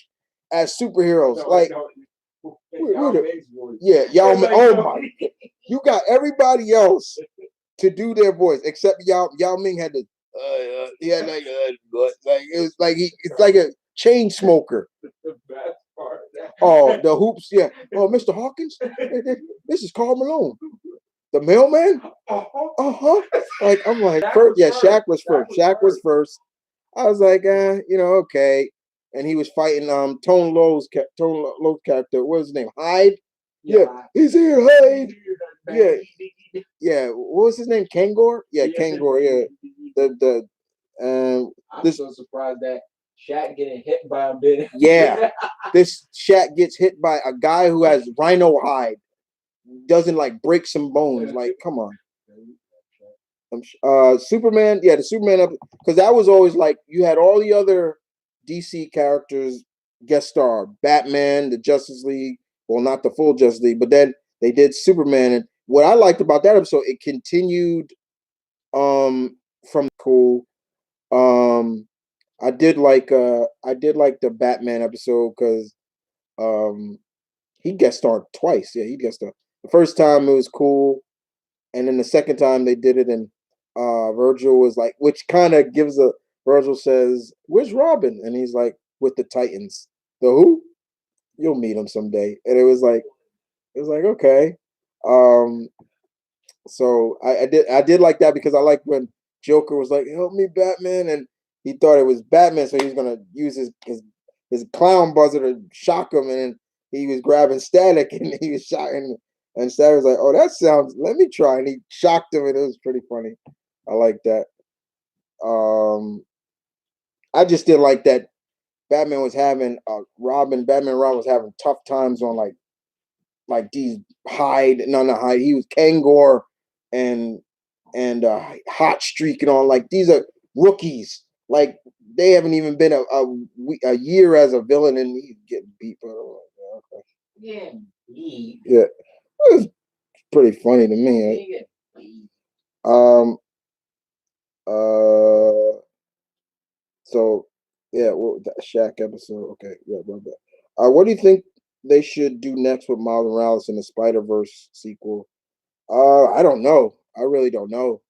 S1: as superheroes. Like, yeah, Yao Ming. Oh my, you got everybody else to do their voice except Yao Ming had to. He had like it was like it's like a chain smoker. Oh, the hoops, yeah. Oh, Mr. Hawkins, this is Karl Malone, the mailman. Like I'm like, first, yeah, Shaq was first. Shaq was first. I was like, okay. And he was fighting Tone Low's character. What was his name? Hyde. Yeah, he's here, Hyde. Yeah, yeah. What was his name? Kangor. Yeah, Kangor. Yeah. I'm
S2: so surprised that Shaq getting hit by a bit.
S1: Yeah, this Shaq gets hit by a guy who has rhino hide. Doesn't like break some bones. Like, come on. Superman, yeah, the Superman because that was always like you had all the other DC characters guest star, Batman, the Justice League, well, not the full Justice League, but then they did Superman, and what I liked about that episode, it continued from cool. Um, I did like the Batman episode because he guest starred twice. Yeah, he guest starred. The first time it was cool, and then the second time they did it, and Virgil was like, which kind of gives a Virgil says, "Where's Robin?" And he's like, "With the Titans." The who? You'll meet him someday. And it was like okay. Um, so I did like that because I like when Joker was like, "Help me, Batman," and he thought it was Batman, so he was gonna use his clown buzzer to shock him, and then he was grabbing Static, and he was shocking. And Static was like, "Oh, that sounds. Let me try." And he shocked him, and it was pretty funny. I like that. I just didn't like that Batman was having Batman and Robin was having tough times on like these Hyde, no, not Hyde. He was Kangor and Hot Streak and all. Like these are rookies. Like they haven't even been a year as a villain, and he's getting beat. But okay.
S2: Yeah.
S1: Yeah, it was pretty funny to me. Um. So yeah, well, that Shaq episode. Okay, yeah, blah, blah. What do you think they should do next with Miles Morales in the Spider Verse sequel? I don't know. I really don't know.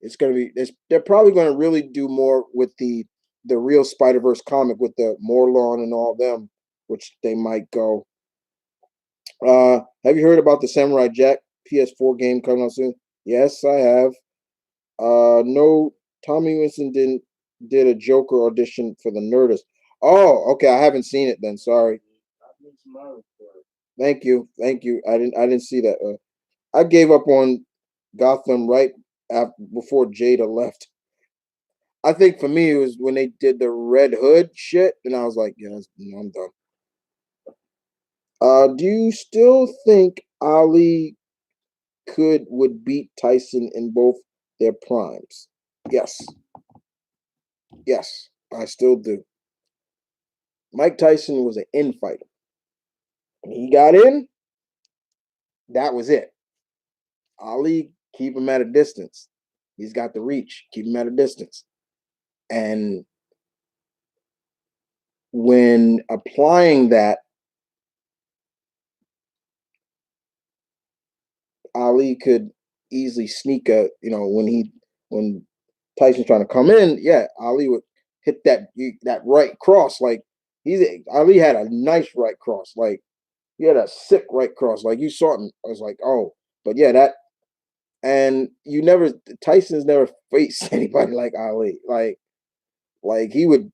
S1: It's gonna be. They're probably gonna really do more with the real Spider Verse comic with the Morlon and all them, which they might go. Have you heard about the Samurai Jack PS4 game coming out soon? Yes, I have. No, Tommy Winston did a Joker audition for the Nerdist. Oh, okay. I haven't seen it then. Sorry. Thank you. I didn't see that. I gave up on Gotham right after before Jada left. I think for me it was when they did the Red Hood shit, and I was like, yeah, I'm done. Do you still think Ali would beat Tyson in both their primes? Yes, yes, I still do. Mike Tyson was an infighter. When he got in, that was it. Ali, keep him at a distance. He's got the reach. Keep him at a distance. And when applying that, Ali could easily sneak when Tyson's trying to come in, yeah, Ali would hit that right cross. Like Ali had a nice right cross. Like he had a sick right cross. Like you saw him. I was like, oh, but yeah, that and Tyson's never faced anybody like Ali. Like he would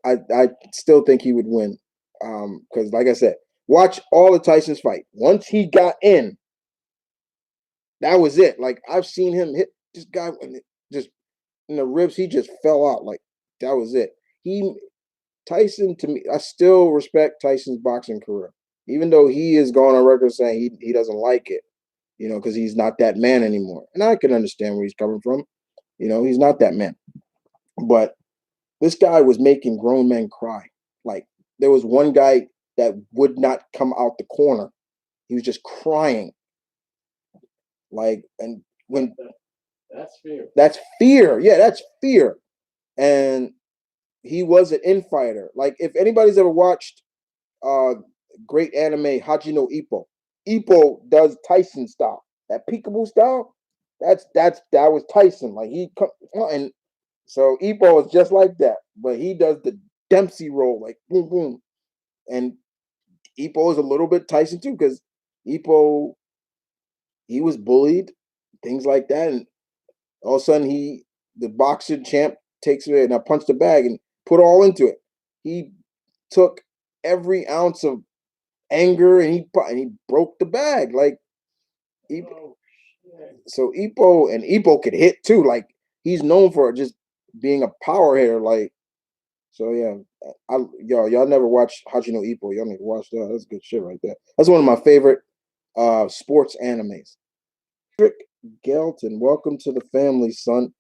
S1: I still think he would win. Because like I said, watch all the Tyson's fight. Once he got in, that was it. Like I've seen him hit this guy and just in the ribs, he just fell out. Like that was it. He Tyson to me, I still respect Tyson's boxing career, even though he is going on record saying he doesn't like it, because he's not that man anymore. And I can understand where he's coming from. He's not that man. But this guy was making grown men cry. Like there was one guy that would not come out the corner. He was just crying. Like, and when
S2: That's fear.
S1: That's fear. Yeah, that's fear. And he was an infighter. Like if anybody's ever watched great anime Hachi no Ippo, Ippo does Tyson style. That peekaboo style, that was Tyson. Like and so Ippo is just like that, but he does the Dempsey roll, like boom boom. And Ippo is a little bit Tyson too, because Ippo he was bullied, things like that, and all of a sudden the boxer champ takes it and I punched the bag and put all into it. He took every ounce of anger and he broke the bag. Like so Ippo could hit too. Like he's known for just being a power hitter. Like so yeah. Y'all never watched Hachino Ippo. Y'all need to watch that. That's good shit right there. That's one of my favorite sports animes. Trick Gelton, welcome to the family, son.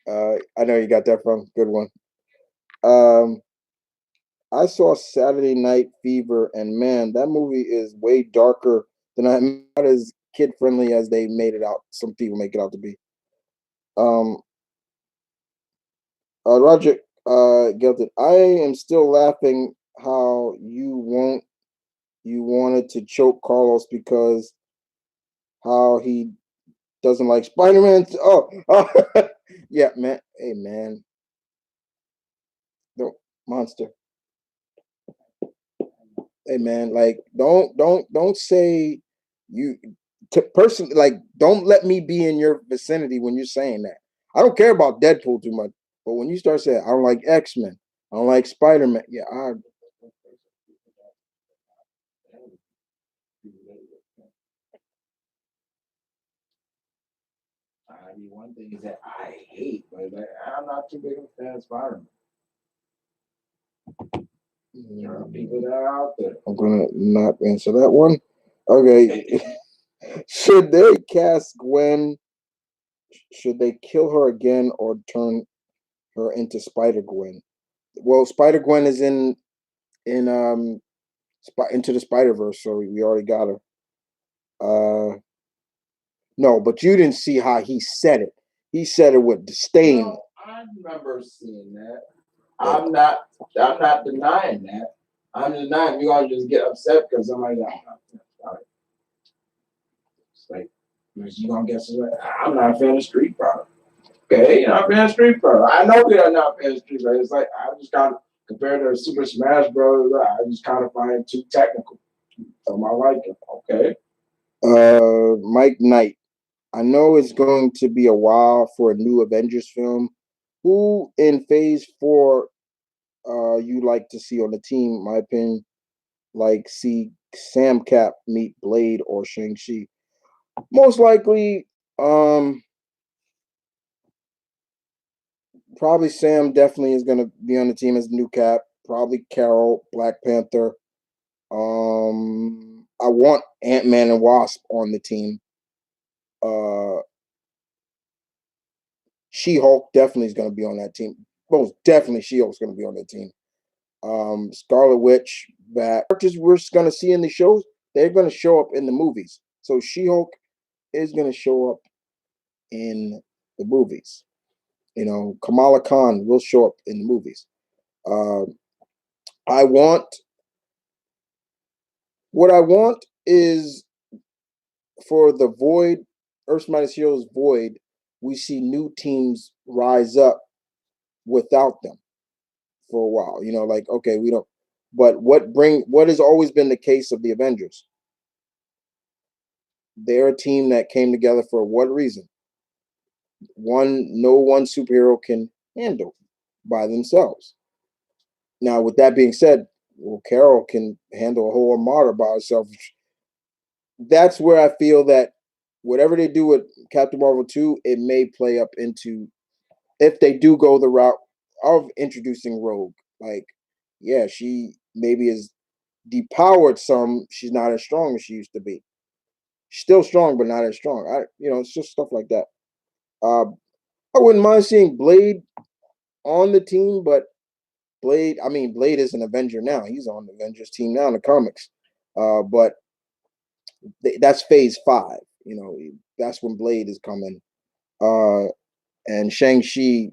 S1: I know you got that from. Good one. Um, I saw Saturday Night Fever, and man, that movie is way darker than not as kid friendly as they made it out. Some people make it out to be. Um, Roger Gelton, I am still laughing how you wanted to choke Carlos because how he doesn't like Spider Man. Oh, yeah, man. Hey, man, don't monster. Hey man, like don't say you to person like don't let me be in your vicinity when you're saying that. I don't care about Deadpool too much, but when you start saying I don't like X-Men, I don't like Spider-Man, yeah,
S2: I mean, one thing is that I hate, but like, I'm not too big of a fan of Spider-Man. There are people that are out there.
S1: I'm gonna not answer that one. Okay. Should they cast Gwen? Should they kill her again or turn her into Spider Gwen? Well, Spider Gwen is in Into the Spider Verse, so we already got her. No, but you didn't see how he said it. He said it with disdain.
S2: No, I remember seeing that. I'm not. I'm not denying that. I'm denying you're gonna just get upset because somebody got not. It's like you gonna get some. I'm not a fan of Street Fighter. Okay, you're not a fan of Street Fighter. I know you're not a fan of Street Fighter. It's like I just kind of compared to Super Smash Bros. I just kind of find it too technical. So I like it. Okay.
S1: Mike Knight. I know it's going to be a while for a new Avengers film. Who in Phase 4 you like to see on the team? My opinion, like see Sam Cap meet Blade or Shang-Chi. Most likely, probably Sam definitely is going to be on the team as the new Cap. Probably Carol, Black Panther. I want Ant-Man and Wasp on the team. Uh, She-Hulk definitely is going to be on that team. Most definitely, She-Hulk's going to be on that team. Scarlet Witch back. Characters we're going to see in the shows, they're going to show up in the movies. So She-Hulk is going to show up in the movies. You know, Kamala Khan will show up in the movies. Uh, I want what I want is for the Void, Earth's Mightiest Heroes Void. We see new teams rise up without them for a while. You know, like okay, we don't. But what has always been the case of the Avengers? They're a team that came together for what reason? No one superhero can handle by themselves. Now, with that being said, well, Carol can handle a whole armada by herself. That's where I feel that whatever they do with Captain Marvel 2, it may play up into if they do go the route of introducing Rogue. Like, yeah, she maybe is depowered some. She's not as strong as she used to be. She's still strong, but not as strong. It's just stuff like that. Uh, I wouldn't mind seeing Blade on the team, but Blade is an Avenger now. He's on the Avengers team now in the comics. But that's Phase 5. You know, that's when Blade is coming. And Shang-Chi,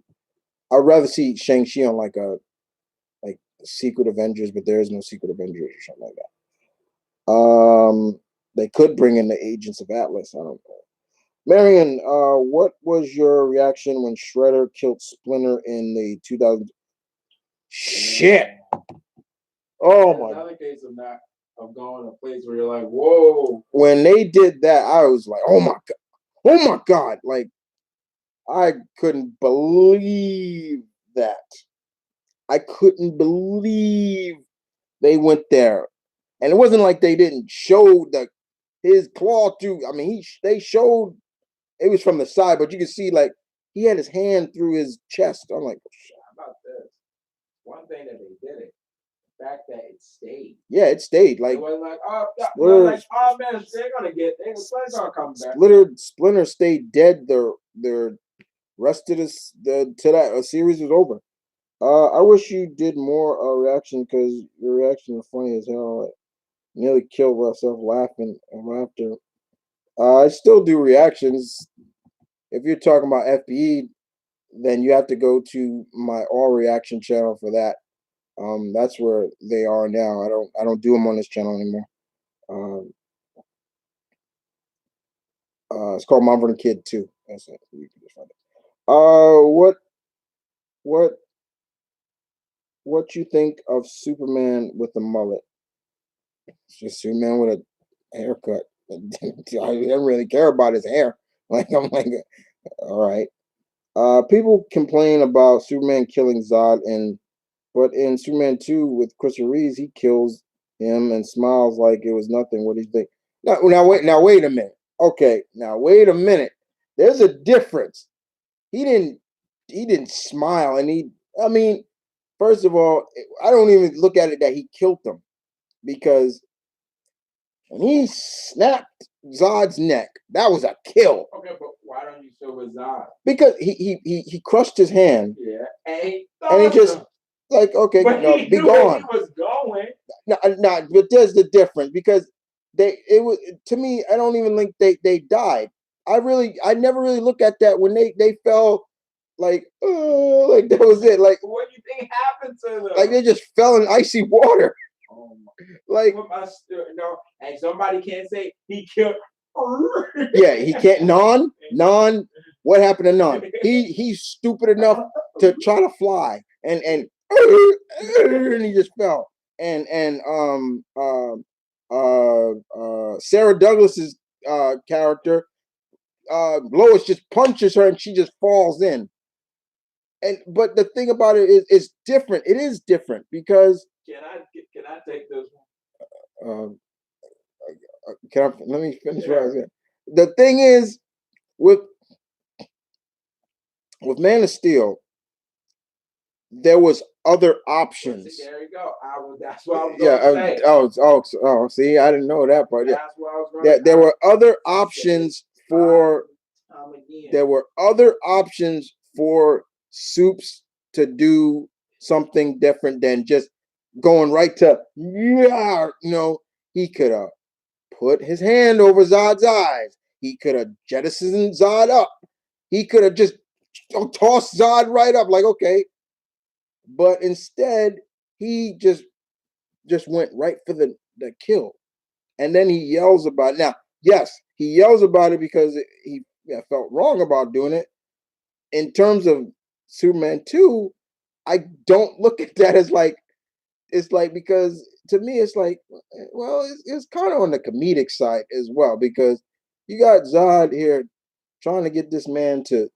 S1: I'd rather see Shang-Chi on like Secret Avengers, but there is no Secret Avengers or something like that. They could bring in the Agents of Atlas. I don't know. Marion, what was your reaction when Shredder killed Splinter in the 2000? Shit. Oh my.
S2: Another case of not of going to a place where you're like, whoa.
S1: When they did that, I was like, oh my god, oh my god! Like, I couldn't believe that. I couldn't believe they went there, and it wasn't like they didn't show his claw too. I mean, they showed it was from the side, but you can see like he had his hand through his chest. I'm like,
S2: how about this? One thing that they did it, the fact that it stayed.
S1: Yeah, it stayed. Like
S2: it wasn't like, oh, man, Splinter's gonna come back.
S1: Splinter stayed dead. Their rest of the till that series was over. I wish you did more reaction because your reaction was funny as hell. I nearly killed myself laughing and laughter. I still do reactions. If you're talking about FBE, then you have to go to my all reaction channel for that. That's where they are now. I don't do them on this channel anymore. It's called Mom for the Kid too. That's it. You can just find it. What what you think of Superman with a mullet? It's just Superman with a haircut. I don't really care about his hair. Like I'm like, all right. People complain about Superman killing Zod, but in Superman 2 with Christopher Reeves, he kills him and smiles like it was nothing. What do you think? Now wait a minute. Okay, now wait a minute. There's a difference. He didn't he didn't smile, and I mean, first of all, I don't even look at it that he killed them, because when he snapped Zod's neck, that was a kill.
S2: Okay, but why don't you show with Zod?
S1: Because he crushed his hand.
S2: Yeah,
S1: and he just like, okay,
S2: but
S1: no,
S2: he
S1: be
S2: knew where
S1: gone.
S2: he was going.
S1: No, but there's the difference, because it was, to me, I don't even think they died. I never really look at that when they fell, like, like that was it. Like,
S2: what do you think happened to them?
S1: Like they just fell in icy water.
S2: Oh my.
S1: Like,
S2: no, and somebody can't say he killed.
S1: Yeah, he can't. Non. What happened to Non? He's stupid enough to try to fly, and he just fell. Sarah Douglas's character, Lois, just punches her and she just falls in. But the thing about it is, it's different. It is different because
S2: can I take this one?
S1: Let me finish what I was saying. The thing is, with Man of Steel, there was other options.
S2: There you go. That's what I was going to say.
S1: See, I didn't know that part.
S2: That's what I was going to say.
S1: There were other options for. There were other options for Soups to do something different than just going right to, yeah. He could have put his hand over Zod's eyes. He could have jettisoned Zod up. He could have just tossed Zod right up, like, okay. But instead, he just went right for the kill. And then he yells about it. Now, yes, he yells about it because he felt wrong about doing it. In terms of Superman 2, I don't look at that as like, it's like, because to me, it's like, well, it's kind of on the comedic side as well, because you got Zod here trying to get this man to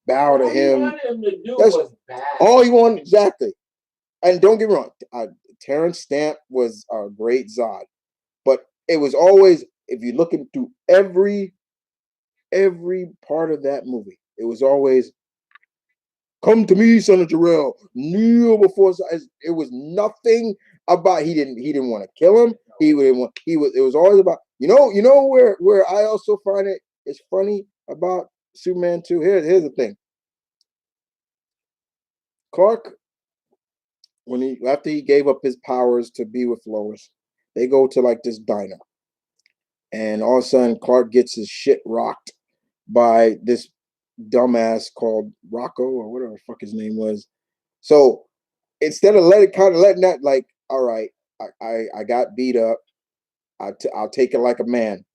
S1: bow to him.
S2: All he wanted him to do was bad.
S1: All he wanted, exactly. And don't get me wrong, Terrence Stamp was a great Zod, but it was always, if you look into every part of that movie, it was always, come to me, son of Jarrell, kneel before. It was nothing about, he didn't want to kill him. It was always about, where I also find it's funny about Superman 2. Here's the thing. Clark, after he gave up his powers to be with Lois, they go to like this diner, and all of a sudden Clark gets his shit rocked by this dumbass called Rocco, or whatever the fuck his name was. So instead of letting that, like, all right, I got beat up, I'll take it like a man.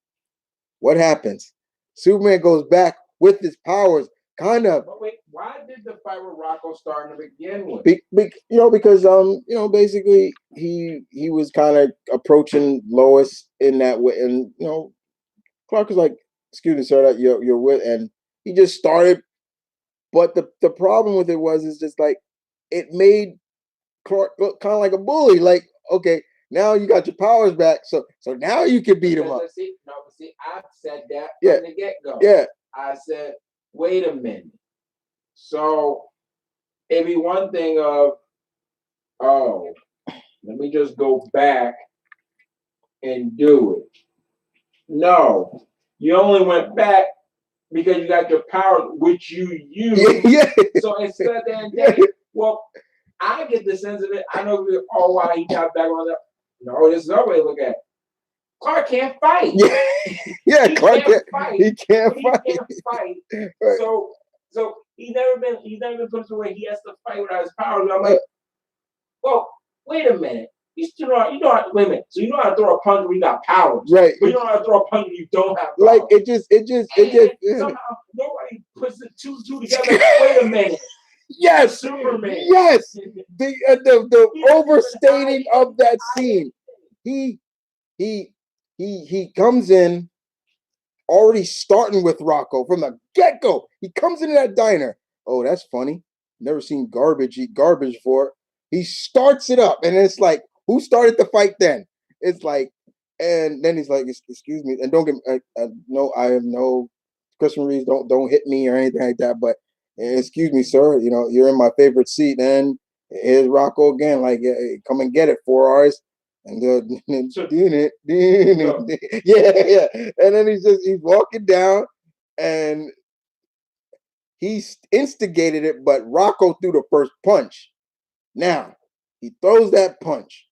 S1: What happens? Superman goes back with his powers, kind of.
S2: But wait, why did the fight with Rocco start to begin with?
S1: Because basically he was kind of approaching Lois in that way, and Clark was like, "Excuse me, sir, that you're with," and he just started. But the problem with it is just like, it made Clark look kind of like a bully. Like, okay, now you got your powers back, so now you can beat him up.
S2: See, I said that
S1: from
S2: the get-go.
S1: Yeah.
S2: I said, wait a minute. So it'd be one thing of, let me just go back and do it. No, you only went back because you got your power, which you used.
S1: Yeah.
S2: So instead of that, well, I get the sense of it. I know why he got back on that. No, this is another way to look at it. Clark can't fight.
S1: Yeah,
S2: Clark can't fight.
S1: He can't
S2: fight. Right. So he's never been put to where he has to fight without his powers. And I'm like, well, wait a minute. You know how to wait a minute. So you know how to throw a punch when you got powers,
S1: right?
S2: But you know how to throw a punch when you don't have powers.
S1: Like, it just
S2: somehow nobody puts the two together. Wait a minute.
S1: Yes,
S2: Superman.
S1: Yes, the overstating of that scene. He comes in already starting with Rocco from the get-go. He comes into that diner. oh, that's funny. Never seen garbage eat garbage before. He starts it up, and it's like, who started the fight then? It's like, and then he's like, excuse me, and don't get no, I have no Christian Reeves, don't hit me or anything like that. But excuse me, sir, you're in my favorite seat, and here's Rocco again, like, hey, come and get it, 4 hours. And yeah, and then he's walking down, and he instigated it, but Rocco threw the first punch. Now he throws that punch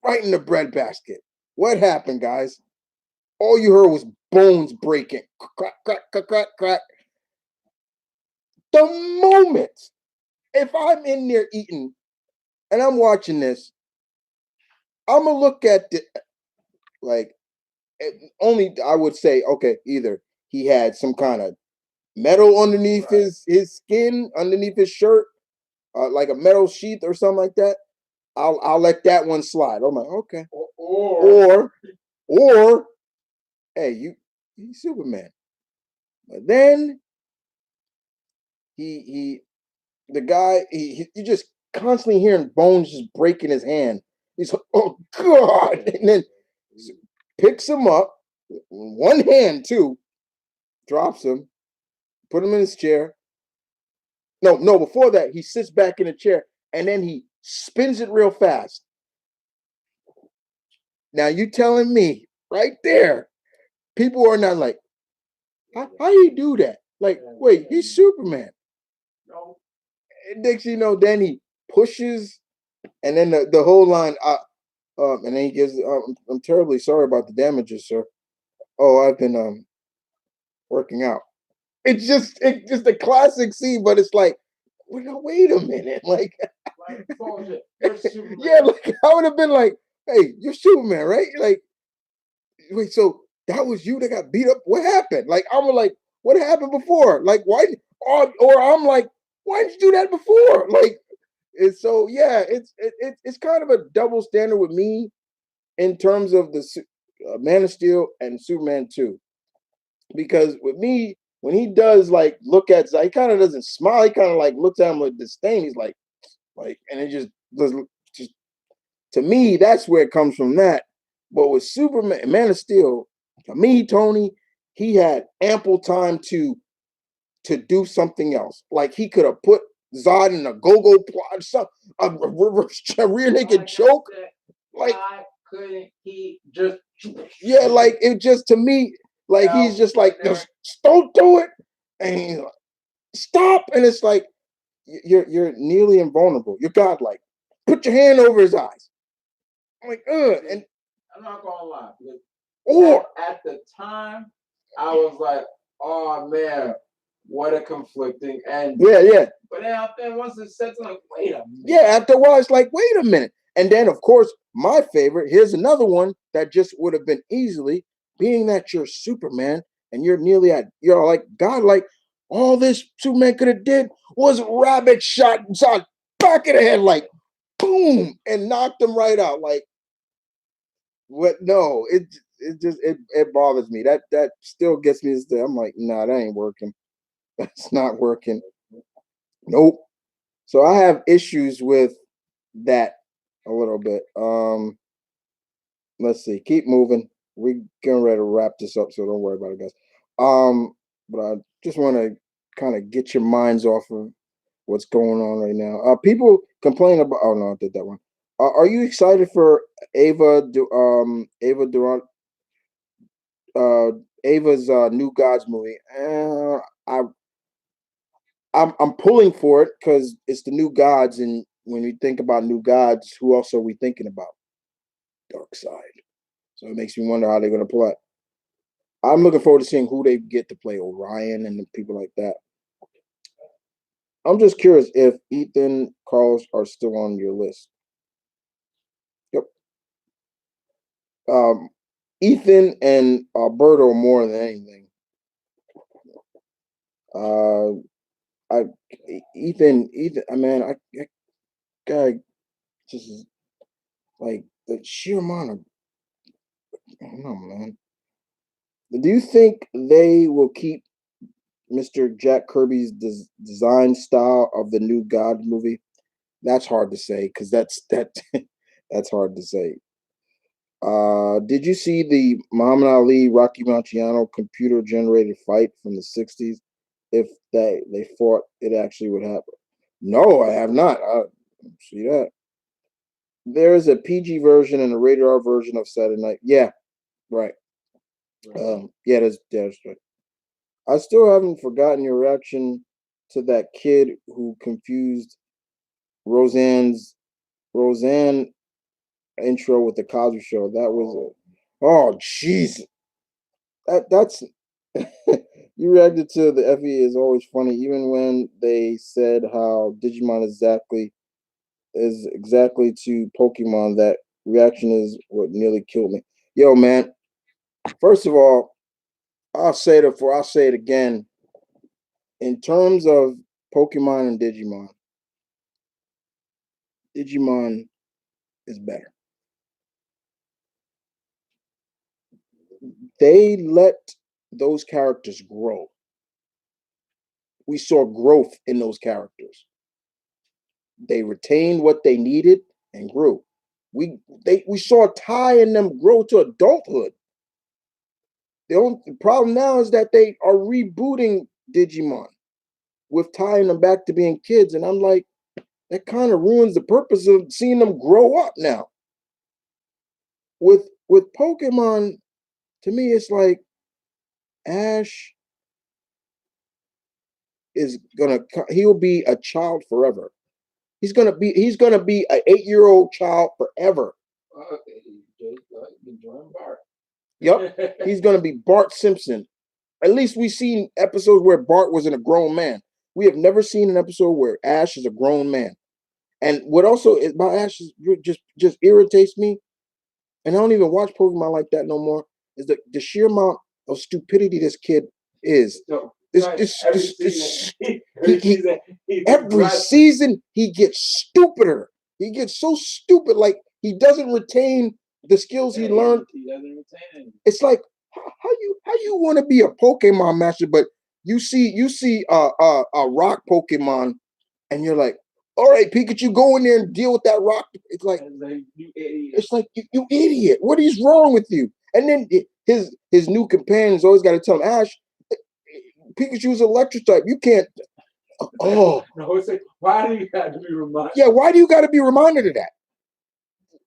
S1: right in the breadbasket. What happened, guys? All you heard was bones breaking. Crack, crack, crack, crack, crack. The moment, if I'm in there eating and I'm watching this, I'm gonna look at the like only I would say, okay, either he had some kind of metal underneath his skin, underneath his shirt, like a metal sheath or something like that. I'll let that one slide. I'm like, okay. Or hey, he's Superman. But then he the guy you just constantly hearing bones just breaking his hand. He's like, oh God, and then picks him up, one hand too, drops him, put him in his chair. No, before that, he sits back in a chair and then he spins it real fast. Now you telling me right there, people are not like, how you do that? Like, wait, he's Superman. And next you know, then he pushes, and then the whole line, and then he gives, I'm terribly sorry about the damages, sir. Oh, I've been working out. It's just a classic scene, but it's like, well, no, wait a minute, like, yeah, like I would have been like, hey, you're Superman, right? Like, wait, so that was you that got beat up? What happened? Like, I'm like, what happened before? Like, why? Or I'm like, why didn't you do that before? Like, it's so yeah, it's kind of a double standard with me in terms of the Man of Steel and Superman 2. Because with me, when he does like look at, he kind of doesn't smile. He kind of like looks at him with disdain. He's like, and it just to me, that's where it comes from. That, but with Superman, Man of Steel, to me, Tony, he had ample time to do something else. Like he could have put Zod in a go-go plot, some a rear naked choke. Like,
S2: why couldn't he just?
S1: Yeah, like it just to me, like he's just like, just don't do it, and he's like, stop, and it's like you're nearly invulnerable. You're godlike. Put your hand over his eyes. I'm like, and
S2: I'm not gonna lie.
S1: Or
S2: at the time, I was like, oh man, what a conflicting end.
S1: Yeah.
S2: But then once it sets, like, wait a minute.
S1: Yeah, after a while, it's like, wait a minute. And then, of course, my favorite, here's another one that just would have been easily, being that you're Superman and you're like God, like all this Superman could have did was rabbit shot inside back of the head, like boom, and knocked him right out. Like, what? No, it bothers me. That still gets me. I'm like, nah, that ain't working. That's not working. Nope. So I have issues with that a little bit. Let's see. Keep moving. We're getting ready to wrap this up, so don't worry about it, guys. But I just want to kind of get your minds off of what's going on right now. People complain about. Oh no, I did that one. Are you excited for Ava Durant, uh, Ava's New Gods movie? I I'm pulling for it because it's the New Gods, and when we think about New Gods, who else are we thinking about? Dark Side. So it makes me wonder how they're going to play. I'm looking forward to seeing who they get to play Orion and the people like that. I'm just curious if Ethan, Carlos are still on your list. Yep. Um, Ethan and Alberto more than anything. Uh, I Ethan. I mean, I guy just like the sheer amount of. I don't know, man. Do you think they will keep Mr. Jack Kirby's design style of the new God movie? That's hard to say because that's hard to say. Did you see the Muhammad Ali Rocky Marciano computer generated fight from the '60s? If they fought, it actually would happen. No, I have not. See that. There is a PG version and a rated R version of Saturday Night. Yeah, right. Yeah, that's right. I still haven't forgotten your reaction to that kid who confused Roseanne intro with the Cosby Show. That was oh jeez. That's you reacted to the FE is always funny, even when they said how Digimon is exactly to Pokemon. That reaction is what nearly killed me. Yo, man. First of all, I'll say it again. In terms of Pokemon and Digimon is better. They let those characters grow. We saw growth in those characters. They retained what they needed and grew. We saw Ty and them grow to adulthood. The only problem now is that they are rebooting Digimon with tying them back to being kids, and I'm like, that kind of ruins the purpose of seeing them grow up now. With Pokemon, to me, it's like Ash is he'll be a child forever. He's gonna be an 8-year-old child forever. Yep, he's gonna be Bart Simpson. At least we've seen episodes where Bart wasn't a grown man. We have never seen an episode where Ash is a grown man. And what also about Ash is just irritates me, and I don't even watch Pokemon like that no more, is the sheer amount of stupidity this kid is. Every season he gets stupider. He gets so stupid, like he doesn't retain the skills he learned. He doesn't retain it. It's like how you want to be a Pokemon master, but you see a rock Pokemon, and you're like, all right, Pikachu, go in there and deal with that rock. It's like you idiot. It's like you idiot. What is wrong with you? And then his new companions always got to tell him, Ash, Pikachu's electric type. You can't. Oh no! It's like, why do you have to be reminded? Yeah, why do you got to be reminded of that?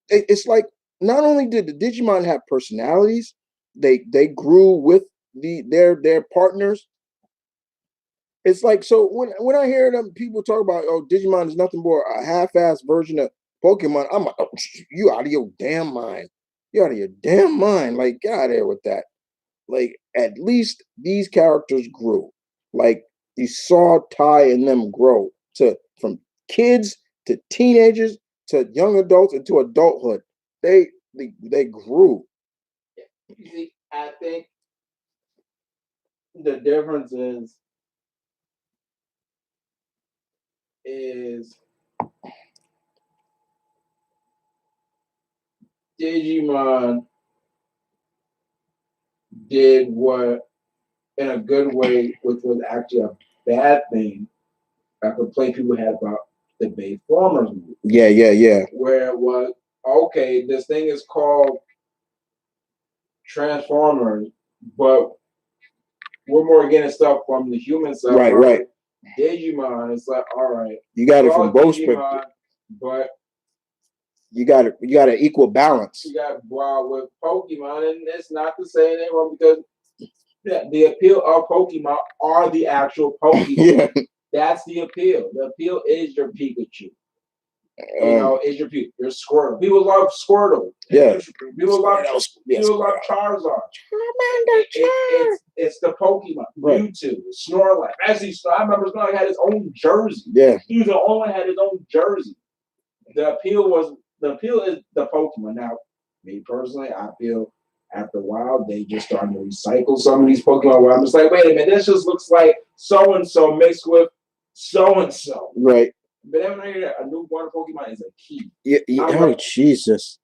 S1: It's like not only did the Digimon have personalities, they grew with their partners. It's like so when I hear them people talk about Digimon is nothing but a half-ass version of Pokemon, I'm like, oh, you out of your damn mind. You out of your damn mind. Like, get out of here with that. Like, at least these characters grew. Like, you saw Ty and them grow to from kids to teenagers to young adults and to adulthood. They grew. You see, I think the difference is Digimon did what in a good way, which was actually a bad thing. I could play people had about the Bayformers movie. Yeah. Where it was okay, this thing is called Transformers, but we're more getting stuff from the human side. Right. Digimon, it's like, all right. You got it from both Digimon, but you got an equal balance. You got with Pokemon, and it's not to say anything wrong because the appeal of Pokemon are the actual Pokemon. Yeah. That's the appeal. The appeal is your Pikachu. Is your Squirtle. People love Squirtle. Yeah. People love Charizard. It's the Pokemon. Right. Mewtwo, Snorlax. Actually, I remember Snorlax had his own jersey. Yeah. He was the only one that had his own jersey. The appeal is the Pokemon. Now, me personally, I feel after a while they just starting to recycle some of these Pokemon where I'm just like, wait a minute, this just looks like so and so mixed with so and so. Right. But then when I hear a new water Pokemon is a key. Yeah. Oh like, Jesus.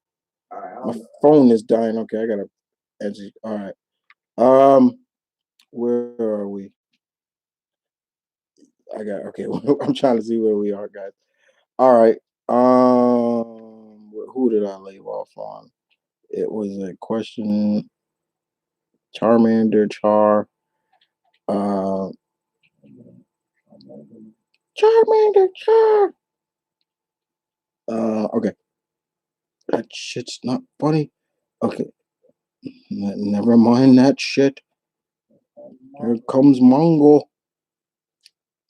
S1: All right, my phone is dying. Okay, I gotta exit. All right. Where are we? I got okay. I'm trying to see where we are, guys. All right. Who did I leave off on? It was a question. Charmander, Char. Uh, Charmander, Char. Okay. That shit's not funny. Okay. Never mind that shit. Here comes Mongol.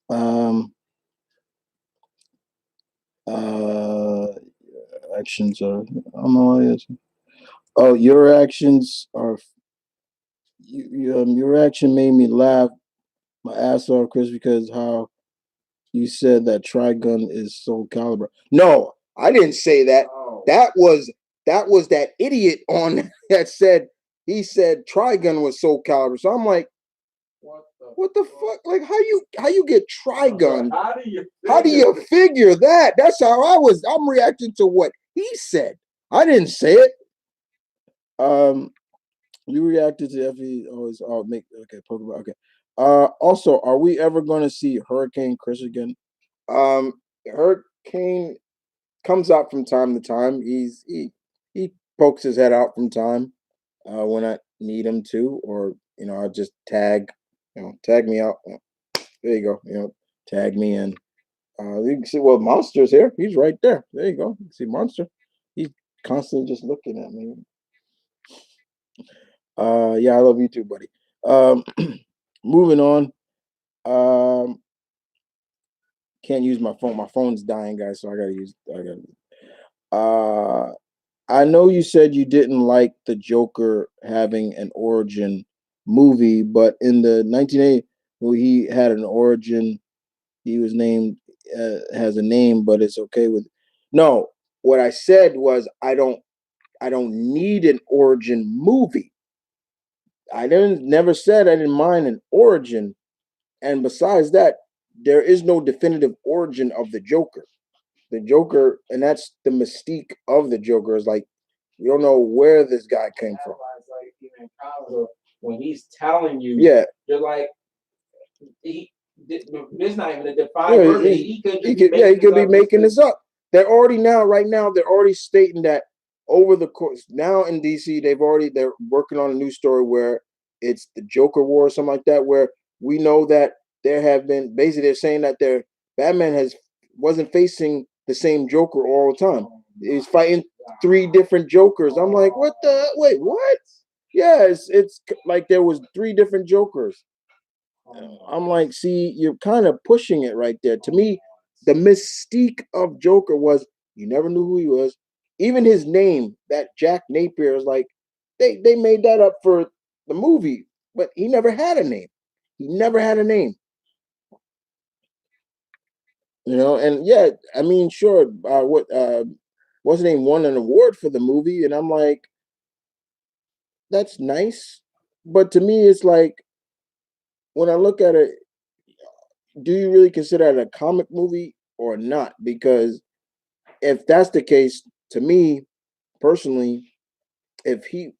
S1: Um. Uh. Actions are. I don't know. Oh, your actions are. Your action made me laugh my ass off, Chris, because how you said that Trigun is Soul Calibur. No, I didn't say that.
S2: Oh.
S1: That was that idiot on that said he said Trigun was Soul Calibur. So I'm like, what the fuck? Like how you get Trigun? How do you figure that? That's how I'm reacting to what he said. I didn't say it. You reacted to FE always make okay, Pokemon. Okay. Also, are we ever gonna see Hurricane Chris again? Hurricane comes out from time to time. He pokes his head out from time when I need him to, or I just tag me out. There you go. Tag me in. You can see Monster's here. He's right there. There you go. You can see Monster. He's constantly just looking at me. Yeah, I love you too, buddy. Moving on. Um, can't use my phone. My phone's dying, guys, so I gotta use. I gotta. I know you said you didn't like the Joker having an origin movie, but in the 1980, well, he had an origin. He was named has a name, but it's okay with. No, what I said was I don't need an origin movie. I didn't never said I didn't mind an origin. And besides that, there is no definitive origin of the Joker. The Joker, and that's the mystique of the Joker, is like you don't know where this guy came from.
S2: Like even in college, when he's telling you,
S1: Yeah,
S2: you're like, there's not even a defined word. He
S1: could be making this up. They're already right now, they're already stating that over the course now in DC, they're working on a new story where it's the Joker War or something like that, where we know that there have been basically they're saying that their Batman wasn't facing the same Joker all the time. He's fighting three different Jokers. I'm like, what the wait, what? Yeah, it's like there was three different Jokers. I'm like, see, you're kind of pushing it right there. To me, the mystique of Joker was you never knew who he was. Even his name, that Jack Napier, is like they made that up for the movie, but he never had a name. He never had a name. And yeah, I mean, sure, what's his name won an award for the movie, and I'm like, that's nice, but to me, it's like when I look at it, do you really consider it a comic movie or not? Because if that's the case, to me personally, if he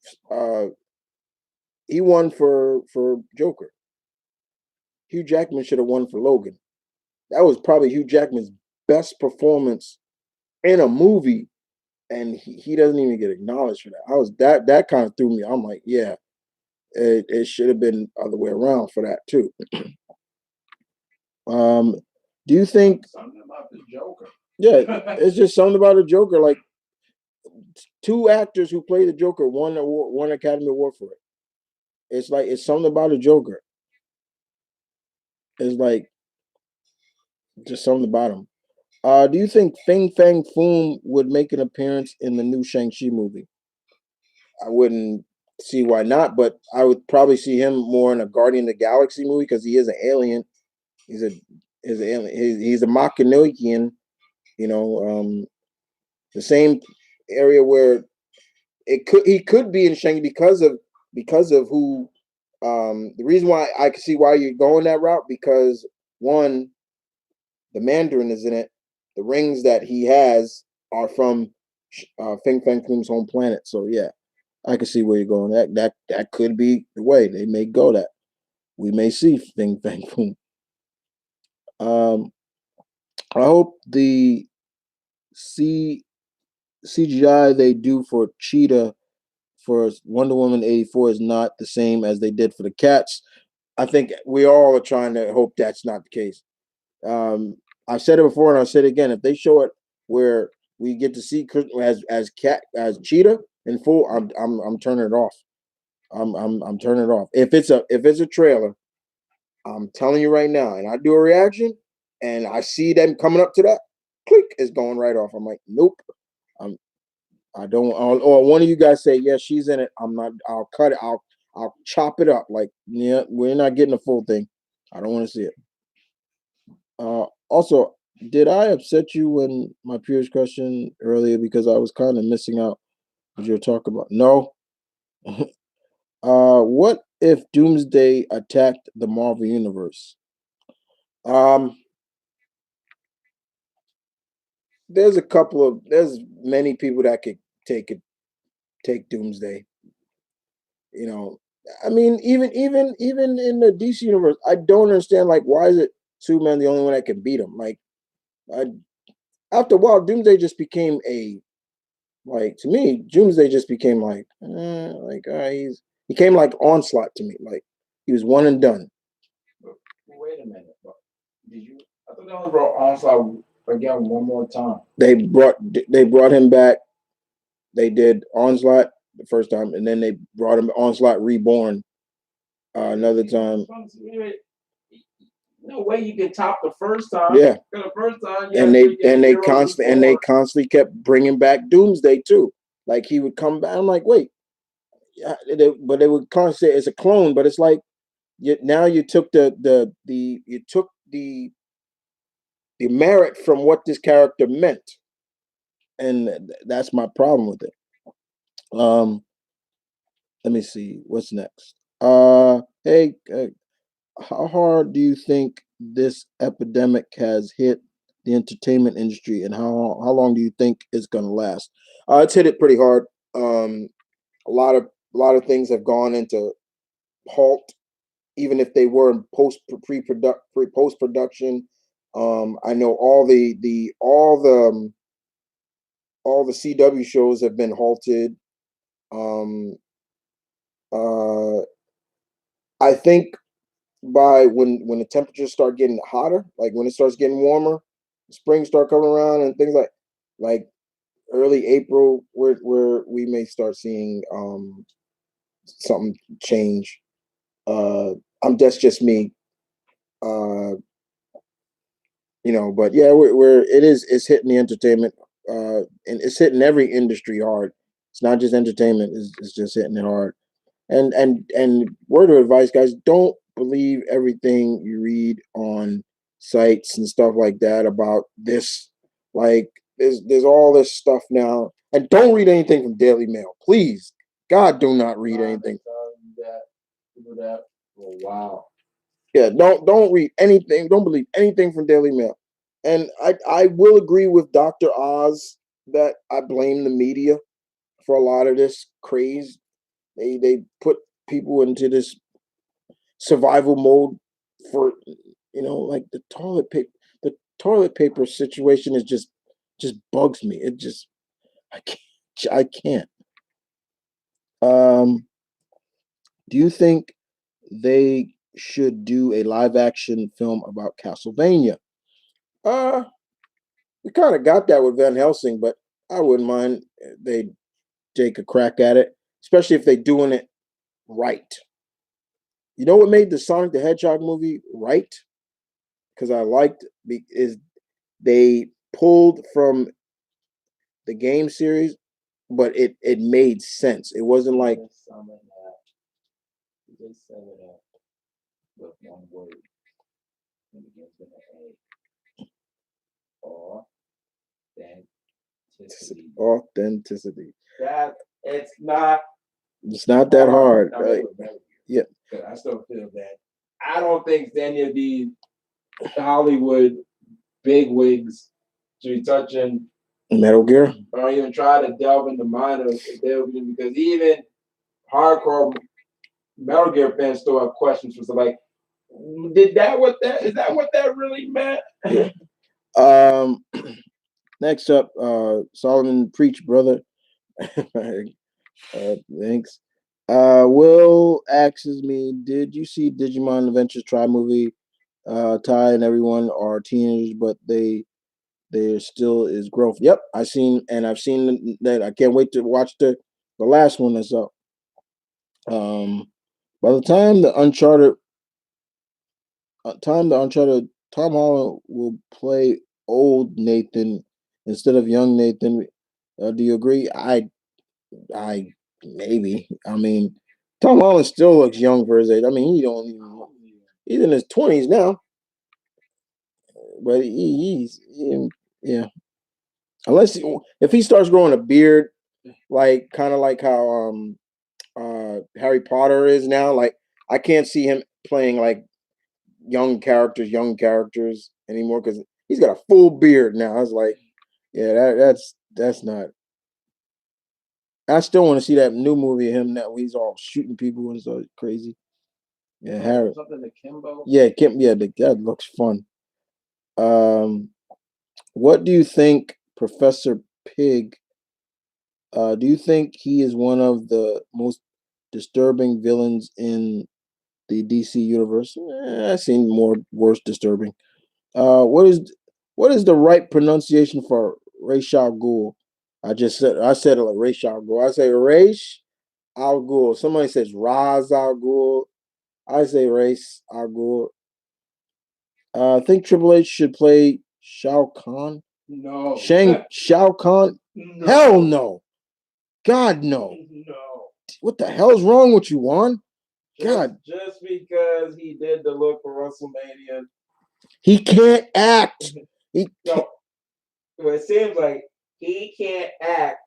S1: won for Joker, Hugh Jackman should have won for Logan. That was probably Hugh Jackman's best performance in a movie, and he doesn't even get acknowledged for that. I was that kind of threw me. I'm like, yeah, it should have been other way around for that too. Um, do you think
S2: something about the Joker?
S1: Yeah, it's just something about a Joker. Like two actors who play the Joker won Academy Award for it. It's like it's something about a Joker. It's like just something about him. Do you think Fing Fang Foom would make an appearance in the new Shang-Chi movie? I wouldn't see why not, but I would probably see him more in a Guardian of the Galaxy movie because he is an alien. He's a he's an alien. He's a Machinoikian. You know, the same area where he could be in Shang because of who the reason why I can see why you're going that route because one, the Mandarin is in it. The rings that he has are from Feng Fang Foom's home planet. So yeah, I can see where you're going. That could be the way they may go. That we may see Feng Fang Foom. Um, I hope the C CGI they do for Cheetah for Wonder Woman 84 is not the same as they did for the cats. I think we all are trying to hope that's not the case. Um, I've said it before and I'll say it again. If they show it where we get to see as Cheetah in full, I'm turning it off. I'm turning it off. If it's a trailer, I'm telling you right now, and I do a reaction, and I see them coming up to that, click, it's going right off. I'm like, nope. I'm I don't. Or one of you guys say, yeah, she's in it. I'm not. I'll cut it. I'll chop it up. Like, yeah, we're not getting the full thing. I don't want to see it. Also, did I upset you when my previous question earlier because I was kind of missing out what you were talking about? No. What if Doomsday attacked the Marvel universe? Um, there's many people that could take Doomsday. You know, I mean, even in the DC universe, I don't understand. Like, why is it Superman the only one that can beat him? Like, I, after a while, Doomsday just became a like to me. Doomsday just became like he came like Onslaught to me. Like he was one and done.
S2: Wait a minute. Did you? I thought they only brought Onslaught again one more time.
S1: They brought him back. They did Onslaught the first time, and then they brought him Onslaught Reborn another time.
S2: No way you can top the first time.
S1: Yeah,
S2: the first time,
S1: they constantly kept bringing back Doomsday too. Like he would come back. I'm like, wait, yeah, but they would constantly say it's a clone, but it's like now you took the merit from what this character meant, and that's my problem with it. Um, let me see what's next. Hey, how hard do you think this epidemic has hit the entertainment industry, and how long do you think it's going to last? It's hit it pretty hard. A lot of things have gone into halt, even if they were in post production. I know all the CW shows have been halted. Um, uh, I think by when the temperatures start getting hotter, like when it starts getting warmer, spring start coming around and things like early April, where we may start seeing something change. That's just me. Uh, but yeah, we're it's hitting the entertainment, and it's hitting every industry hard. It's not just entertainment; it's just hitting it hard. And word of advice, guys, don't believe everything you read on sites and stuff like that about this. Like there's all this stuff now, and don't read anything from Daily Mail, please. God, do not read anything.
S2: That. Oh, wow.
S1: Yeah, don't read anything. Don't believe anything from Daily Mail. And I will agree with Dr. Oz that I blame the media for a lot of this craze. They put people into this survival mode for like the toilet paper situation is just bugs me. It just I can't. Um do you think they should do a live action film about Castlevania? Uh we kind of got that with Van Helsing, but I wouldn't mind they take a crack at it, especially if they're doing it right. You know what made the Sonic the Hedgehog movie right? Because I liked is they pulled from the game series, but it made sense. It wasn't like
S2: Just sum it up with one word. And it begins with an A.
S1: authenticity.
S2: That it's
S1: not that hard. Right? Yeah.
S2: I still feel that. I don't think any of these Hollywood bigwigs should be touching
S1: Metal Gear,
S2: or even try to delve into minor because even hardcore Metal Gear fans still have questions for stuff like Is that what that really meant?
S1: Yeah. Next up, Solomon Preach, brother. Thanks. Will asks me, did you see Digimon Adventures Try movie? Ty and everyone are teenagers, but there still is growth. Yep, I've seen that. I can't wait to watch the last one that's up. By the time the Uncharted, Tom Holland will play old Nathan instead of young Nathan. Do you agree? I maybe. I mean, Tom Holland still looks young for his age. I mean, he don't even. He's in his 20s now, but yeah. Unless if he starts growing a beard, like kind of like how Harry Potter is now. Like I can't see him playing like young characters anymore because he's got a full beard now. I was like, yeah, that's not. I still want to see that new movie of him that he's all shooting people and so crazy. Yeah, Harry.
S2: Something to Kimbo.
S1: Yeah, Kim. Yeah, that looks fun. Um, what do you think, Professor Pig? Do you think he is one of the most disturbing villains in the DC universe? I've seen more worse disturbing. Uh, what is what is the right pronunciation for Ra's al Ghul? I said it like Ra's al Ghul. I say Ra's al Ghul. Somebody says Raz al Ghul. I say Ra's al Ghul. I think Triple H should play Shao Kahn.
S2: No.
S1: Shao Kahn?
S2: No.
S1: Hell no. God no.
S2: No.
S1: What the hell's wrong with you, Juan? God.
S2: Just because he did the look for WrestleMania.
S1: He can't act.
S2: No. It seems like he can't act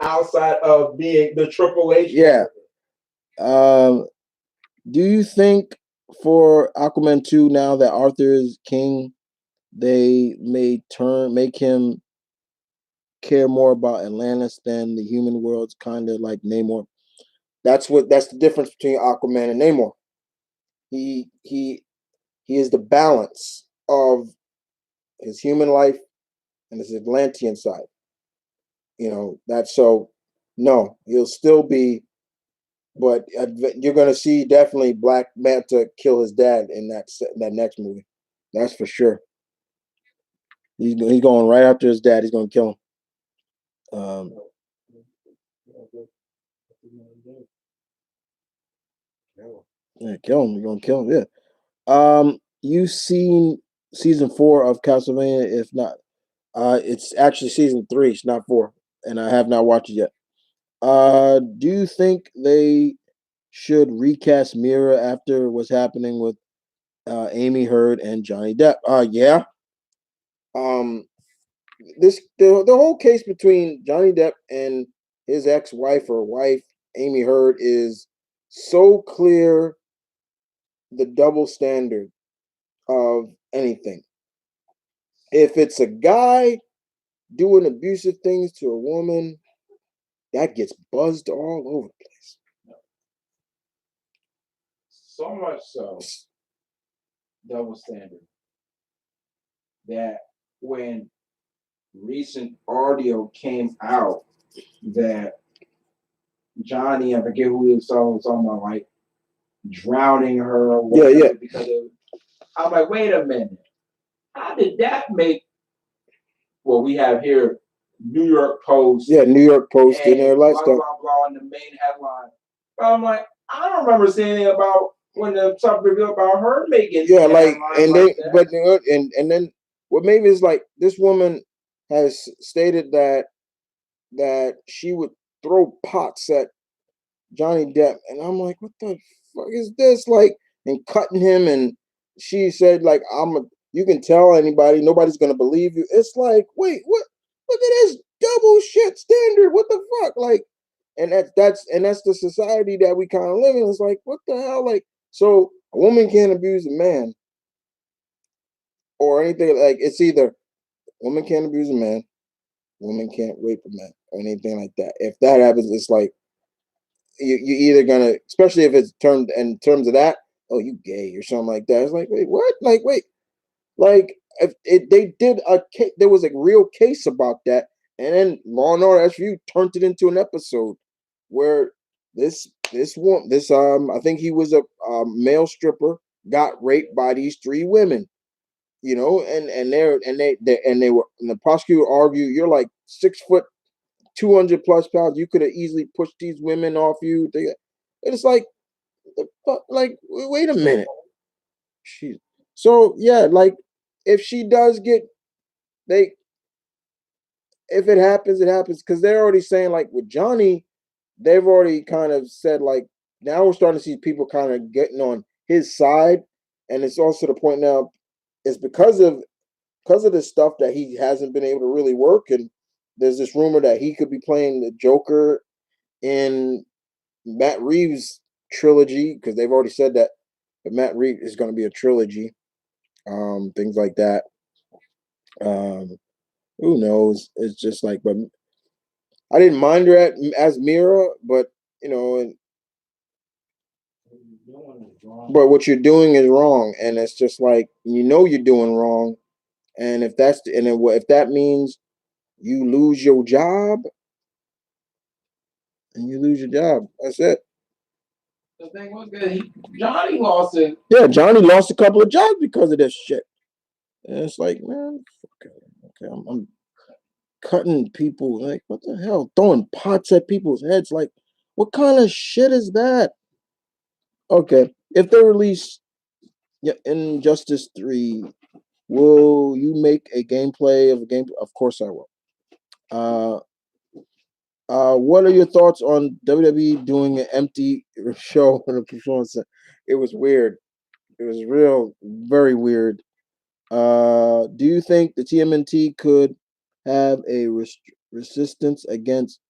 S2: outside of being the Triple H.
S1: Yeah. Do you think for Aquaman 2 now that Arthur is king, they may make him care more about Atlantis than the human world's kind of like Namor? That's the difference between Aquaman and Namor. He is the balance of his human life and his Atlantean side. That's so no, he'll still be, but you're going to see definitely Black Manta kill his dad in that next movie. That's for sure. He's going right after his dad. He's going to kill him. Yeah, kill him. You're going to kill him. Yeah. You've seen season 4 of Castlevania? If not, it's actually season 3. It's not 4, and I have not watched it yet. Do you think they should recast Mira after what's happening with Amy Heard and Johnny Depp? Yeah. The whole case between Johnny Depp and his ex-wife or wife Amy Heard is so clear. The double standard of anything. If it's a guy doing abusive things to a woman, that gets buzzed all over the place.
S2: So much so, double standard, that when recent audio came out that Johnny, I forget who he was talking about, like drowning her or whatever. Yeah. Because I'm like, wait a minute. How did that make what we have here, New York Post?
S1: Yeah, New York Post and their lifestyle.
S2: Blah, blah, blah, in the main headline. But I'm like, I don't remember seeing anything about when the top revealed about her making.
S1: Yeah, and then what made me is like this woman has stated that she would throw pots at Johnny Depp, and I'm like, what the fuck is this? Like, and cutting him, and she said like, you can tell anybody, nobody's gonna believe you. It's like, wait, what? Look at this double shit standard. What the fuck? Like, and that's the society that we kind of live in. It's like, what the hell? Like, so a woman can't abuse a man or anything. Like, it's either woman can't abuse a man, woman can't rape a man, or anything like that. If that happens, it's like you're either gonna, especially if it's termed in terms of that, oh, you gay or something like that. It's like, wait, what? Like, wait, like if they did a case, there was a real case about that, and then Law and Order SVU turned it into an episode where this one, this I think he was a male stripper, got raped by these three women, and they were, and the prosecutor argued, you're like 6 foot, 200 plus pounds, you could have easily pushed these women off you. It's like, the fuck, like, wait a minute. She, so yeah, like if she does get, they, if it happens, it happens, because they're already saying, like with Johnny, they've already kind of said, like, now we're starting to see people kind of getting on his side, and it's also the point now, it's because of this stuff that he hasn't been able to really work, and there's this rumor that he could be playing the Joker in Matt Reeves' trilogy, because they've already said that Matt Reeves is going to be a trilogy, things like that. Um, who knows? It's just like, but I didn't mind her as Mira, but you know, but what you're doing is wrong, and it's just like, you're doing wrong, and if that means you lose your job, and you lose your job, that's it.
S2: The thing was good. Johnny lost it.
S1: Yeah, Johnny lost a couple of jobs because of this shit. And it's like, man, okay, I'm cutting people, like, what the hell? Throwing pots at people's heads, like, what kind of shit is that? Okay, if they release, yeah, Injustice 3, will you make a gameplay of a game? Of course I will. What are your thoughts on WWE doing an empty show and a performance? It was weird. It was real, very weird. Do you think the TMNT could have a resistance against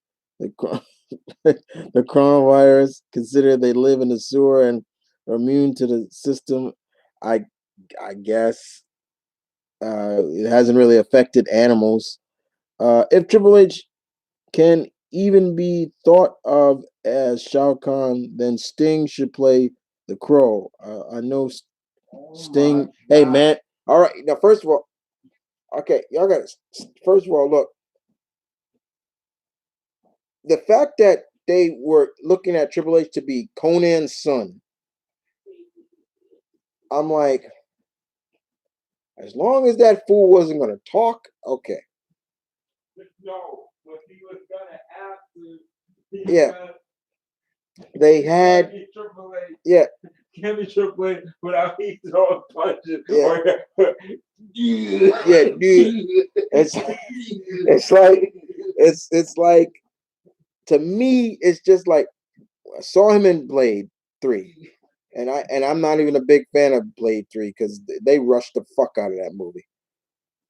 S1: the the coronavirus? Consider they live in the sewer and are immune to the system. I I guess it hasn't really affected animals. If Triple H can even be thought of as Shao Kahn, then Sting should play the Crow. I know Sting. Hey man, all right. Now, first of all, okay, y'all got. First of all, look, the fact that they were looking at Triple H to be Conan's son, I'm like, as long as that fool wasn't going to talk, okay.
S2: No, but he was gonna have to.
S1: Yeah, they had. Yeah,
S2: Can't be Triple H without he throwing punches.
S1: Yeah.
S2: Yeah,
S1: dude. It's like, to me, it's just like, I saw him in Blade 3. And I'm not even a big fan of Blade 3 because they rushed the fuck out of that movie.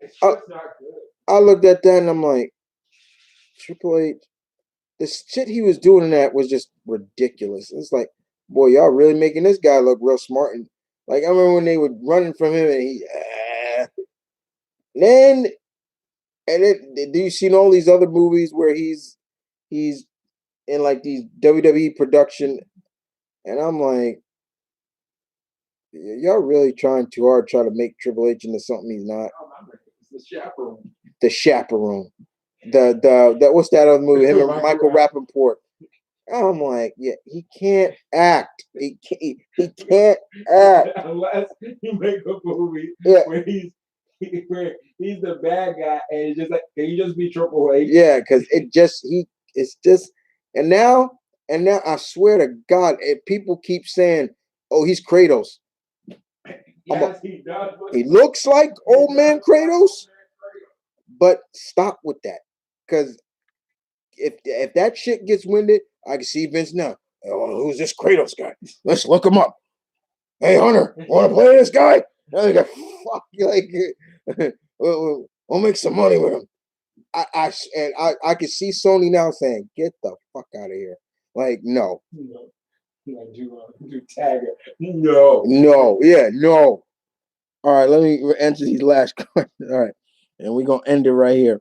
S2: It's just not good.
S1: I looked at that and I'm like, Triple H, the shit he was doing in that was just ridiculous. It's like, boy, y'all really making this guy look real smart. And like, I remember when they were running from him, and then, and it, do you seen all these other movies where he's in like these WWE production, and I'm like, y'all really trying too hard, trying to make Triple H into something he's not.
S2: It's the Chaperone.
S1: The Chaperone. The what's that other movie? Him and Michael Rappaport. I'm like, yeah, he can't act. He can't act
S2: unless you make a movie where he's the bad guy, and it's just like, can you just be Triple H?
S1: Yeah, because it's just, and now I swear to God, if people keep saying, "Oh, he's Kratos,"
S2: yes, he does.
S1: He looks like old man Kratos, but stop with that, because if that shit gets winded, I can see Vince now. Oh, who's this Kratos guy? Let's look him up. Hey, Hunter, want to play this guy? I got fuck, like, we'll make some money with him. I can see Sony now saying, "Get the fuck out of here!" Like, no.
S2: Do tag it. No.
S1: Yeah, no. All right, let me answer these last questions. All right, and we're gonna end it right here.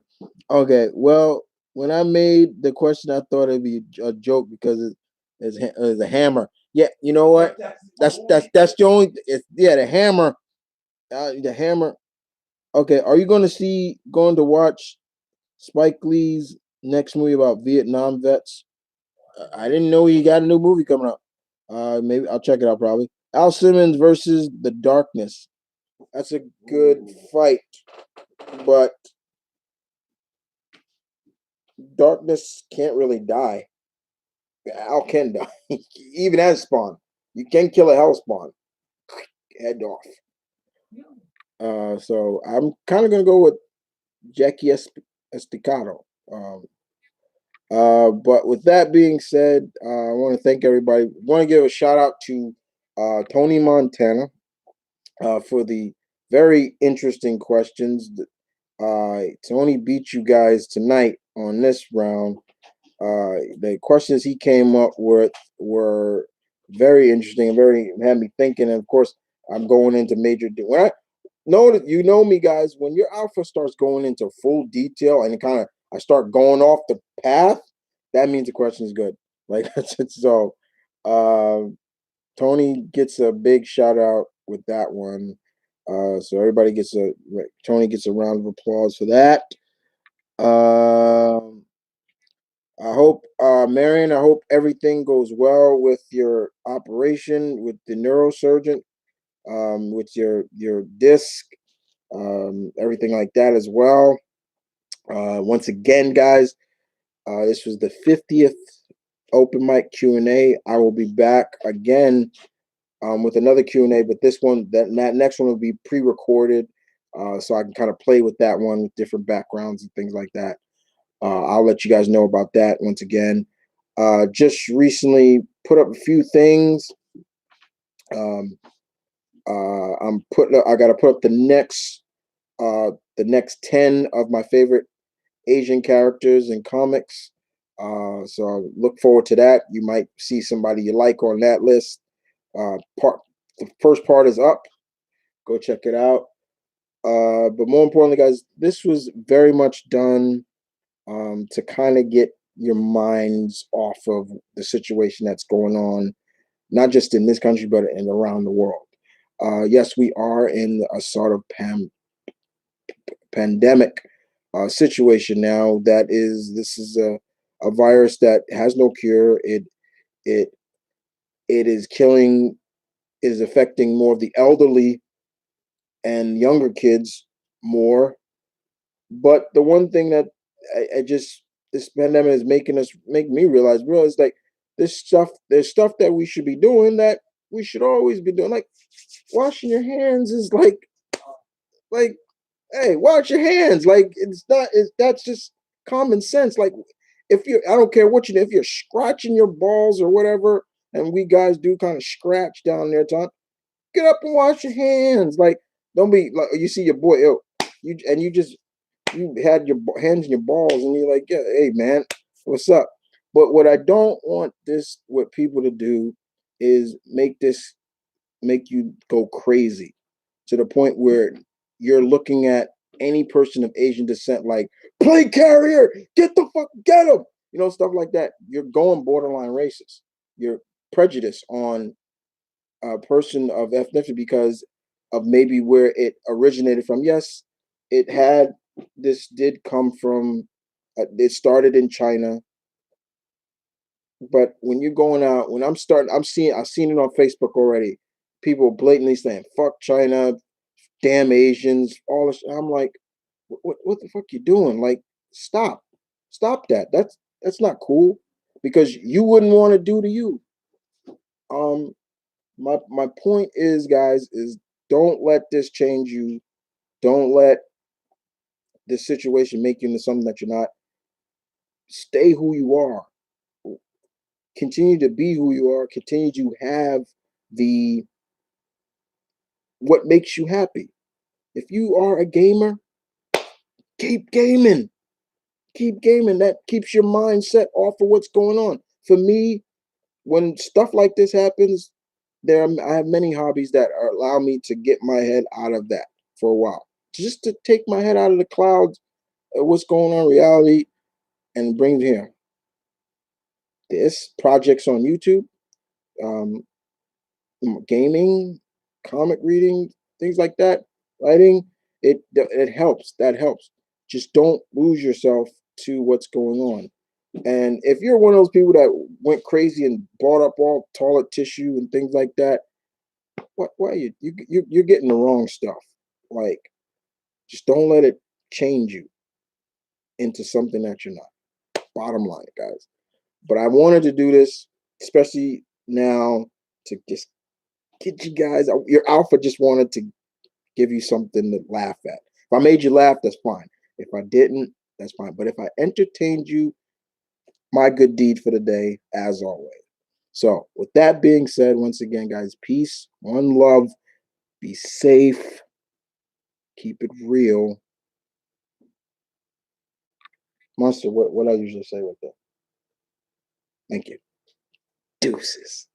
S1: Okay. Well, when I made the question, I thought it'd be a joke because it's a hammer. Yeah, you know what? That's the only. Yeah, the hammer. The hammer. Okay, are you going to watch Spike Lee's next movie about Vietnam vets? I didn't know he got a new movie coming out. Maybe I'll check it out. Probably Al Simmons versus the Darkness. That's a good fight, but Darkness can't really die. Al can die, even as Spawn. You can kill a Hell Spawn, head off. So I'm kind of gonna go with Jackie Estacado. But with that being said, I want to thank everybody. Want to give a shout out to Tony Montana for the very interesting questions. Tony beat you guys tonight on this round. The questions he came up with were very interesting and very had me thinking. And of course, I'm going into major. When I know that you know me, guys, when your alpha starts going into full detail and kind of I start going off the path, that means the question is good. Like so. Uh, Tony gets a big shout out with that one. So everybody gets Tony gets a round of applause for that. Um, I hope, Marion, I hope everything goes well with your operation with the neurosurgeon, with your disc, everything like that as well. Once again, guys, this was the 50th open mic Q&A. I will be back again with another Q&A, but this one, that next one will be pre-recorded, so I can kind of play with that one with different backgrounds and things like that. I'll let you guys know about that once again. Just recently put up a few things. Um, I got to put up the next 10 of my favorite Asian characters in comics. So look forward to that. You might see somebody you like on that list. The first part is up. Go check it out. But more importantly, guys, this was very much done to kind of get your minds off of the situation that's going on, not just in this country, but in around the world. Yes, we are in a sort of pandemic situation now. This is a virus that has no cure. It it is killing, is affecting more of the elderly and younger kids more. But the one thing that I just this pandemic is make me realize like there's stuff that we should be doing that we should always be doing. Like washing your hands is like hey, wash your hands. Like that's just common sense. Like if you I don't care what you do, if you're scratching your balls or whatever, and we guys do kind of scratch down there, Tom, get up and wash your hands. Like don't be like you see your boy, you just you had your hands in your balls and you're like, yeah, hey man, what's up? But what I don't want what people to do is make you go crazy to the point where you're looking at any person of Asian descent like play carrier, get him, stuff like that. You're going borderline racist. You're prejudiced on a person of ethnicity because of maybe where it originated from. Yes, this did come from, it started in China, but when you're going out, I've seen it on Facebook already. People blatantly saying, fuck China, damn Asians, all this. I'm like, what the fuck you doing? Like, stop. Stop that. That's not cool because you wouldn't want to do to you. Um, my point is, guys, is don't let this change you. Don't let this situation make you into something that you're not. Stay who you are. Continue to be who you are. Continue to have the what makes you happy. If you are a gamer, keep gaming. Keep gaming. That keeps your mindset off of what's going on. For me, when stuff like this happens, I have many hobbies that allow me to get my head out of that for a while. Just to take my head out of the clouds of what's going on in reality and bring it here. This projects on YouTube. um, gaming, comic reading, things like that, writing, it helps. That helps. Just don't lose yourself to what's going on. And if you're one of those people that went crazy and bought up all toilet tissue and things like that, why are you're getting the wrong stuff. Like, just don't let it change you into something that you're not. Bottom line, guys. But I wanted to do this, especially now, to just get you guys. Your alpha just wanted to give you something to laugh at. If I made you laugh, that's fine. If I didn't, that's fine. But if I entertained you, my good deed for the day, as always. So, with that being said, once again, guys, peace, one love, be safe, keep it real. Monster, what I usually say with that. Thank you. Deuces.